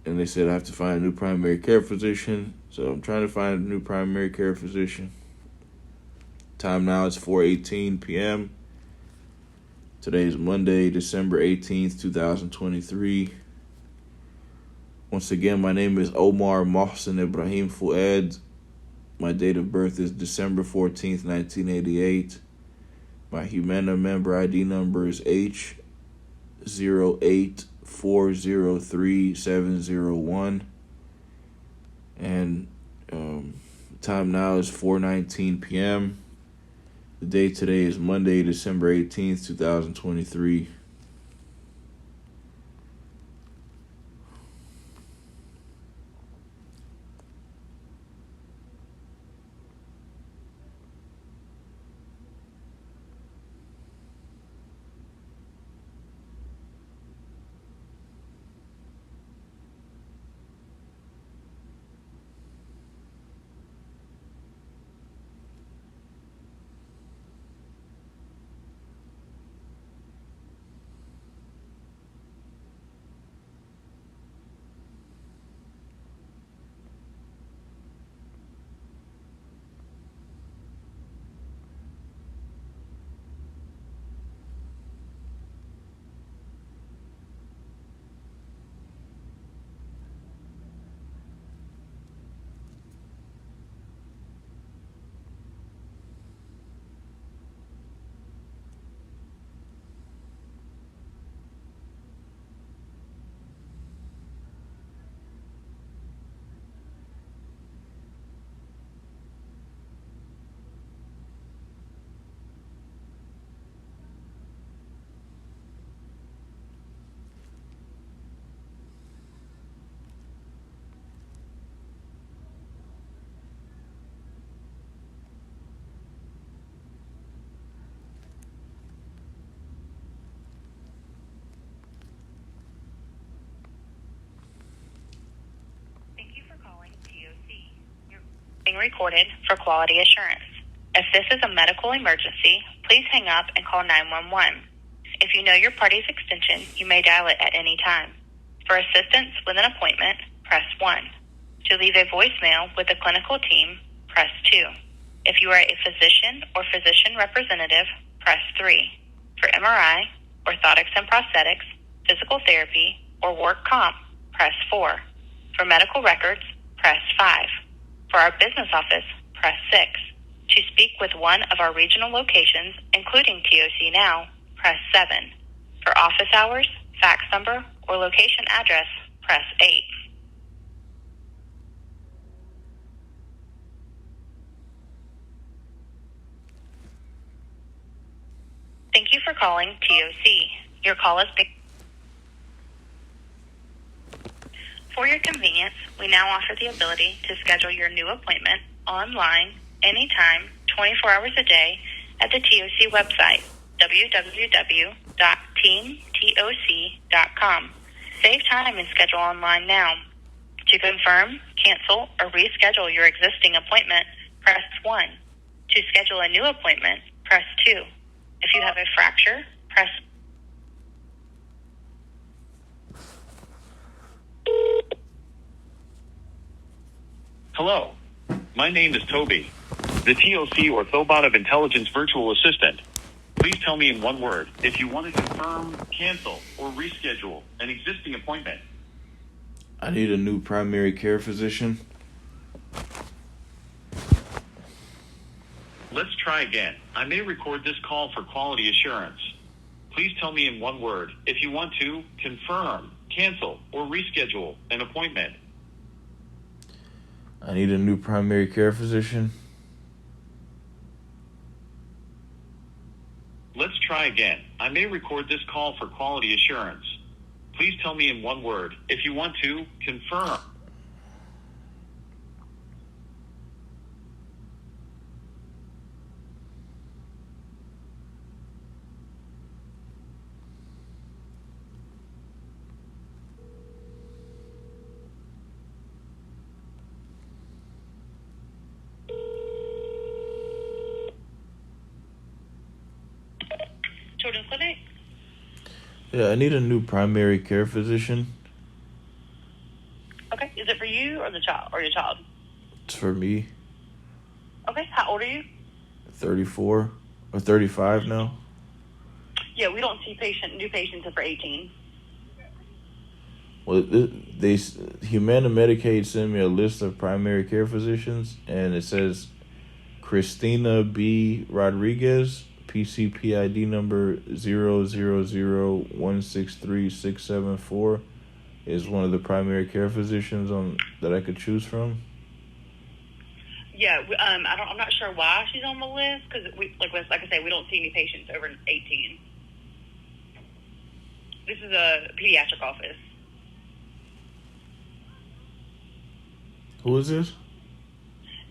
and they said I have to find a new primary care physician. So I'm trying to find a new primary care physician. Time now is 4:18 p.m. Today is Monday, December 18th, 2023. Once again, my name is Omar Mohsen Ibrahim Fuad. My date of birth is December 14th, 1988. My Humana member ID number is H08403-701. And time now is 4:19 p.m. The date today is Monday, December 18th, 2023. recorded for quality assurance. If this is a medical emergency, please hang up and call 911. If you know your party's extension, you may dial it at any time. For assistance with an appointment, press 1. To leave a voicemail with the clinical team, press 2. If you are a physician or physician representative, press 3. For MRI, orthotics and prosthetics, physical therapy, or work comp, press 4. For medical records, press 5. For our business office, press 6. To speak with one of our regional locations, including TOC Now, press 7. For office hours, fax number, or location address, press 8. Thank you for calling TOC. Your call is being... For your convenience, we now offer the ability to schedule your new appointment online, anytime, 24 hours a day at the TOC website, www.teamtoc.com. Save time and schedule online now. To confirm, cancel, or reschedule your existing appointment, press 1. To schedule a new appointment, press 2. If you have a fracture, press... Hello, my name is Toby, the TOC or Thobot of Intelligence virtual assistant. Please tell me in one word if you want to confirm, cancel, or reschedule an existing appointment. I need a new primary care physician. Let's try again. I may record this call for quality assurance. Please tell me in one word if you want to confirm, cancel, or reschedule an appointment. I need a new primary care physician. Let's try again. I may record this call for quality assurance. Please tell me in one word if you want to confirm. Children's Clinic? Yeah, I need a new primary care physician. Okay. Is it for you or the child or your child? It's for me. Okay. How old are you? 34 or 35 now. Yeah, we don't see new patients over 18. Well, Humana Medicaid sent me a list of primary care physicians, and it says Christina B. Rodriguez, PCPID number 000163674, is one of the primary care physicians that I could choose from. Yeah, I'm not sure why she's on the list because like I say, we don't see any patients over 18. This is a pediatric office. Who is this?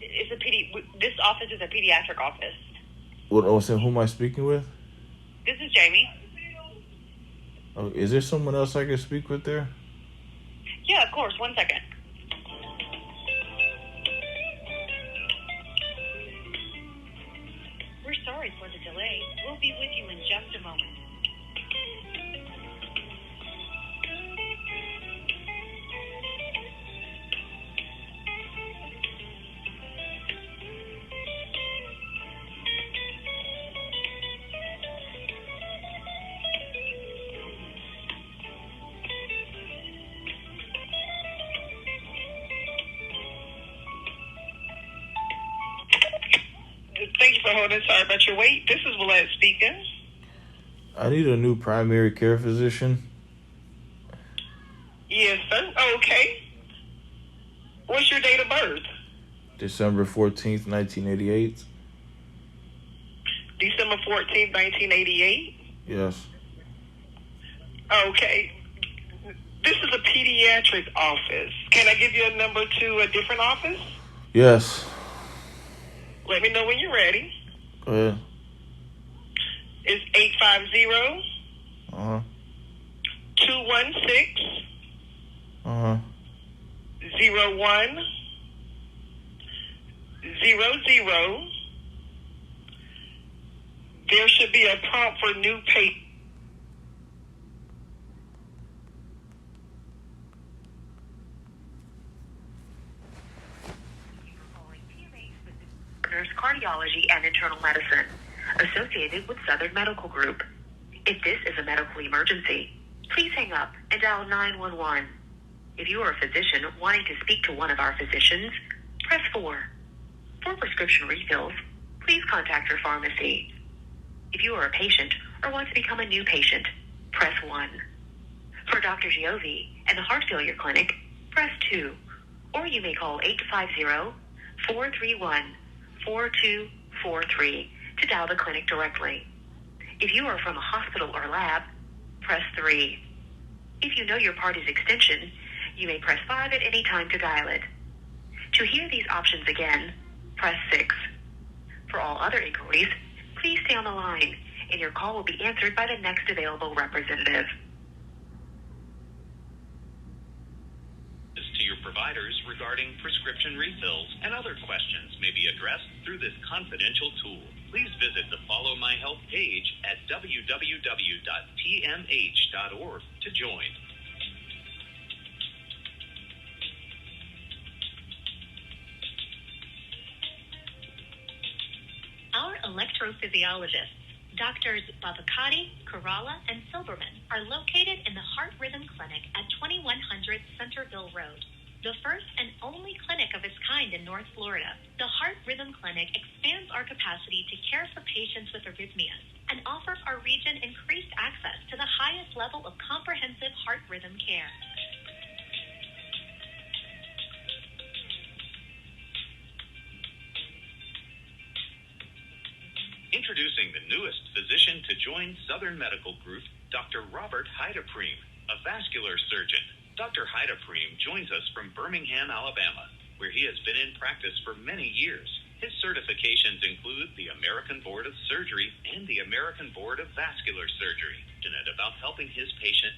This office is a pediatric office. So who am I speaking with? This is Jamie. Oh, is there someone else I can speak with there? Yeah, of course. 1 second. We're sorry for the delay. We'll be with you in just a moment. Thank you for holding. Sorry about your wait. This is Willette speaking. I need a new primary care physician. Yes, sir. Okay. What's your date of birth? December 14th, 1988. December 14th, 1988? Yes. Okay. This is a pediatric office. Can I give you a number to a different office? Yes. Let me know when you're ready. Go ahead. It's 850 Uh-huh. 216 Uh-huh. 01 800. There should be a prompt for new patient. Nurse Cardiology and Internal Medicine, associated with Southern Medical Group. If this is a medical emergency, please hang up and dial 911. If you are a physician wanting to speak to one of our physicians, press 4. For prescription refills, please contact your pharmacy. If you are a patient or want to become a new patient, press 1. For Dr. Giovi and the Heart Failure Clinic, press 2. Or you may call 850-431-4243 to dial the clinic directly. If you are from a hospital or lab, press 3. If you know your party's extension, you may press 5 at any time to dial it. To hear these options again, press 6. For all other inquiries, please stay on the line, and your call will be answered by the next available representative. To your providers regarding prescription refills and other questions may be addressed through this confidential tool. Please visit the Follow My Health page at www.tmh.org to join. Our electrophysiologists, Doctors Babakati, Kerala, and Silberman, are located in the Heart Rhythm Clinic at 2100 Centerville Road, the first and only clinic of its kind in North Florida. The Heart Rhythm Clinic expands our capacity to care for patients with arrhythmias and offers our region increased access to the highest level of comprehensive heart rhythm care. Introducing the newest physician to join Southern Medical Group, Dr. Robert Heidepriem, a vascular surgeon. Dr. Heidepriem joins us from Birmingham, Alabama, where he has been in practice for many years. His certifications include the American Board of Surgery and the American Board of Vascular Surgery, passionate about helping his patient.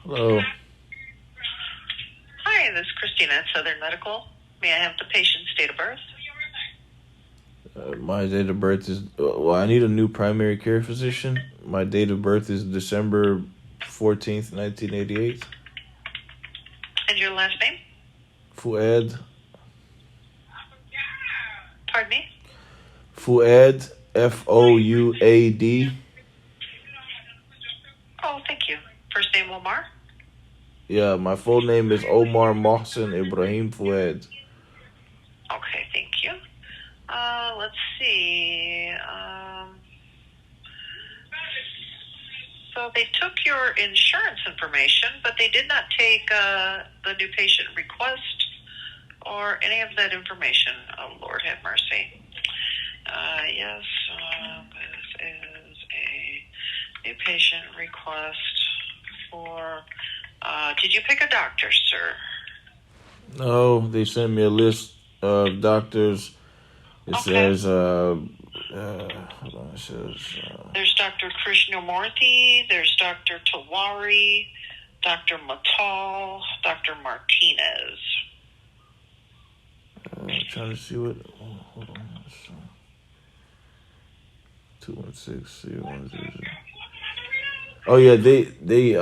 Hello. Hi, this is Christina at Southern Medical. May I have the patient's date of birth? My date of birth is... Well, I need a new primary care physician. My date of birth is December 14th, 1988. And your last name? Fuad. Pardon me? Fuad, F-O-U-A-D. Oh, thank you. First name, Omar? Yeah, my full name is Omar Mohsen Ibrahim Fuad. Okay, thank you. Let's see. So they took your insurance information, but they did not take the new patient request or any of that information. Oh, Lord have mercy. Yes, this is a new patient request for... did you pick a doctor, sir? No, they sent me a list of doctors. It says, hold on, it says... There's Dr. Krishnamurthy, there's Dr. Tawari, Dr. Matal, Dr. Martinez. I'm trying to see what... hold on. 216-0100. Oh, yeah,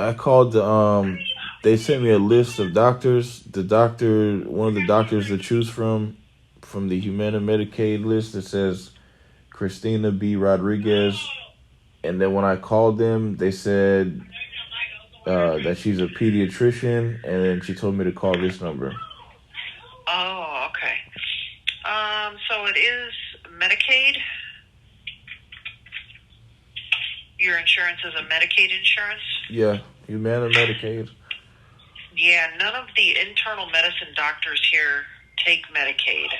I called the, they sent me a list of doctors. One of the doctors to choose from the Humana Medicaid list, it says Christina B. Rodriguez. And then when I called them, they said that she's a pediatrician, and then she told me to call this number. Oh, okay. So it is Medicaid? Your insurance is a Medicaid insurance? Yeah, Humana Medicaid. Yeah, none of the internal medicine doctors here take Medicaid.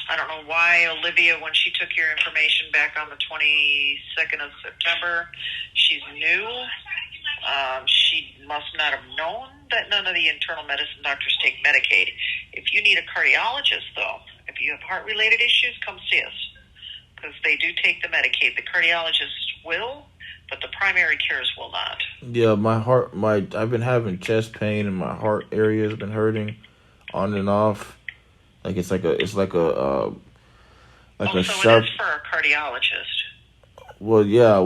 I don't know why Olivia, when she took your information back on the 22nd of September, she's new. She must not have known that none of the internal medicine doctors take Medicaid. If you need a cardiologist, though, if you have heart-related issues, come see us. because they do take the Medicaid. The cardiologist will, but the primary cares will not. Yeah, I've been having chest pain and my heart area has been hurting on and off. Like it's like a So sharp. it is for a cardiologist. Well, yeah,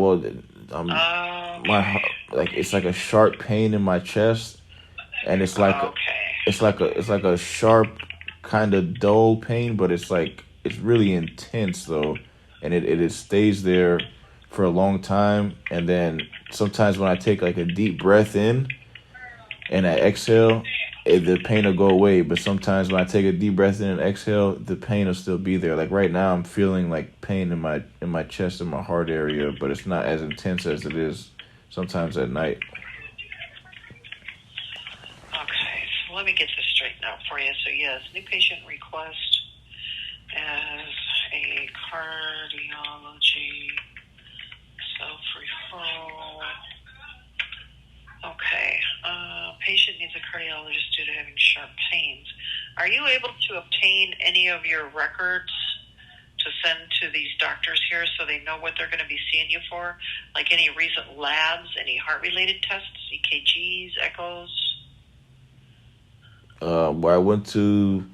it's like a sharp pain in my chest, and it's like a sharp kind of dull pain, but it's really intense though, and it stays there for a long time, and then sometimes when I take like a deep breath in and I exhale, the pain will go away. But sometimes when I take a deep breath in and exhale, the pain will still be there. Like right now, I'm feeling like pain in my chest and my heart area, but it's not as intense as it is sometimes at night. Okay, so let me get this straightened out for you. So yes, new patient request as a cardiology self-referral. Okay, patient needs a cardiologist due to having sharp pains. Are you able to obtain any of your records to send to these doctors here so they know what they're going to be seeing you for? Like any recent labs, any heart-related tests, EKGs, echoes? Where I went to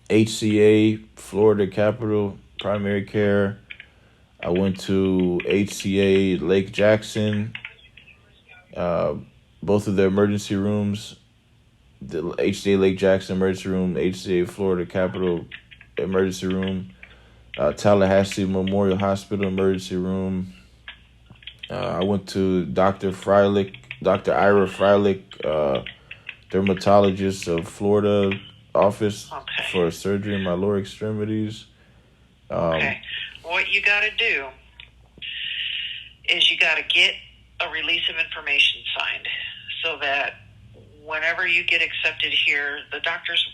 HCA, Florida Capital Primary Care. I went to HCA Lake Jackson, both of their emergency rooms, the HCA Lake Jackson emergency room, HCA Florida Capital emergency room, Tallahassee Memorial Hospital emergency room. I went to Dr. Ira Freilich, dermatologist of Florida office for surgery in my lower extremities. Okay. What you got to do is you got to get a release of information signed so that whenever you get accepted here, the doctors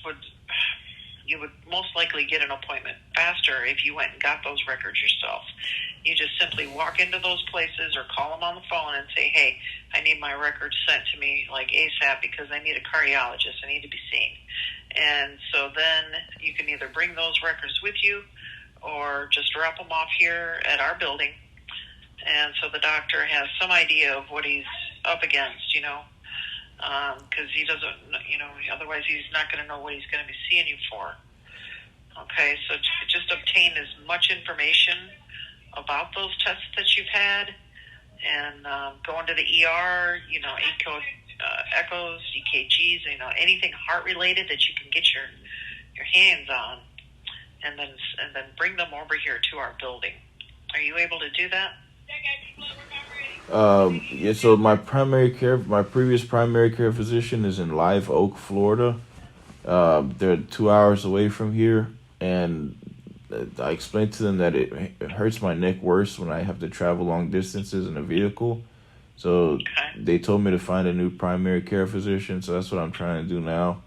you would most likely get an appointment faster if you went and got those records yourself. You just simply walk into those places or call them on the phone and say, hey, I need my records sent to me like ASAP because I need a cardiologist. I need to be seen. And so then you can either bring those records with you or just drop them off here at our building. And so the doctor has some idea of what he's up against, because he doesn't, otherwise he's not going to know what he's going to be seeing you for. Okay, so just obtain as much information about those tests that you've had and go into the ER, echoes, EKGs, anything heart-related that you can get your hands on. And then bring them over here to our building. Are you able to do that? Yeah. So my previous primary care physician is in Live Oak, Florida. They're 2 hours away from here, and I explained to them that it hurts my neck worse when I have to travel long distances in a vehicle. So they told me to find a new primary care physician. So that's what I'm trying to do now.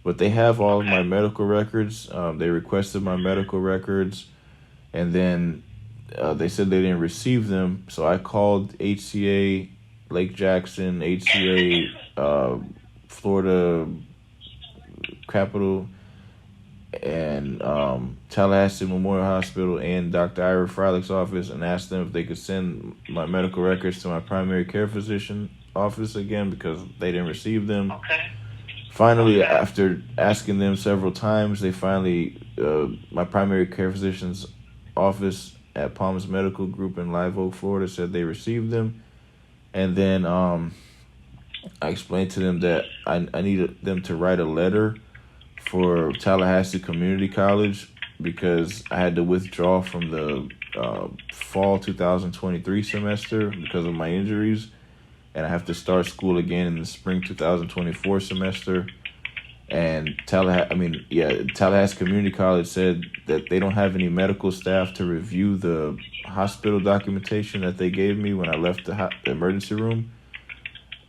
But they have all of my medical records. They requested my medical records, and then they said they didn't receive them. So I called HCA Lake Jackson, HCA Florida Capital, and Tallahassee Memorial Hospital, and Dr. Ira Freilich's office, and asked them if they could send my medical records to my primary care physician office again because they didn't receive them. Okay. Finally, after asking them several times, my primary care physician's office at Palms Medical Group in Live Oak, Florida, said they received them. And then I explained to them that I needed them to write a letter for Tallahassee Community College because I had to withdraw from the fall 2023 semester because of my injuries. And I have to start school again in the spring 2024 semester. And Tallahassee Community College said that they don't have any medical staff to review the hospital documentation that they gave me when I left the emergency room.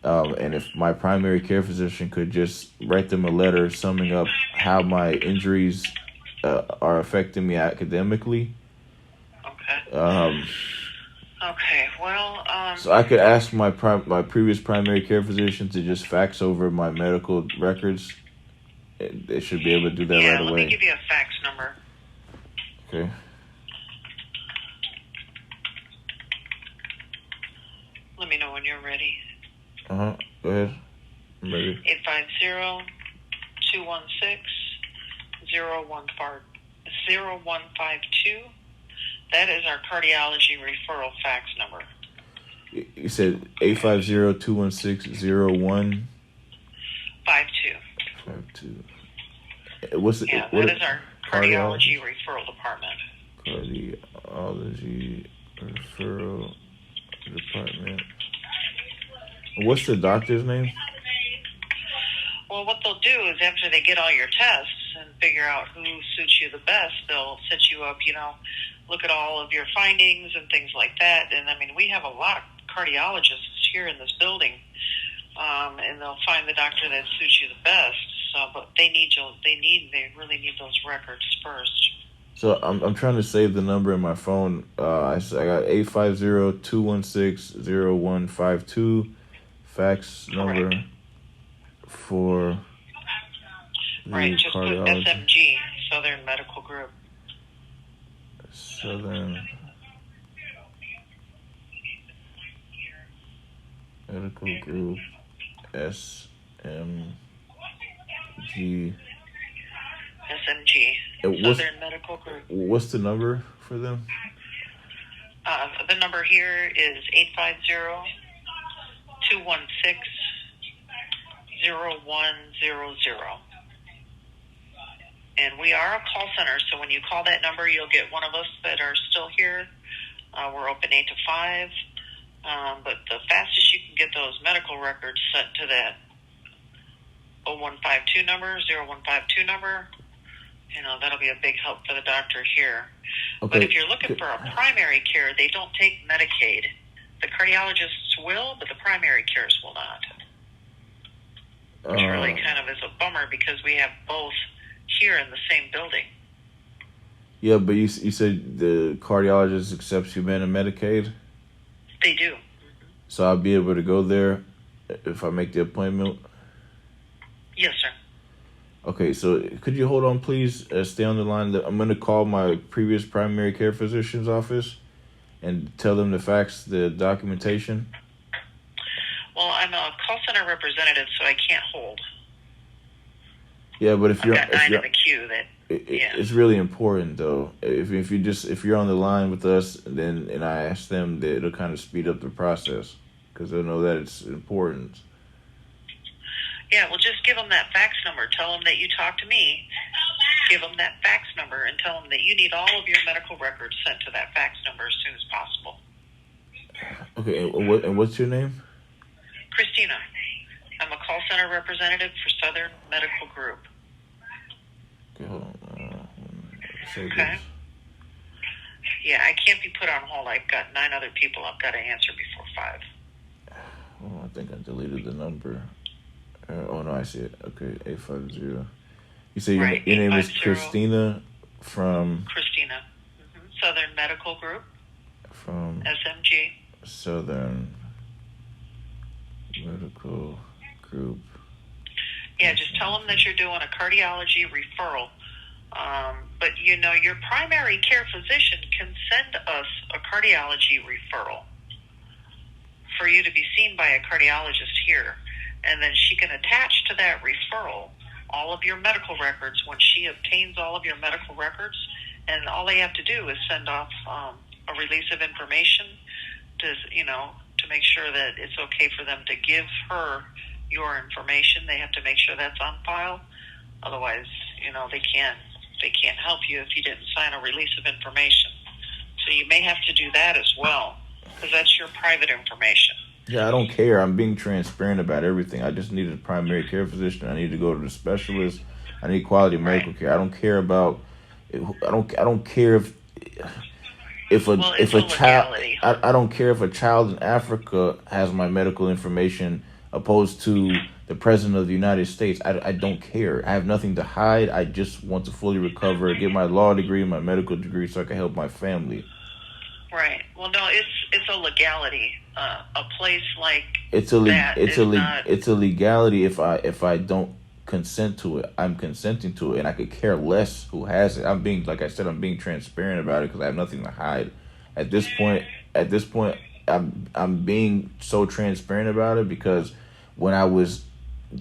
And if my primary care physician could just write them a letter summing up how my injuries are affecting me academically. Okay. Okay, well... so I could ask my previous primary care physician to just fax over my medical records they should be able to do that right let away. me give you a fax number. Okay. Let me know when you're ready. Go ahead. I'm ready. 850-216-0152. That is our cardiology referral fax number. You said 850-216-0152. 52. What's it? Yeah, what that is our cardiology referral department. Cardiology referral department. What's the doctor's name? Well, what they'll do is after they get all your tests and figure out who suits you the best, they'll set you up, look at all of your findings and things like that. And, I mean, we have a lot of cardiologists here in this building, and they'll find the doctor that suits you the best. So, but they really need those records first. So I'm trying to save the number in my phone. I got 850-216-0152 fax number for the right, just put cardiology. SMG, Southern Medical Group. Southern Medical Group, SMG. SMG, Southern Medical Group. What's the number for them? The number here is 850-216-0100. And we are a call center, so when you call that number, you'll get one of us that are still here. We're open 8 to 5. But the fastest you can get those medical records sent to that 0152 number, that'll be a big help for the doctor here. Okay. But if you're looking for a primary care, they don't take Medicaid. The cardiologists will, but the primary cares will not. Which really kind of is a bummer because we have both here in the same building. Yeah, but you said the cardiologist accepts Humana Medicaid? They do. So I'll be able to go there if I make the appointment? Yes, sir. Okay, so could you hold on, please? Stay on the line. I'm going to call my previous primary care physician's office and tell them to fax the documentation. Well, I'm a call center representative, so I can't hold. Yeah, but if I've you're got 9 in the queue that. It's really important though. If you're on the line with us, and I ask them, that it'll kind of speed up the process because they'll know that it's important. Yeah, well, just give them that fax number. Tell them that you talked to me. Give them that fax number and tell them that you need all of your medical records sent to that fax number as soon as possible. Okay, and what's your name? Christina. I'm a call center representative for Southern Medical Group. Okay, hold on. Okay. Yeah, I can't be put on hold. I've got 9 other people I've got to answer before 5. Oh, I think I deleted the number. Oh no, I see it. Okay, 850. You say your name is Christina from Christina, Southern Medical Group. From SMG. Southern Medical Group. Yeah, just tell them that you're doing a cardiology referral. But your primary care physician can send us a cardiology referral for you to be seen by a cardiologist here. And then she can attach to that referral all of your medical records when she obtains all of your medical records. And all they have to do is send off a release of information to make sure that it's okay for them to give her your information. They have to make sure that's on file. Otherwise, they can't help you if you didn't sign a release of information. So you may have to do that as well because that's your private information. Yeah, I don't care. I'm being transparent about everything. I just need a primary care physician. I need to go to the specialist. I need quality medical care. I don't care about. I don't care if a child. I don't care if a child in Africa has my medical information opposed to the president of the United States. I don't care. I have nothing to hide. I just want to fully recover, get my law degree, my medical degree, so I can help my family. Right. Well, no, it's a legality. A place like it's a legality if I don't consent to it. I'm consenting to it, and I could care less who has it. I'm being, like I said, I'm being transparent about it because I have nothing to hide. At this point, I'm being so transparent about it because when I was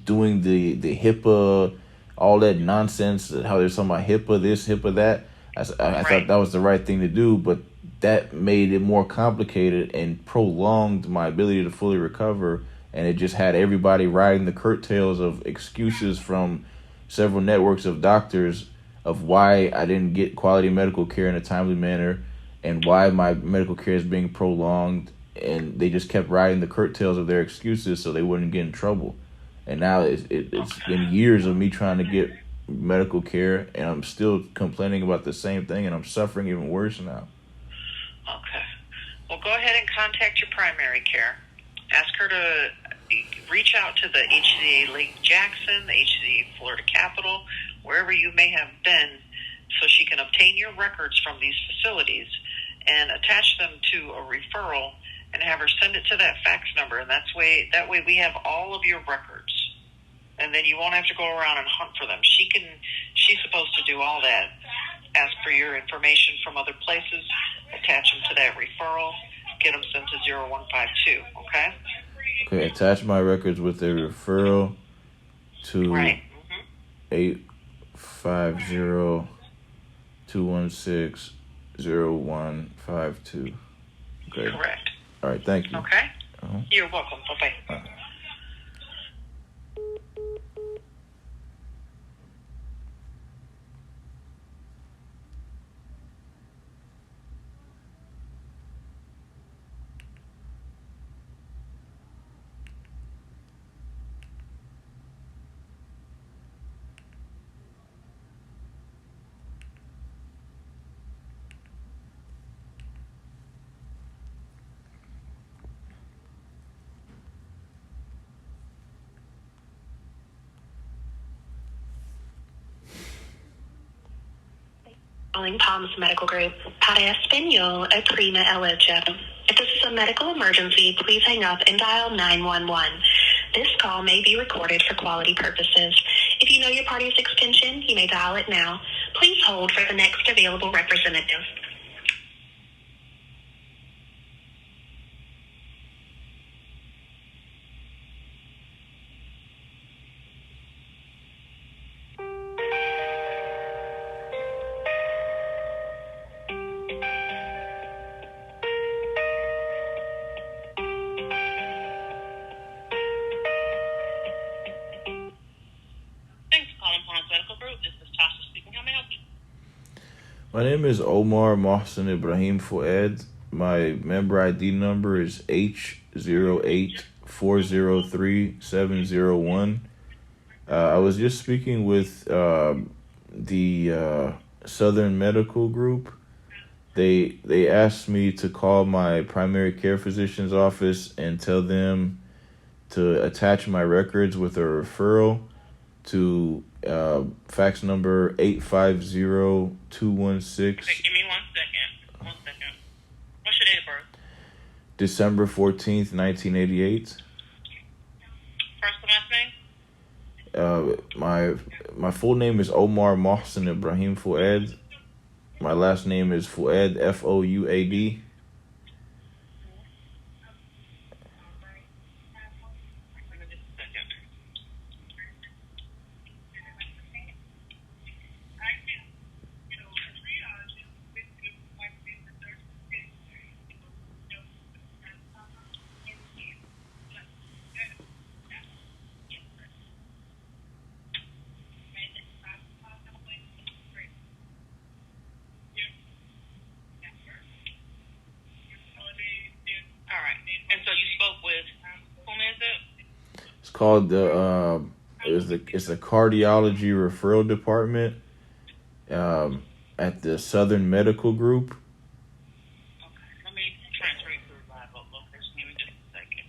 doing the HIPAA, all that nonsense, how they're talking about HIPAA this, HIPAA that, I thought that was the right thing to do, but that made it more complicated and prolonged my ability to fully recover. And it just had everybody riding the curtails of excuses from several networks of doctors of why I didn't get quality medical care in a timely manner and why my medical care is being prolonged. And they just kept riding the curtails of their excuses so they wouldn't get in trouble. And now it's been years of me trying to get medical care, and I'm still complaining about the same thing, and I'm suffering even worse now. Okay. Well, go ahead and contact your primary care. Ask her to reach out to the HCA Lake Jackson, the HCA Florida Capital, wherever you may have been, so she can obtain your records from these facilities and attach them to a referral and have her send it to that fax number. And that way we have all of your records. And then you won't have to go around and hunt for them. She's supposed to do all that. Ask for your information from other places, attach them to that referral, get them sent to 0152, okay? Okay, attach my records with a referral to 850-216-0152. Okay. Correct. All right, thank you. Okay? You're welcome. Bye-bye. Calling Palms Medical Group. Para Espanol, Prima Elecho. If this is a medical emergency, please hang up and dial 911. This call may be recorded for quality purposes. If you know your party's extension, you may dial it now. Please hold for the next available representative. My name is Omar Mohsen Ibrahim Fouad. My member ID number is H08403701. I was just speaking with the Southern Medical Group. They asked me to call my primary care physician's office and tell them to attach my records with a referral to fax number 850-216. Okay, give me 1 second. What's your date of birth? December 14th, 1988. First and last name? My full name is Omar Mohsen Ibrahim Fouad. My last name is Fouad, Fouad. Called it's a cardiology referral department at the Southern Medical Group. Let me transfer you to the live location. Give me just a second.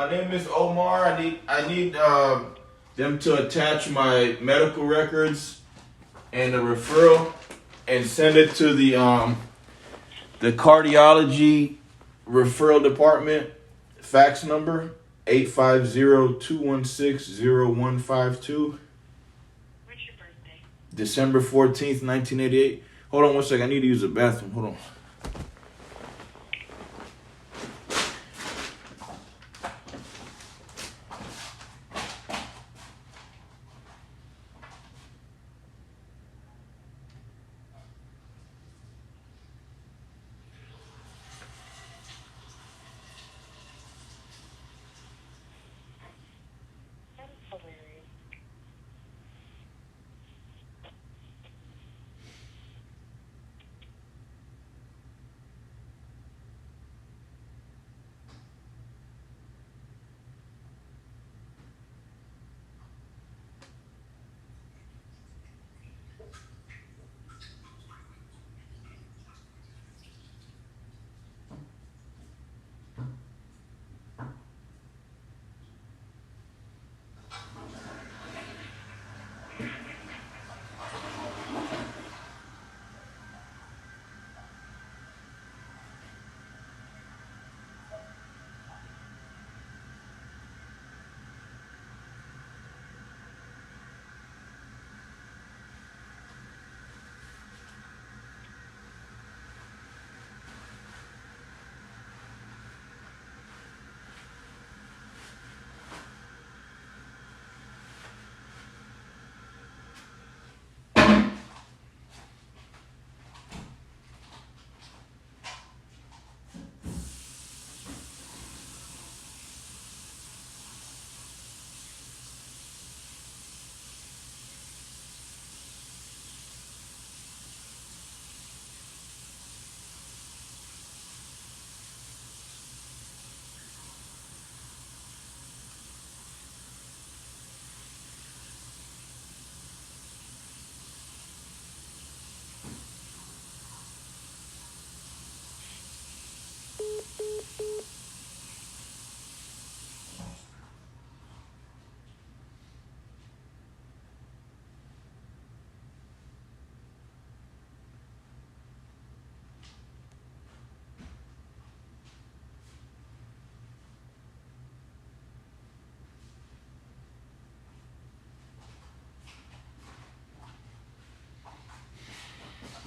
My name is Omar. I need them to attach my medical records and a referral and send it to the cardiology referral department. Fax number 850-216-0152. What's your birthday? December 14th, 1988. Hold on one second. I need to use the bathroom. Hold on.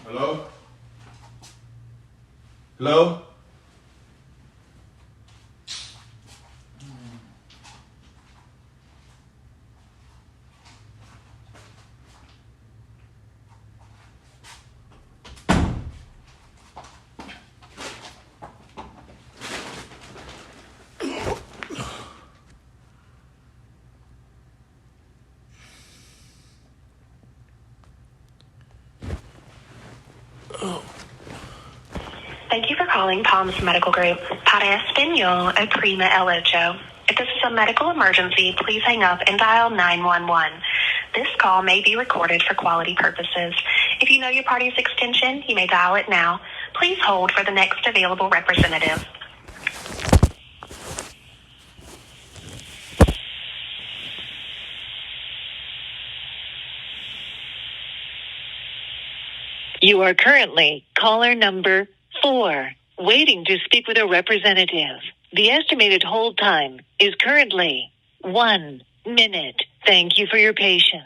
Hello? Hello? Thank you for calling Palms Medical Group. Para Espanol o Prima El Ocho. If this is a medical emergency, please hang up and dial 911. This call may be recorded for quality purposes. If you know your party's extension, you may dial it now. Please hold for the next available representative. You are currently caller number 4, waiting to speak with a representative. The estimated hold time is currently 1 minute. Thank you for your patience.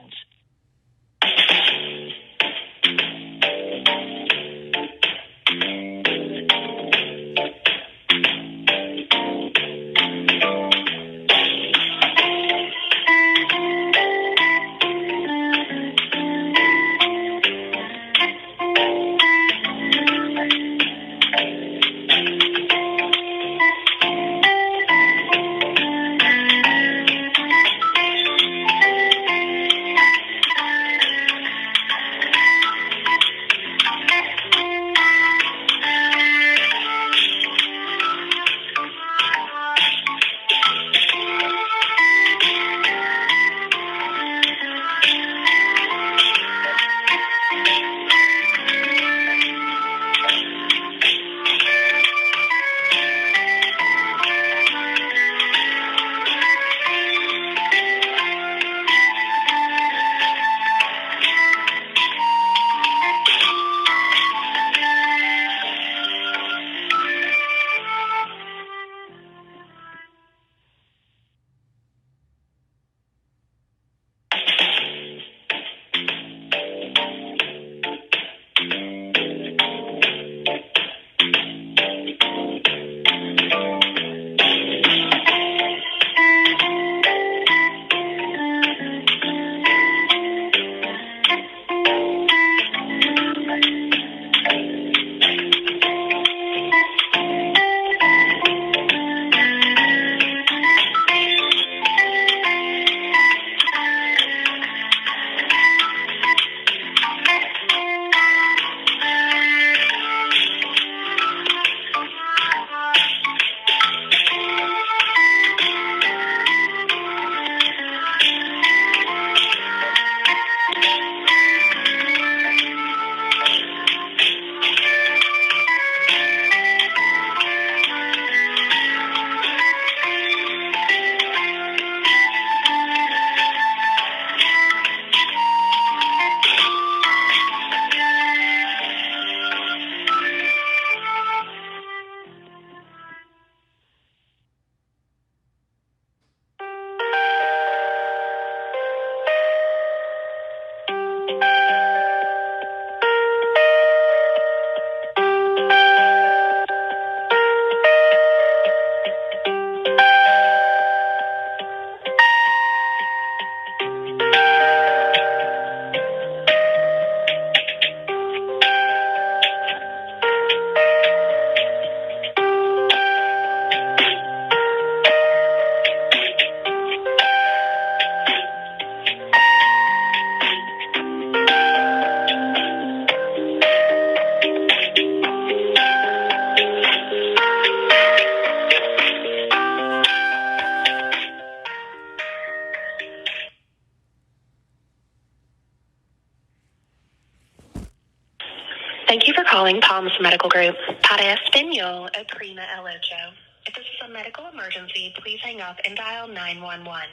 Thank you for calling Palms Medical Group. Para Espanol, o Prima El Ocho. If this is a medical emergency, please hang up and dial 911.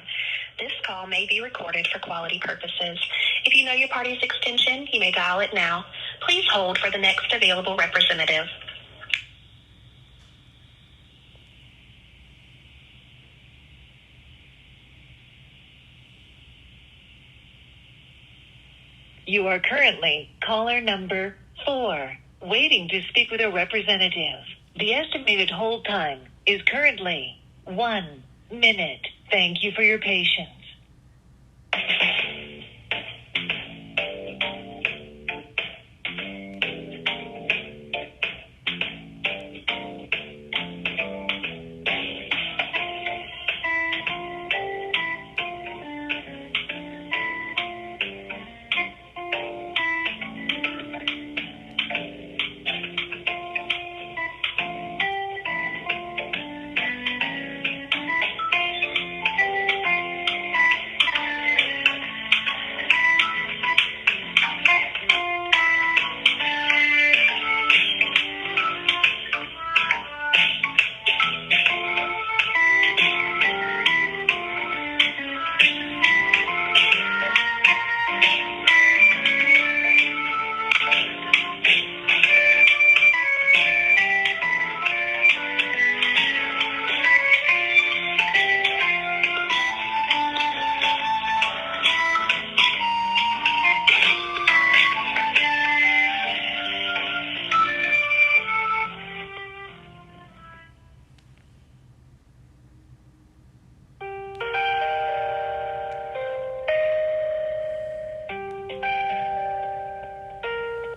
This call may be recorded for quality purposes. If you know your party's extension, you may dial it now. Please hold for the next available representative. You are currently caller number 4, waiting to speak with a representative. The estimated hold time is currently 1 minute. Thank you for your patience.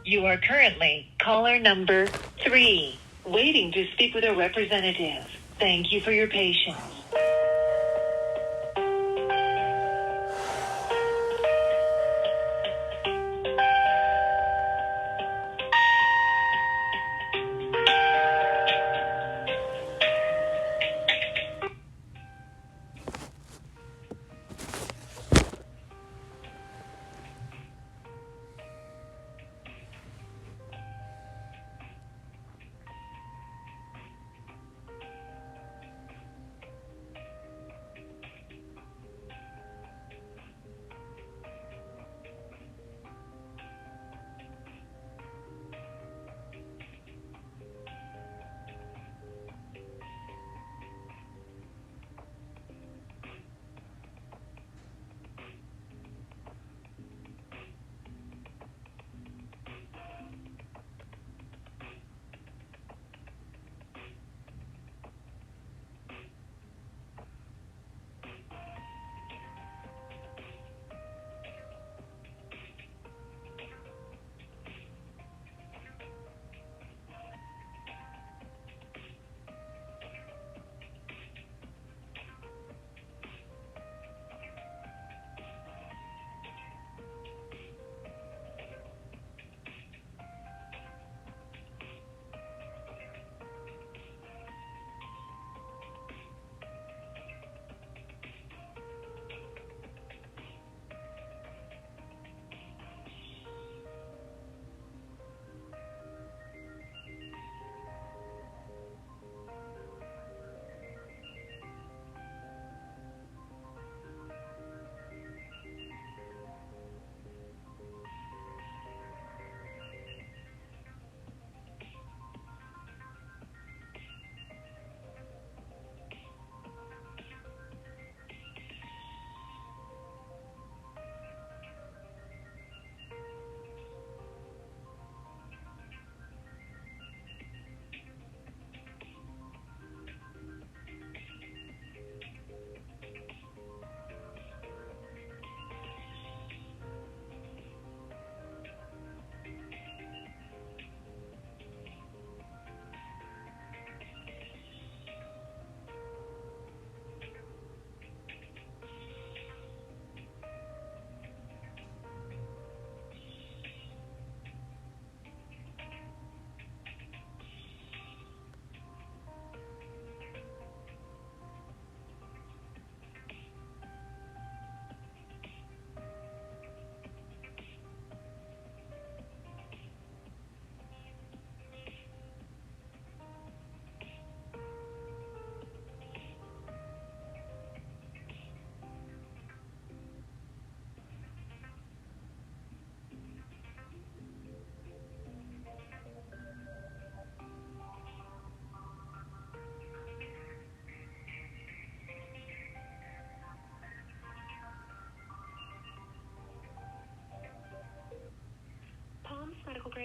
You are currently caller number 3, waiting to speak with a representative. Thank you for your patience.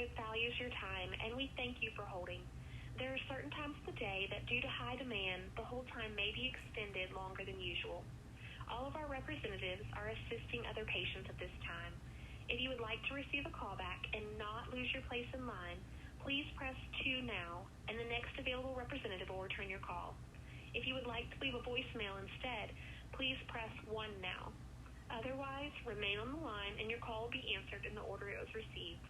Associates values your time, and we thank you for holding. There are certain times of the day that, due to high demand, the hold time may be extended longer than usual. All of our representatives are assisting other patients at this time. If you would like to receive a callback and not lose your place in line, please press 2 now, and the next available representative will return your call. If you would like to leave a voicemail instead, please press 1 now. Otherwise, remain on the line, and your call will be answered in the order it was received.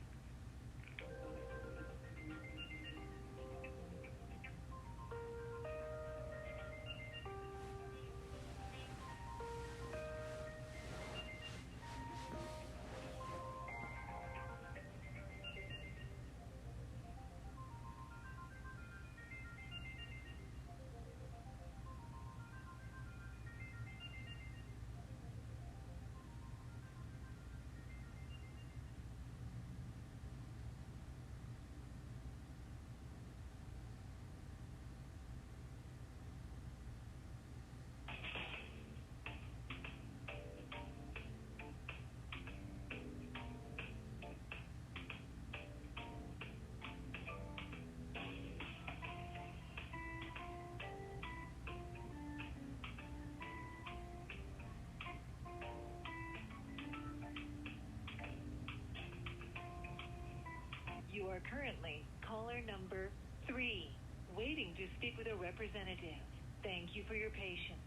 You are currently caller number 3, waiting to speak with a representative. Thank you for your patience.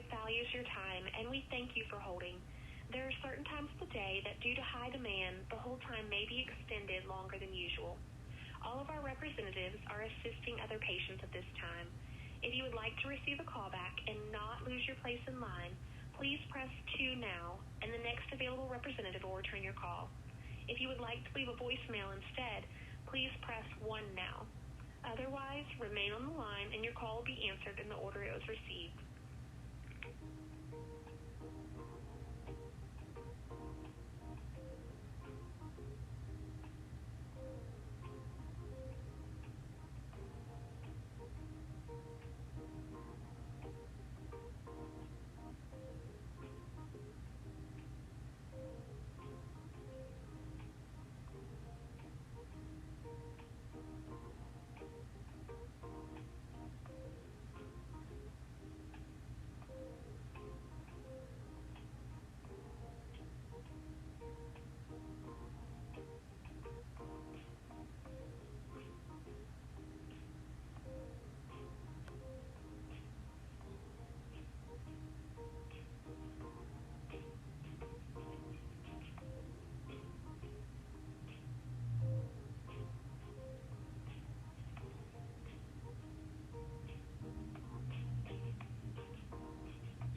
Service values your time, and we thank you for holding. There are certain times of the day that due to high demand, the hold time may be extended longer than usual. All of our representatives are assisting other patients at this time. If you would like to receive a callback and not lose your place in line, please press 2 now, and the next available representative will return your call. If you would like to leave a voicemail instead, please press 1 now. Otherwise, remain on the line and your call will be answered in the order it was received.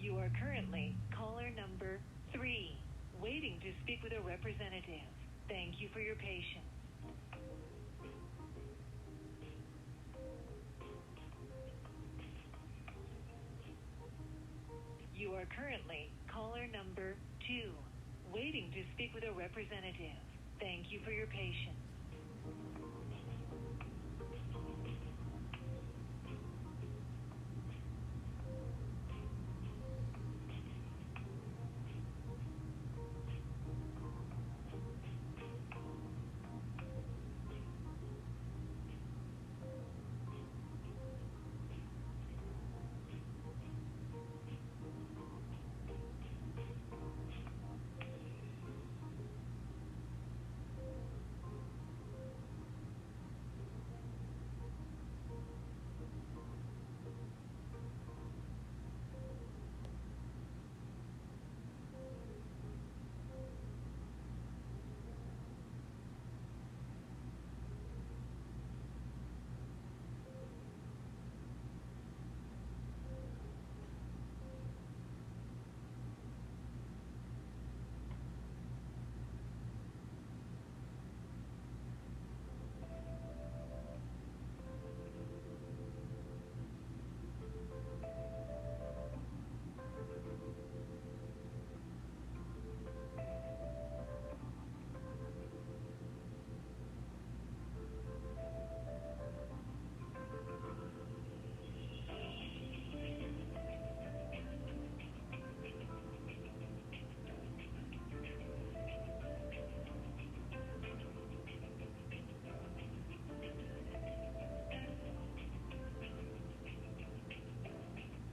You are currently caller number 3, waiting to speak with a representative. Thank you for your patience. You are currently caller number 2, waiting to speak with a representative. Thank you for your patience.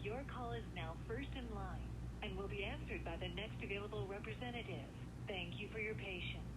Your call is now first in line and will be answered by the next available representative. Thank you for your patience.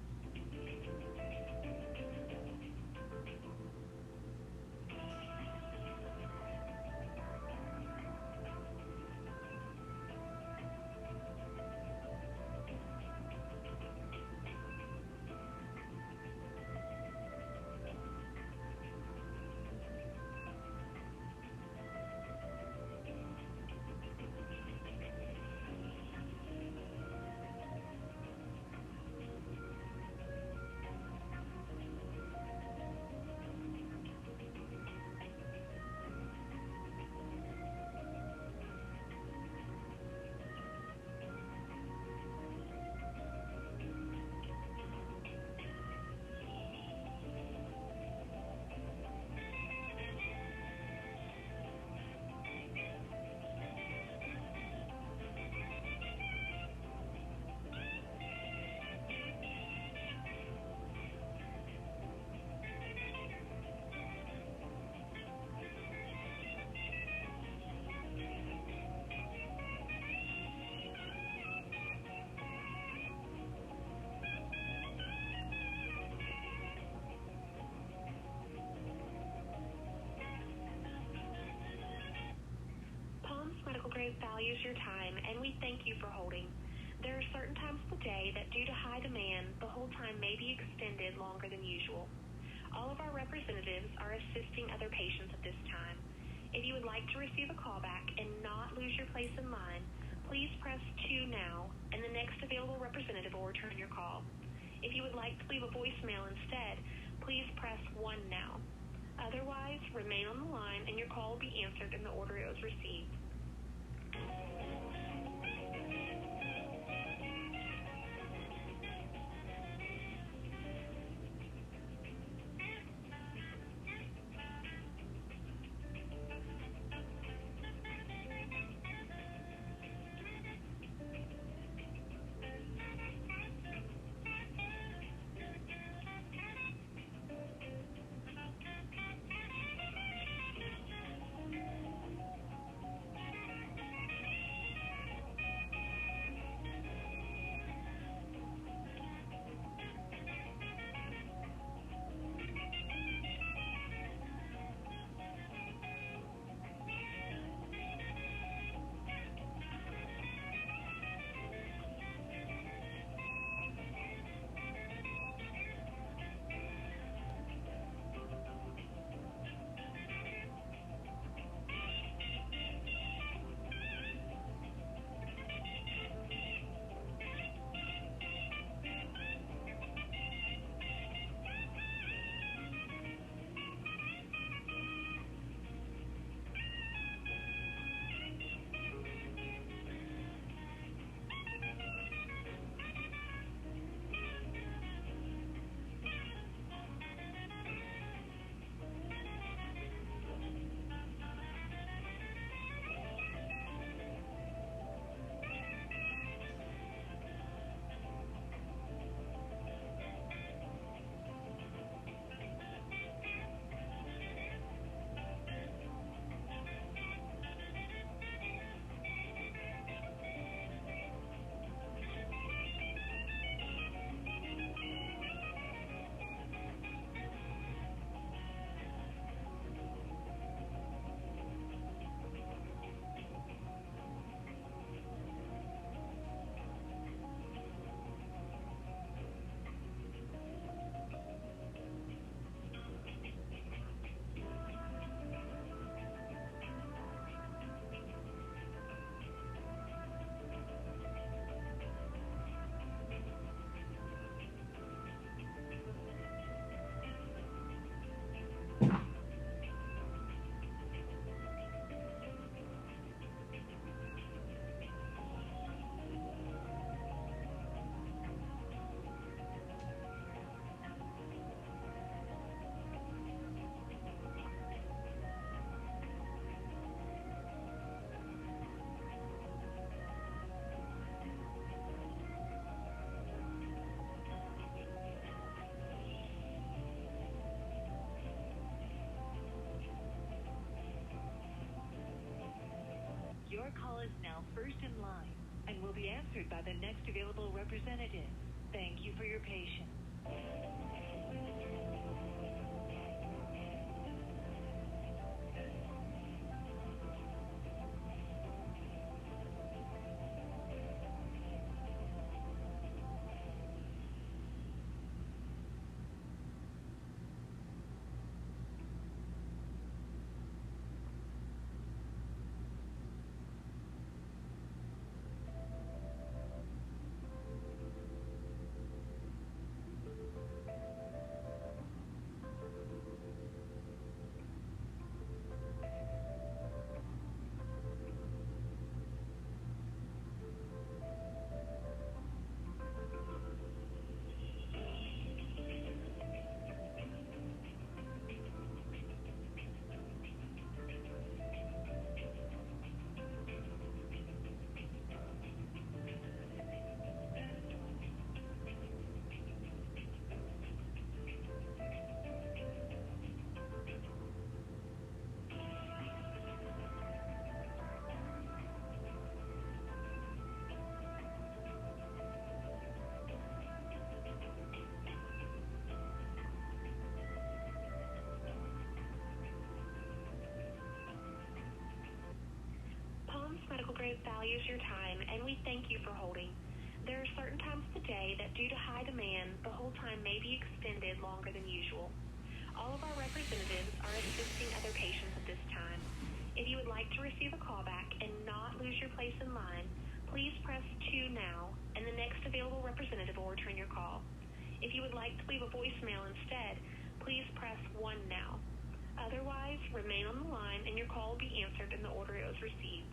Group values your time, and we thank you for holding. There are certain times of the day that, due to high demand, the hold time may be extended longer than usual. All of our representatives are assisting other patients at this time. If you would like to receive a callback and not lose your place in line, please press 2 now, and the next available representative will return your call. If you would like to leave a voicemail instead, please press 1 now. Otherwise, remain on the line and your call will be answered in the order it was received. Your call is now first in line and will be answered by the next available representative. Thank you for your patience. Medical Group values your time, and we thank you for holding. There are certain times of the day that due to high demand, the hold time may be extended longer than usual. All of our representatives are assisting other patients at this time. If you would like to receive a callback and not lose your place in line, please press 2 now, and the next available representative will return your call. If you would like to leave a voicemail instead, please press 1 now. Otherwise, remain on the line and your call will be answered in the order it was received.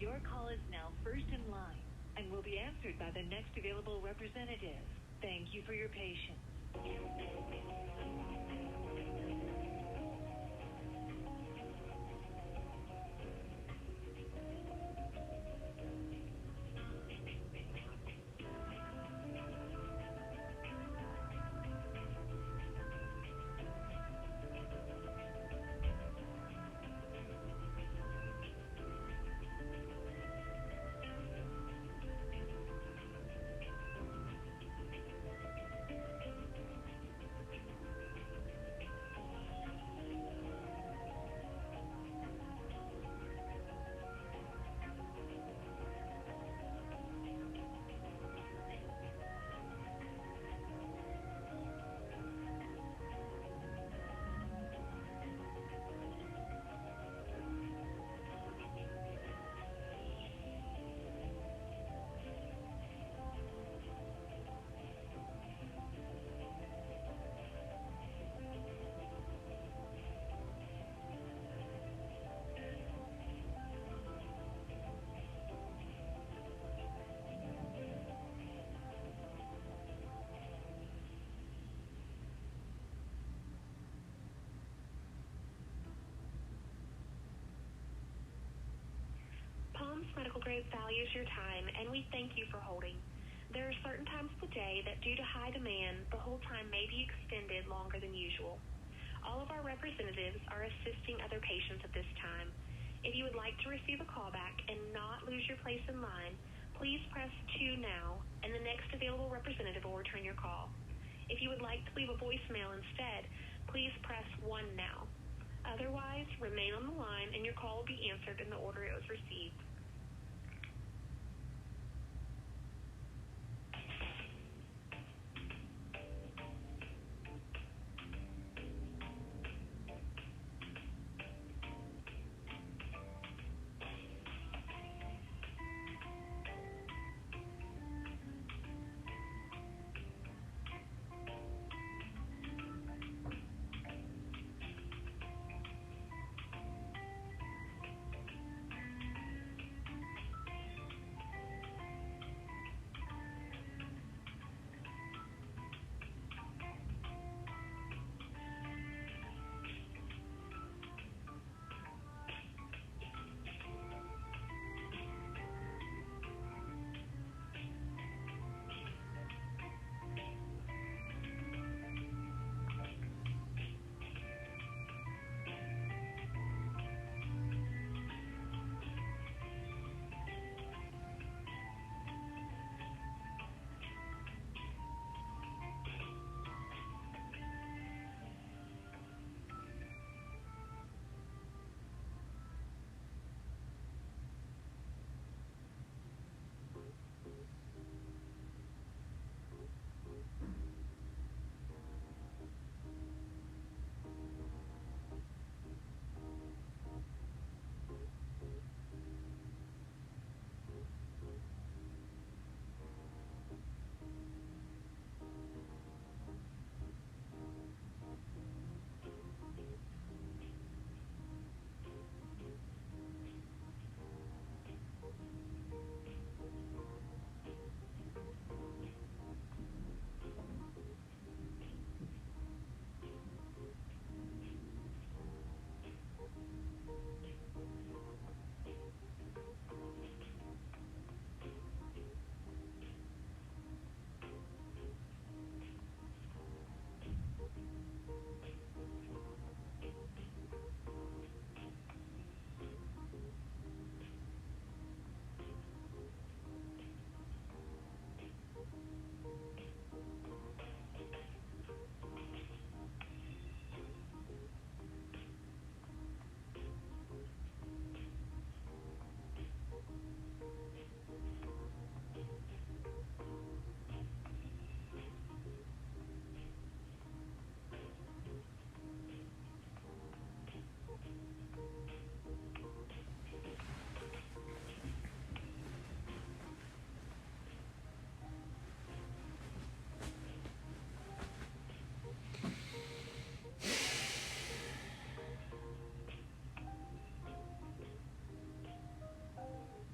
Your call is now first in line and will be answered by the next available representative. Thank you for your patience. Medical Group values your time, and we thank you for holding. There are certain times of the day that, due to high demand, the hold time may be extended longer than usual. All of our representatives are assisting other patients at this time. If you would like to receive a callback and not lose your place in line, please press 2 now, and the next available representative will return your call. If you would like to leave a voicemail instead, please press 1 now. Otherwise, remain on the line and your call will be answered in the order it was received.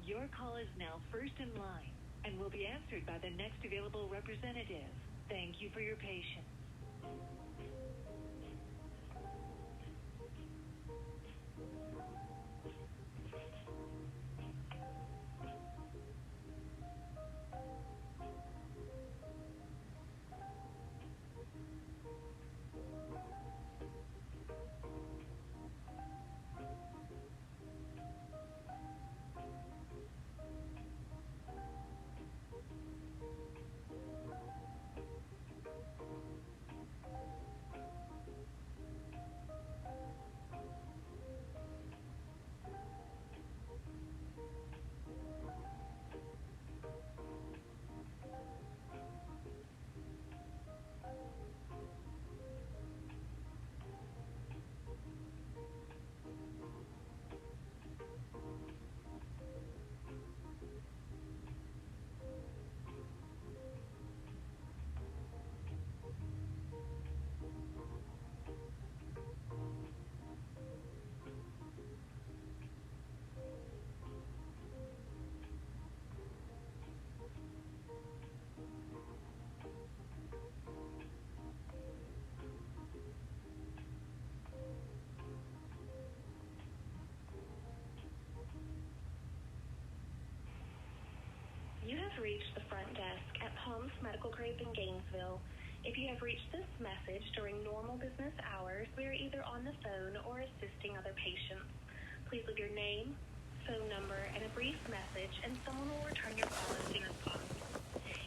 Your call is now first in line and will be answered by the next available representative. Thank you for your patience. reached the front desk at Palms Medical Group in Gainesville. If you have reached this message during normal business hours, we are either on the phone or assisting other patients. Please leave your name, phone number, and a brief message, and someone will return your call as soon as possible.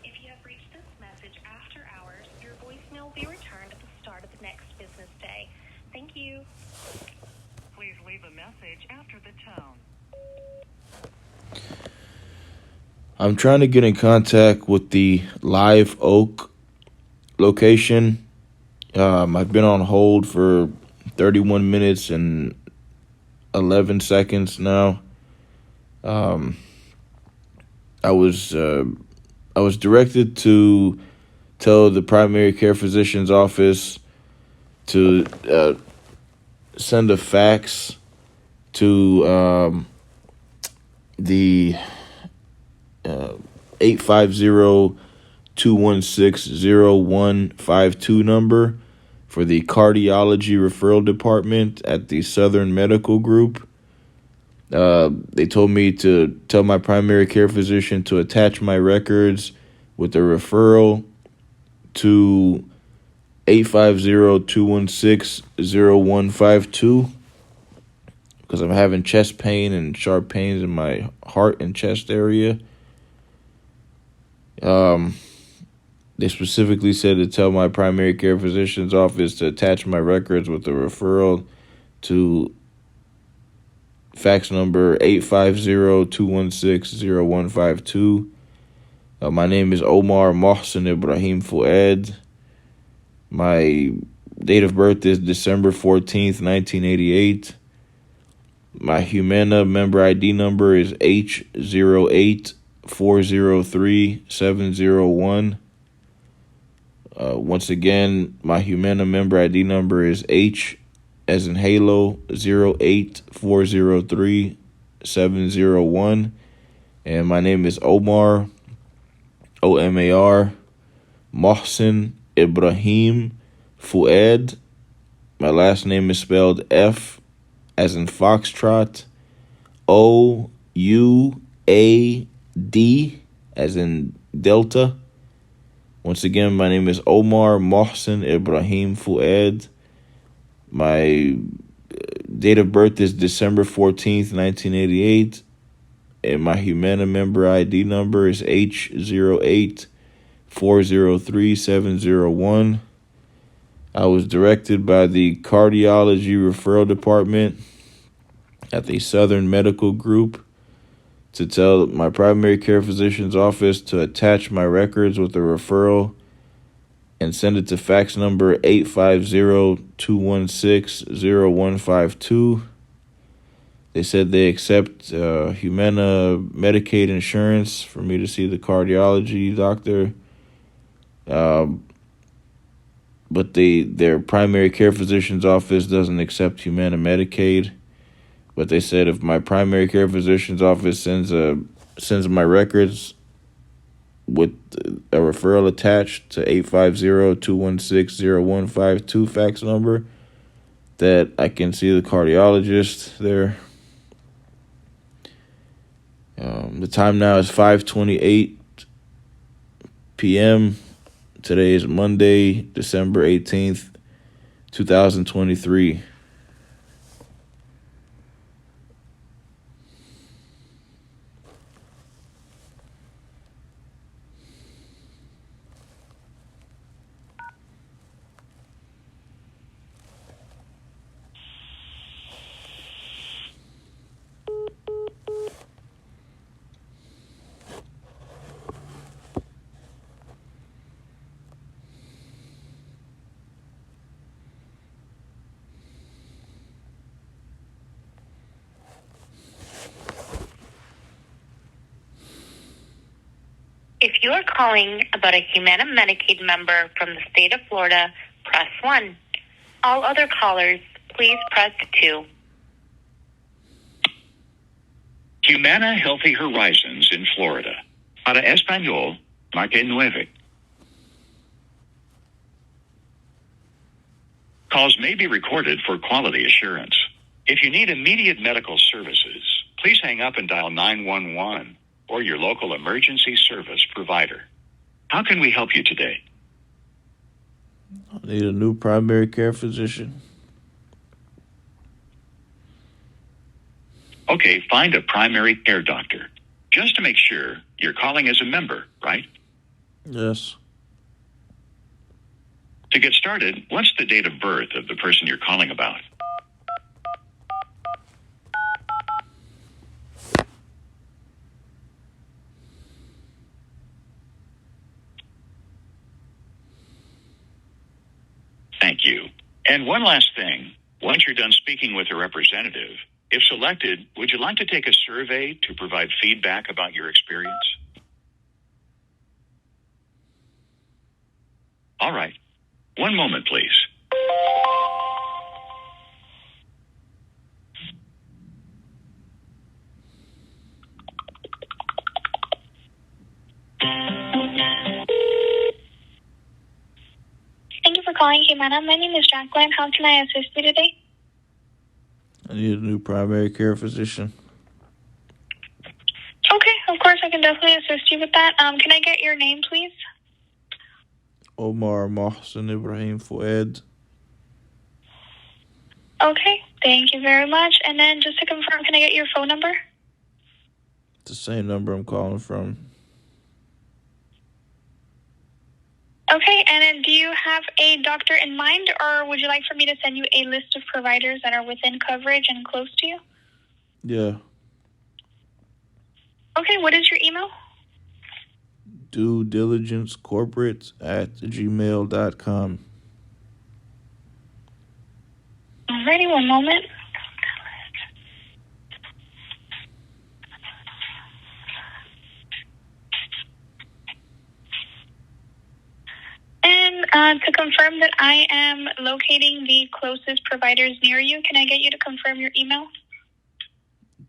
If you have reached this message after hours, your voicemail will be returned at the start of the next business day. Thank you. Please leave a message after the tone. I'm trying to get in contact with the Live Oak location. I've been on hold for 31 minutes and 11 seconds now. I was directed to tell the primary care physician's office to send a fax to the 850-216-0152 number for the cardiology referral department at the Southern Medical Group. They told me to tell my primary care physician to attach my records with a referral to 850-216-0152 because I'm having chest pain and sharp pains in my heart and chest area. They specifically said to tell my primary care physician's office to attach my records with a referral to fax number 850-216-0152. My name is Omar Mohsen Ibrahim Fuad. My date of birth is December 14th, 1988. My Humana member ID number is H08403701. Once again, my Humana member ID number is H as in Halo 08403-701. And my name is Omar, Omar, Mohsen Ibrahim Fuad. My last name is spelled F as in Foxtrot, O-U-A-D as in Delta. Once again, my name is Omar Mohsen Ibrahim Fuad. My date of birth is December 14th, 1988. And my Humana member ID number is H08403701. I was directed by the cardiology referral department at the Southern Medical Group to tell my primary care physician's office to attach my records with a referral and send it to fax number 850-216-0152. They said they accept Humana Medicaid insurance for me to see the cardiology doctor. But their primary care physician's office doesn't accept Humana Medicaid. But they said if my primary care physician's office sends my records with a referral attached to 850-216-0152 fax number, that I can see the cardiologist there. The time now is 5:28 p.m. Today is Monday, December 18th, 2023. If you are calling about a Humana Medicaid member from the state of Florida, press 1. All other callers, please press 2. Humana Healthy Horizons in Florida. Para Español, marque 9. Calls may be recorded for quality assurance. If you need immediate medical services, please hang up and dial 911. or your local emergency service provider. How can we help you today? I need a new primary care physician. Okay, find a primary care doctor. Just to make sure, you're calling as a member, right? Yes. To get started, what's the date of birth of the person you're calling about? Thank you. And one last thing. Once you're done speaking with a representative, if selected, would you like to take a survey to provide feedback about your experience? All right. One moment, please. Thank you for calling Humana. My name is Jacqueline. How can I assist you today? I need a new primary care physician. Okay, of course, I can definitely assist you with that. Can I get your name, please? Omar Mohsen Ibrahim Fouad. Okay, thank you very much. And then just to confirm, can I get your phone number? It's the same number I'm calling from. Okay, and then do you have a doctor in mind, or would you like for me to send you a list of providers that are within coverage and close to you? Yeah. Okay, what is your email? Due diligence corporate at gmail.com. Alrighty, one moment. And to confirm that I am locating the closest providers near you, can I get you to confirm your email?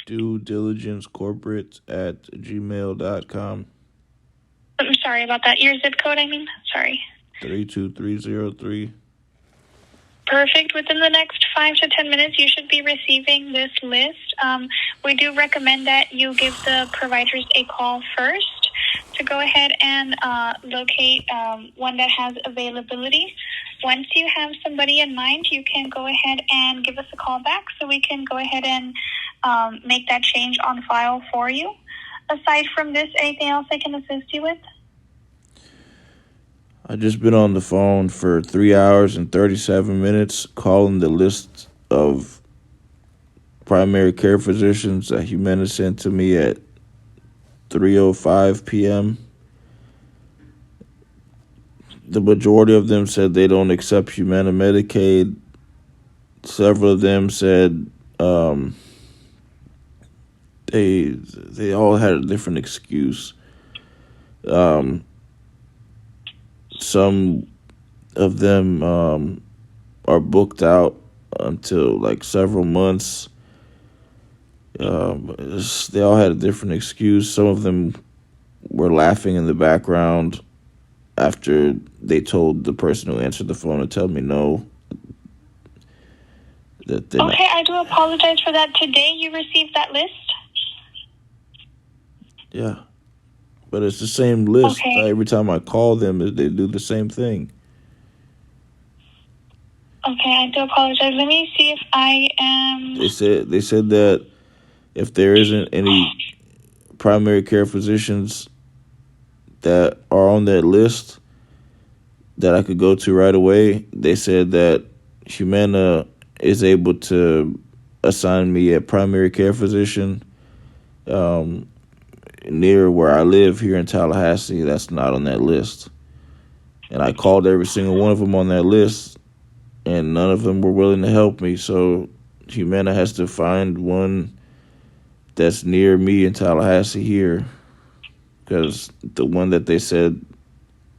Due diligence corporate at gmail.com. I'm sorry about that. Your zip code, Sorry. 32303. Perfect. Within the next 5 to 10 minutes, you should be receiving this list. We do recommend that you give the providers a call first to go ahead and locate one that has availability. Once you have somebody in mind, you can go ahead and give us a call back so we can go ahead and make that change on file for you. Aside from this, anything else I can assist you with? I just been on the phone for 3 hours and 37 minutes calling the list of primary care physicians that Humana sent to me at 3:05 p.m. The majority of them said they don't accept Humana Medicaid. Several of them said they all had a different excuse. Some of them are booked out until like several months. They all had a different excuse. Some of them were laughing in the background after they told the person who answered the phone to tell me no. Okay, I do apologize for that. Today you received that list? Yeah. But it's the same list. Okay. Every time I call them, they do the same thing. Okay, I do apologize. Let me see if I am... They said that if there isn't any primary care physicians that are on that list that I could go to right away, they said that Humana is able to assign me a primary care physician near where I live here in Tallahassee. That's not on that list. And I called every single one of them on that list, and none of them were willing to help me. So Humana has to find one that's near me in Tallahassee here, because the one that they said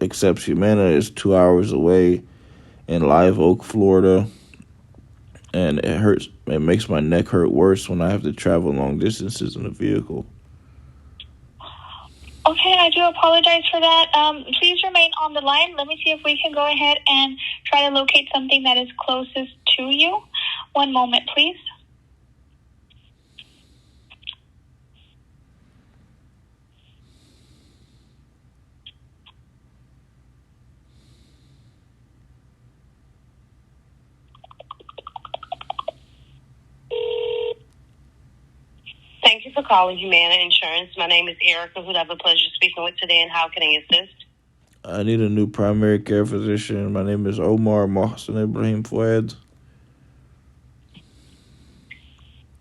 accepts Humana is 2 hours away in Live Oak, Florida. And it hurts. It makes my neck hurt worse when I have to travel long distances in a vehicle. Okay, I do apologize for that. Please remain on the line. Let me see if we can go ahead and try to locate something that is closest to you. One moment, please. for calling Humana Insurance. My name is Erica, who I have the pleasure of speaking with today, and how can I assist? I need a new primary care physician. My name is Omar Mohsen Ibrahim Fouad.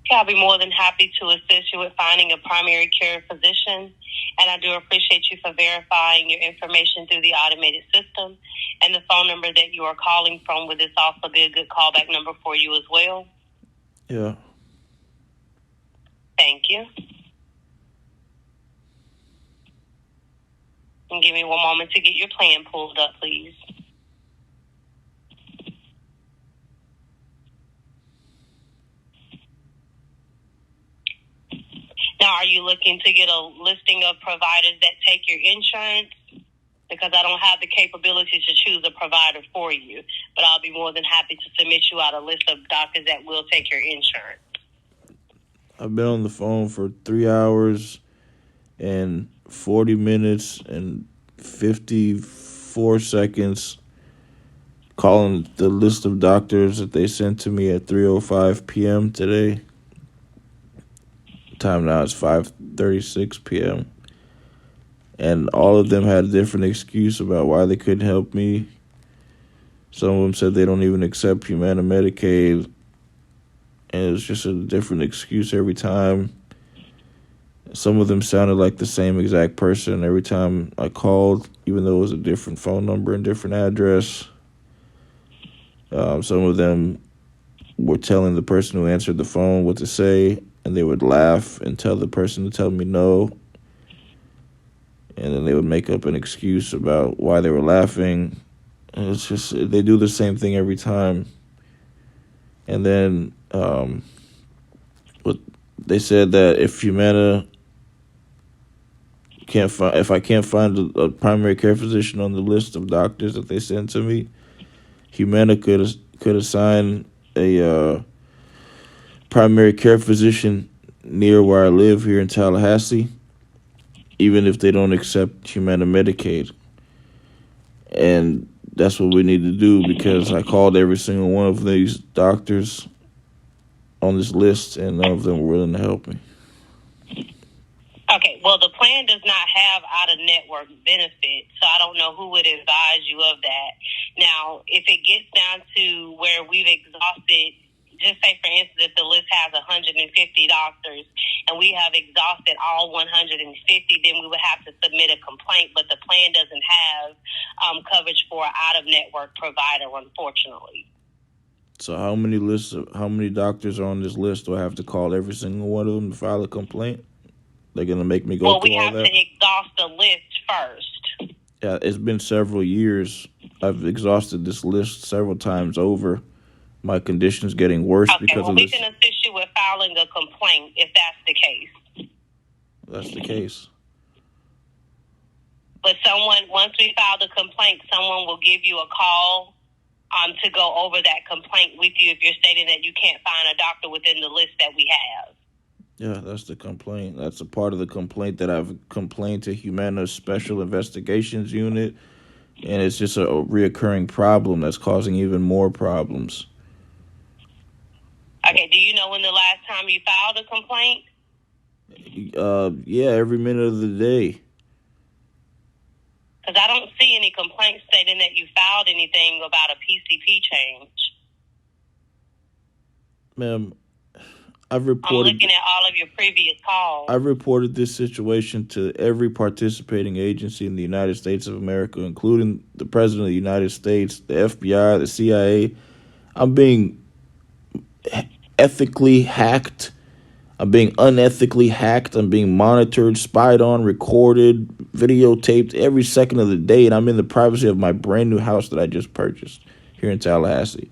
Okay, I'll be more than happy to assist you with finding a primary care physician, and I do appreciate you for verifying your information through the automated system. And the phone number that you are calling from, would this also be a good callback number for you as well? Yeah. Thank you. And give me one moment to get your plan pulled up, please. Now, are you looking to get a listing of providers that take your insurance? Because I don't have the capability to choose a provider for you, but I'll be more than happy to submit you out a list of doctors that will take your insurance. I've been on the phone for 3 hours and 40 minutes and 54 seconds calling the list of doctors that they sent to me at 3:05 p.m. today. Time now is 5:36 p.m. And all of them had a different excuse about why they couldn't help me. Some of them said they don't even accept Humana Medicaid. And it was just a different excuse every time. Some of them sounded like the same exact person every time I called, even though it was a different phone number and different address. Some of them were telling the person who answered the phone what to say, and they would laugh and tell the person to tell me no. And then they would make up an excuse about why they were laughing. And it's just, they do the same thing every time. And then they said that if Humana if I can't find a primary care physician on the list of doctors that they sent to me, Humana could assign a primary care physician near where I live here in Tallahassee, even if they don't accept Humana Medicaid. And that's what we need to do, because I called every single one of these doctors on this list, and none of them were willing to help me. Okay, well, the plan does not have out-of-network benefits, so I don't know who would advise you of that. Now, if it gets down to where we've exhausted, just say, for instance, if the list has 150 doctors and we have exhausted all 150, then we would have to submit a complaint, but the plan doesn't have coverage for an out-of-network provider, unfortunately. So how many doctors are on this list? Do I have to call every single one of them to file a complaint? They're going to make me go through all that? Well, we have to exhaust the list first. Yeah, it's been several years. I've exhausted this list several times over. My condition's getting worse because of this. We can assist you with filing a complaint if that's the case. That's the case. But once we file the complaint, someone will give you a call to go over that complaint with you if you're stating that you can't find a doctor within the list that we have. Yeah, that's the complaint. That's a part of the complaint that I've complained to Humana's Special Investigations Unit, and it's just a reoccurring problem that's causing even more problems. Okay, do you know when the last time you filed a complaint? Yeah, every minute of the day. Because I don't see any complaints stating that you filed anything about a PCP change. Ma'am, I'm looking at all of your previous calls. I've reported this situation to every participating agency in the United States of America, including the President of the United States, the FBI, the CIA. I'm being ethically hacked. I'm being unethically hacked. I'm being monitored, spied on, recorded, videotaped every second of the day, and I'm in the privacy of my brand new house that I just purchased here in Tallahassee.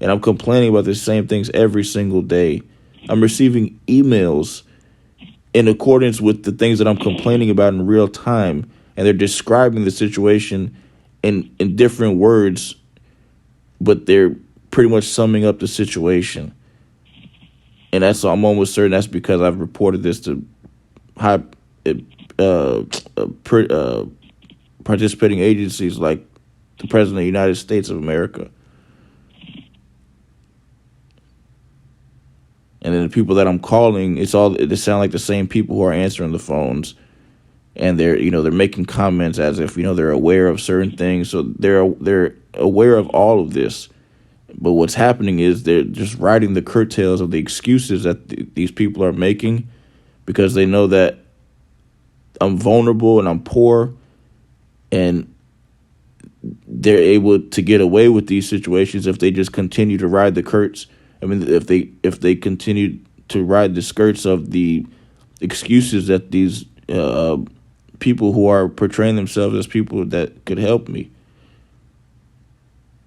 And I'm complaining about the same things every single day. I'm receiving emails in accordance with the things that I'm complaining about in real time, and they're describing the situation in different words, but they're pretty much summing up the situation. And I'm almost certain that's because I've reported this to participating agencies like the President of the United States of America. And then the people that I'm calling, it sound like the same people who are answering the phones, and they're making comments as if they're aware of certain things. So they're aware of all of this, but what's happening is they're just riding the curtails of the excuses that these people are making, because they know that I'm vulnerable and I'm poor, and they're able to get away with these situations if they just continue to ride the curts. I mean, if they continue to ride the skirts of the excuses that these people who are portraying themselves as people that could help me.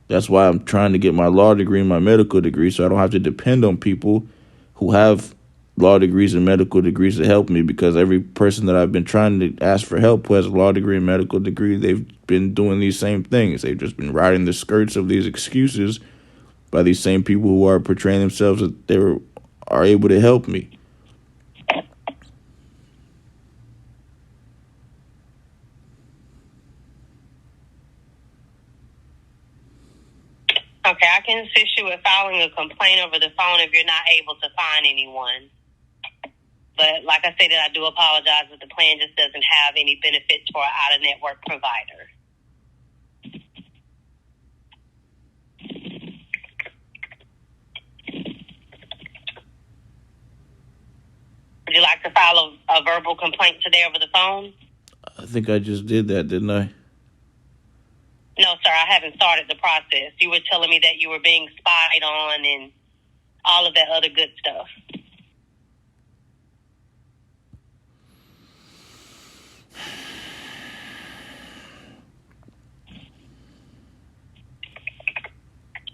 That's why I'm trying to get my law degree and my medical degree, so I don't have to depend on people who have law degrees and medical degrees to help me, because every person that I've been trying to ask for help who has a law degree and medical degree, they've been doing these same things. They've just been riding the skirts of these excuses by these same people who are portraying themselves that they are able to help me. Okay, I can assist you with filing a complaint over the phone if you're not able to find anyone. But like I said, I do apologize that the plan just doesn't have any benefits for an out-of-network provider. Would you like to file a verbal complaint today over the phone? I think I just did that, didn't I? No, sir, I haven't started the process. You were telling me that you were being spied on and all of that other good stuff.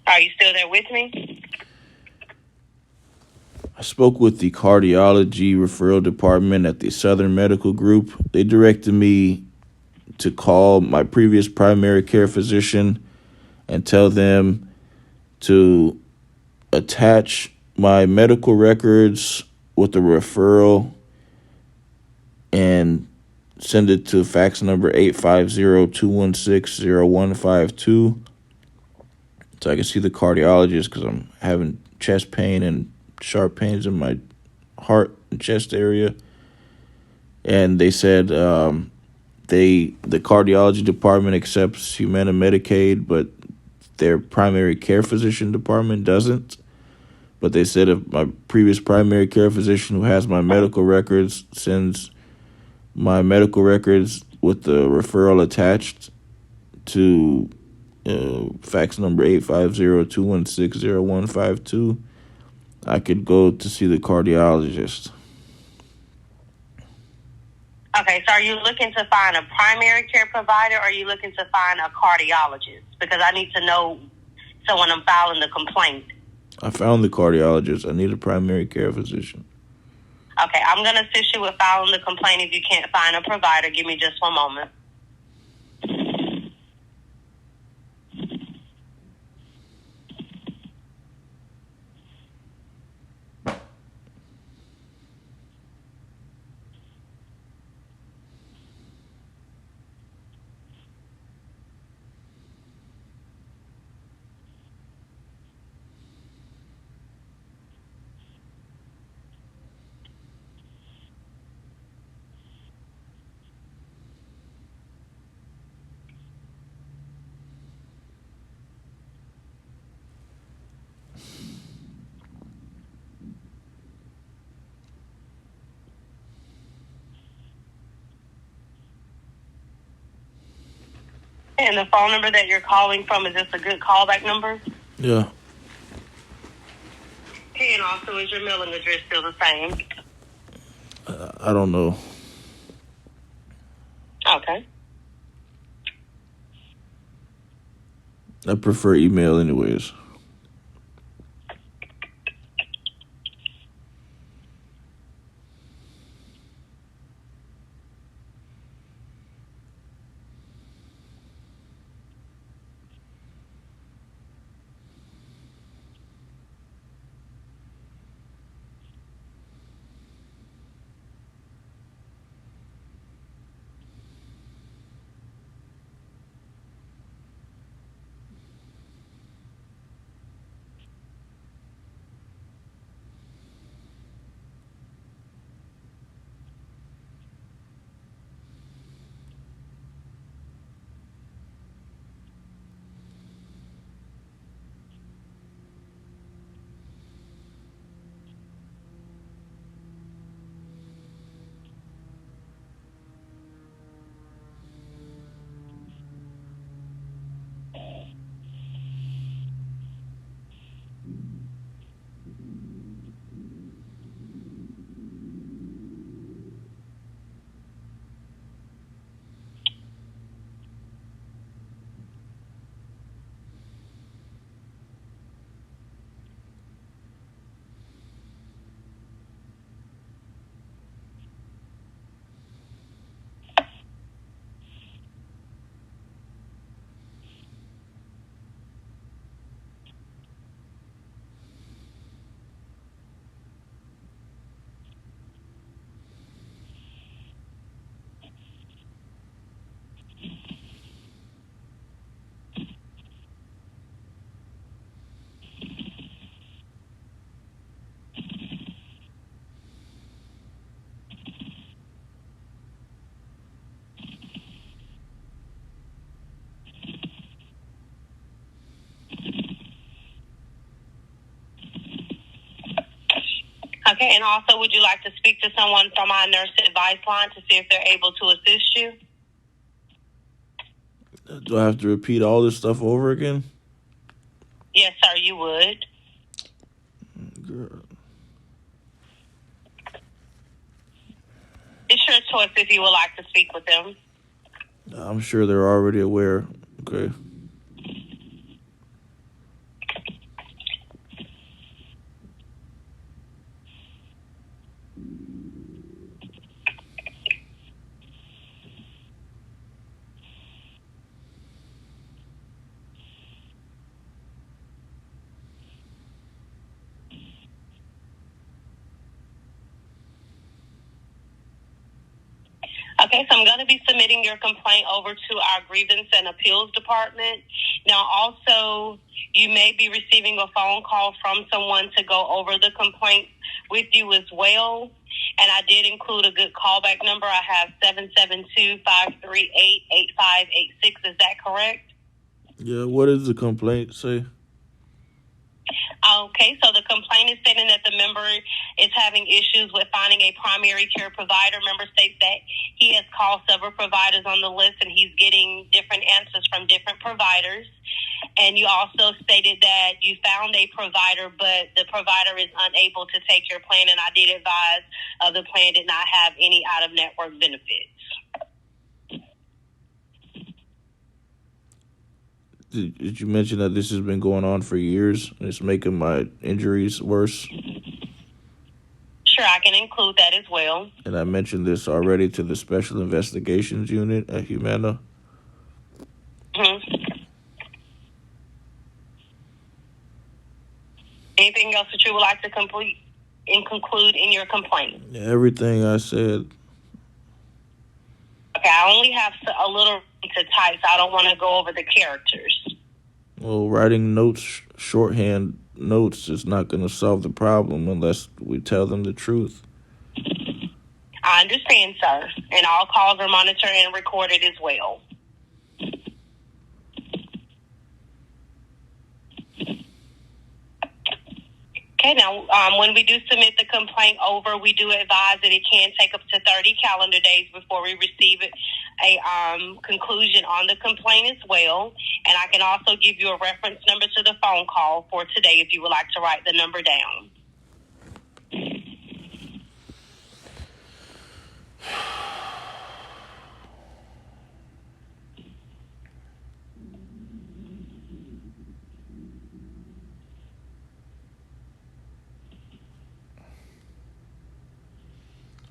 Are you still there with me? I spoke with the cardiology referral department at the Southern Medical Group. They directed me to call my previous primary care physician and tell them to attach my medical records with the referral and send it to fax number 850-216-0152 so I can see the cardiologist, because I'm having chest pain and sharp pains in my heart and chest area. And they said the cardiology department accepts Humana Medicaid, but their primary care physician department doesn't. But they said if my previous primary care physician who has my medical records sends my medical records with the referral attached to fax number 850-216-0152, I could go to see the cardiologist. Okay, so are you looking to find a primary care provider, or are you looking to find a cardiologist? Because I need to know so when I'm filing the complaint. I found the cardiologist. I need a primary care physician. Okay, I'm going to assist you with filing the complaint if you can't find a provider. Give me just one moment. And the phone number that you're calling from, is this a good callback number? Yeah. Okay, and also is your mailing address still the same? I don't know. Okay. I prefer email anyways. Okay, and also, would you like to speak to someone from our nurse advice line to see if they're able to assist you? Do I have to repeat all this stuff over again? Yes, sir, you would. Girl. It's your choice if you would like to speak with them. I'm sure they're already aware. Okay. Okay, so I'm going to be submitting your complaint over to our grievance and appeals department. Now, also, you may be receiving a phone call from someone to go over the complaint with you as well. And I did include a good callback number. I have 772-538-8586. Is that correct? Yeah, what does the complaint say? Okay, so the complaint is stating that the member is having issues with finding a primary care provider. Member states that he has called several providers on the list and he's getting different answers from different providers. And you also stated that you found a provider, but the provider is unable to take your plan, and I did advise the plan did not have any out-of-network benefits. Did you mention that this has been going on for years and it's making my injuries worse? Sure, I can include that as well. And I mentioned this already to the Special Investigations Unit at Humana. Mm-hmm. Anything else that you would like to complete and conclude in your complaint? Yeah, everything I said. Okay, I only have a little to type, so I don't want to go over the characters. Well, writing notes, shorthand notes, is not going to solve the problem unless we tell them the truth. I understand, sir. And all calls are monitored and recorded as well. Okay, now, when we do submit the complaint over, we do advise that it can take up to 30 calendar days before we receive a conclusion on the complaint as well. And I can also give you a reference number to the phone call for today if you would like to write the number down.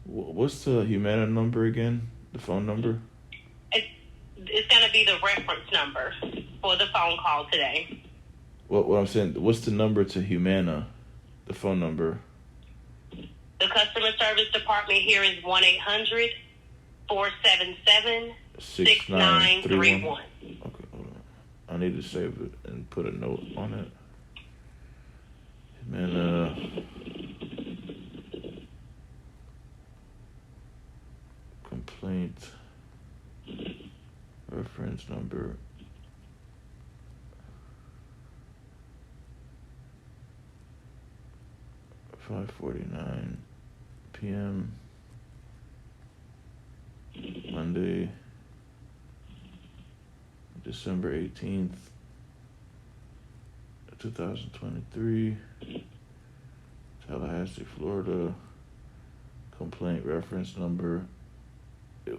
What's the Humana number again? The phone number? It's going to be the reference number for the phone call today. What I'm saying, what's the number to Humana? The phone number? The customer service department here is 1-800-477-6931. Okay, hold on. I need to save it and put a note on it. Humana... complaint reference number 5:49 p.m. Monday, December 18th, 2023, Tallahassee, Florida. Complaint reference number.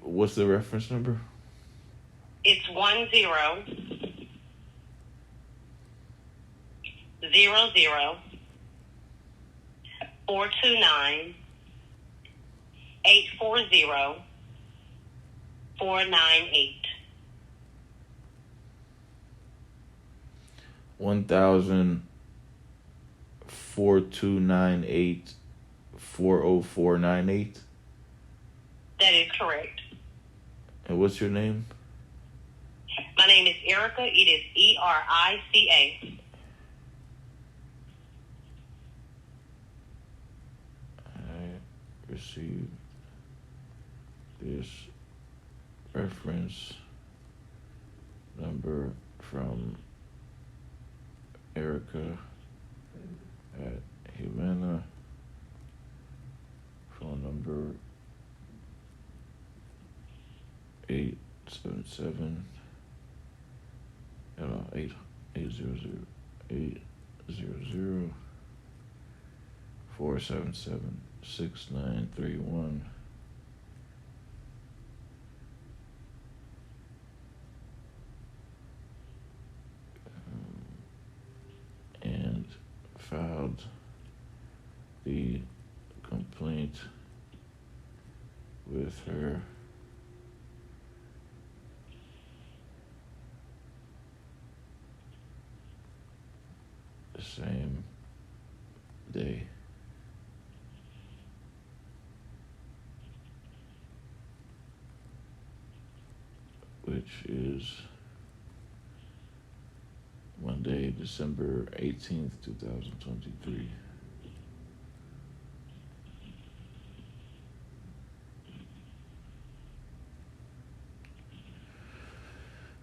What's the reference number? It's 1,000-429-840-498. 1,000-429-840-498. That is correct. And what's your name? My name is Erica. It is ERICA. I received this reference number from Erica at Humana 800 477 6931. And filed the complaint with her the same day. Which is Monday, December 18th, 2023.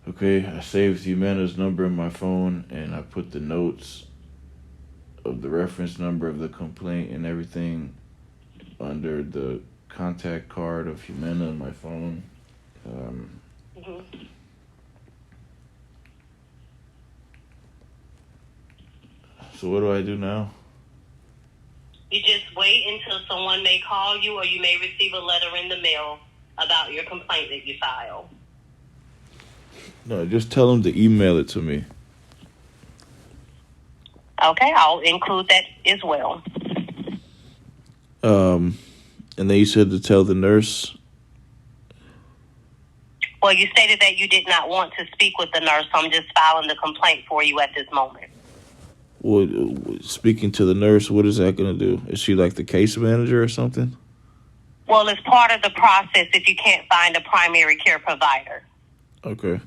Okay, I saved Humana's number in my phone and I put the notes of the reference number of the complaint and everything under the contact card of Humana in my phone. So what do I do now? You just wait until someone may call you or you may receive a letter in the mail about your complaint that you filed. No, just tell them to email it to me. Okay, I'll include that as well. And then you said to tell the nurse. Well, you stated that you did not want to speak with the nurse, so I'm just filing the complaint for you at this moment. Well, speaking to the nurse, what is that going to do? Is she like the case manager or something? Well, it's part of the process if you can't find a primary care provider. Okay.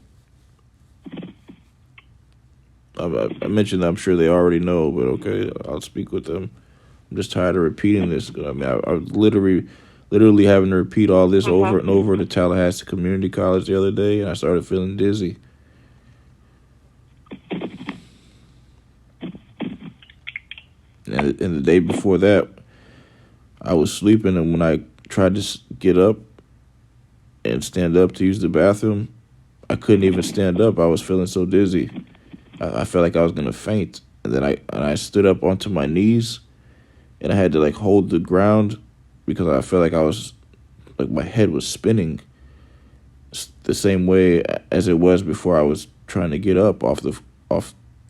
I mentioned that I'm sure they already know, but okay, I'll speak with them. I'm just tired of repeating this. I mean, I was literally having to repeat all this over and over at Tallahassee Community College the other day, and I started feeling dizzy. And the day before that, I was sleeping, and when I tried to get up and stand up to use the bathroom, I couldn't even stand up. I was feeling so dizzy. I felt like I was gonna faint, and then I stood up onto my knees, and I had to like hold the ground because I felt like I was like my head was spinning the same way as it was before I was trying to get up off the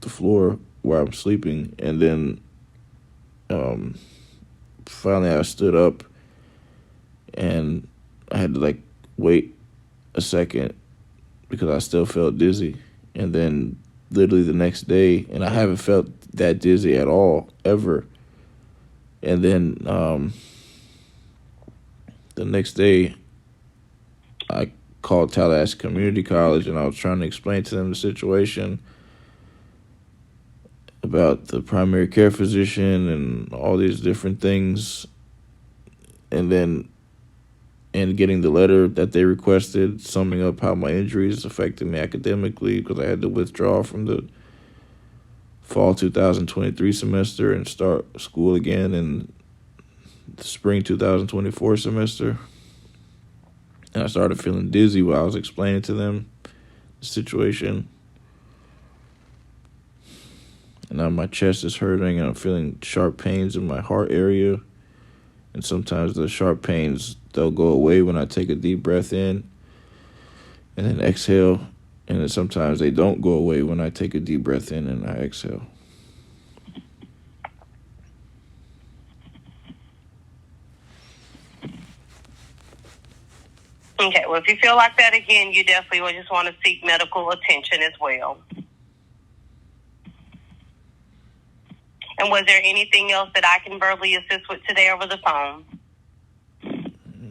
floor where I'm sleeping, and then finally I stood up, and I had to like wait a second because I still felt dizzy, and then literally the next day, and I haven't felt that dizzy at all, ever. And then the next day, I called Tallahassee Community College, and I was trying to explain to them the situation about the primary care physician and all these different things, and getting the letter that they requested, summing up how my injuries affected me academically because I had to withdraw from the fall 2023 semester and start school again in the spring 2024 semester. And I started feeling dizzy while I was explaining to them the situation. And now my chest is hurting, and I'm feeling sharp pains in my heart area. And sometimes the sharp pains, they'll go away when I take a deep breath in and then exhale. And then sometimes they don't go away when I take a deep breath in and I exhale. Okay, well, if you feel like that again, you definitely will just want to seek medical attention as well. And was there anything else that I can verbally assist with today over the phone?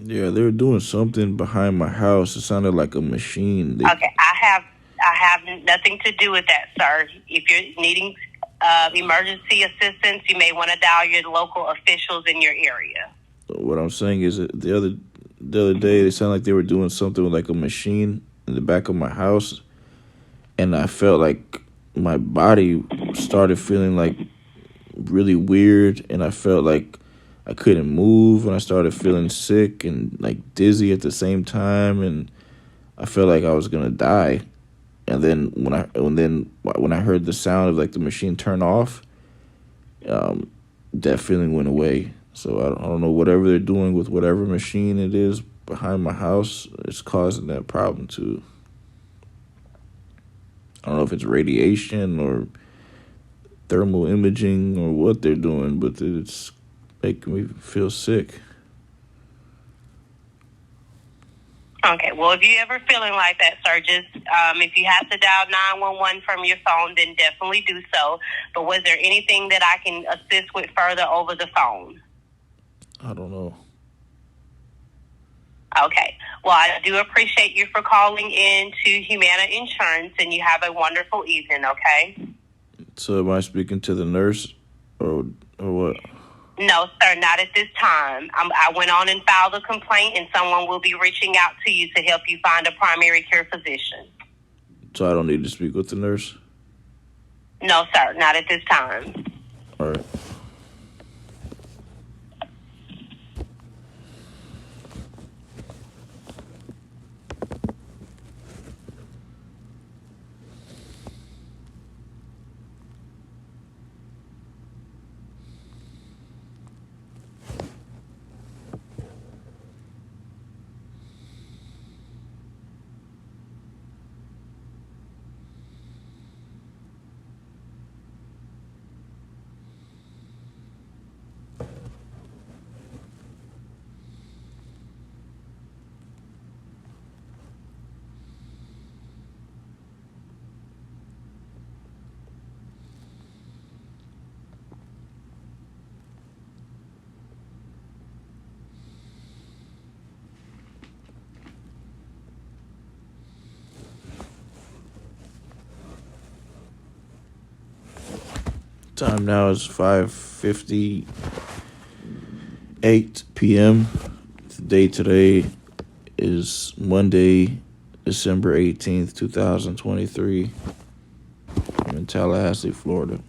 Yeah, they were doing something behind my house. It sounded like a machine. Okay, I have nothing to do with that, sir. If you're needing emergency assistance, you may want to dial your local officials in your area. What I'm saying is that the other day, they sounded like they were doing something with like a machine in the back of my house, and I felt like my body started feeling like really weird, and I felt like I couldn't move, and I started feeling sick and like dizzy at the same time, and I felt like I was gonna die. And then when I heard the sound of like the machine turn off, that feeling went away. So I don't know, whatever they're doing with whatever machine it is behind my house, it's causing that problem too. I don't know if it's radiation or thermal imaging or what they're doing, but it's making me feel sick. Okay, well, if you're ever feeling like that, sir, just if you have to dial 911 from your phone, then definitely do so. But was there anything that I can assist with further over the phone? I don't know. Okay. Well, I do appreciate you for calling in to Humana Insurance, and you have a wonderful evening, okay? So am I speaking to the nurse or what? No, sir, not at this time. I went on and filed a complaint, and someone will be reaching out to you to help you find a primary care physician. So I don't need to speak with the nurse? No, sir, not at this time. All right. Time now is 5:58 p.m. The date today is Monday, December 18th, 2023. I'm in Tallahassee, Florida.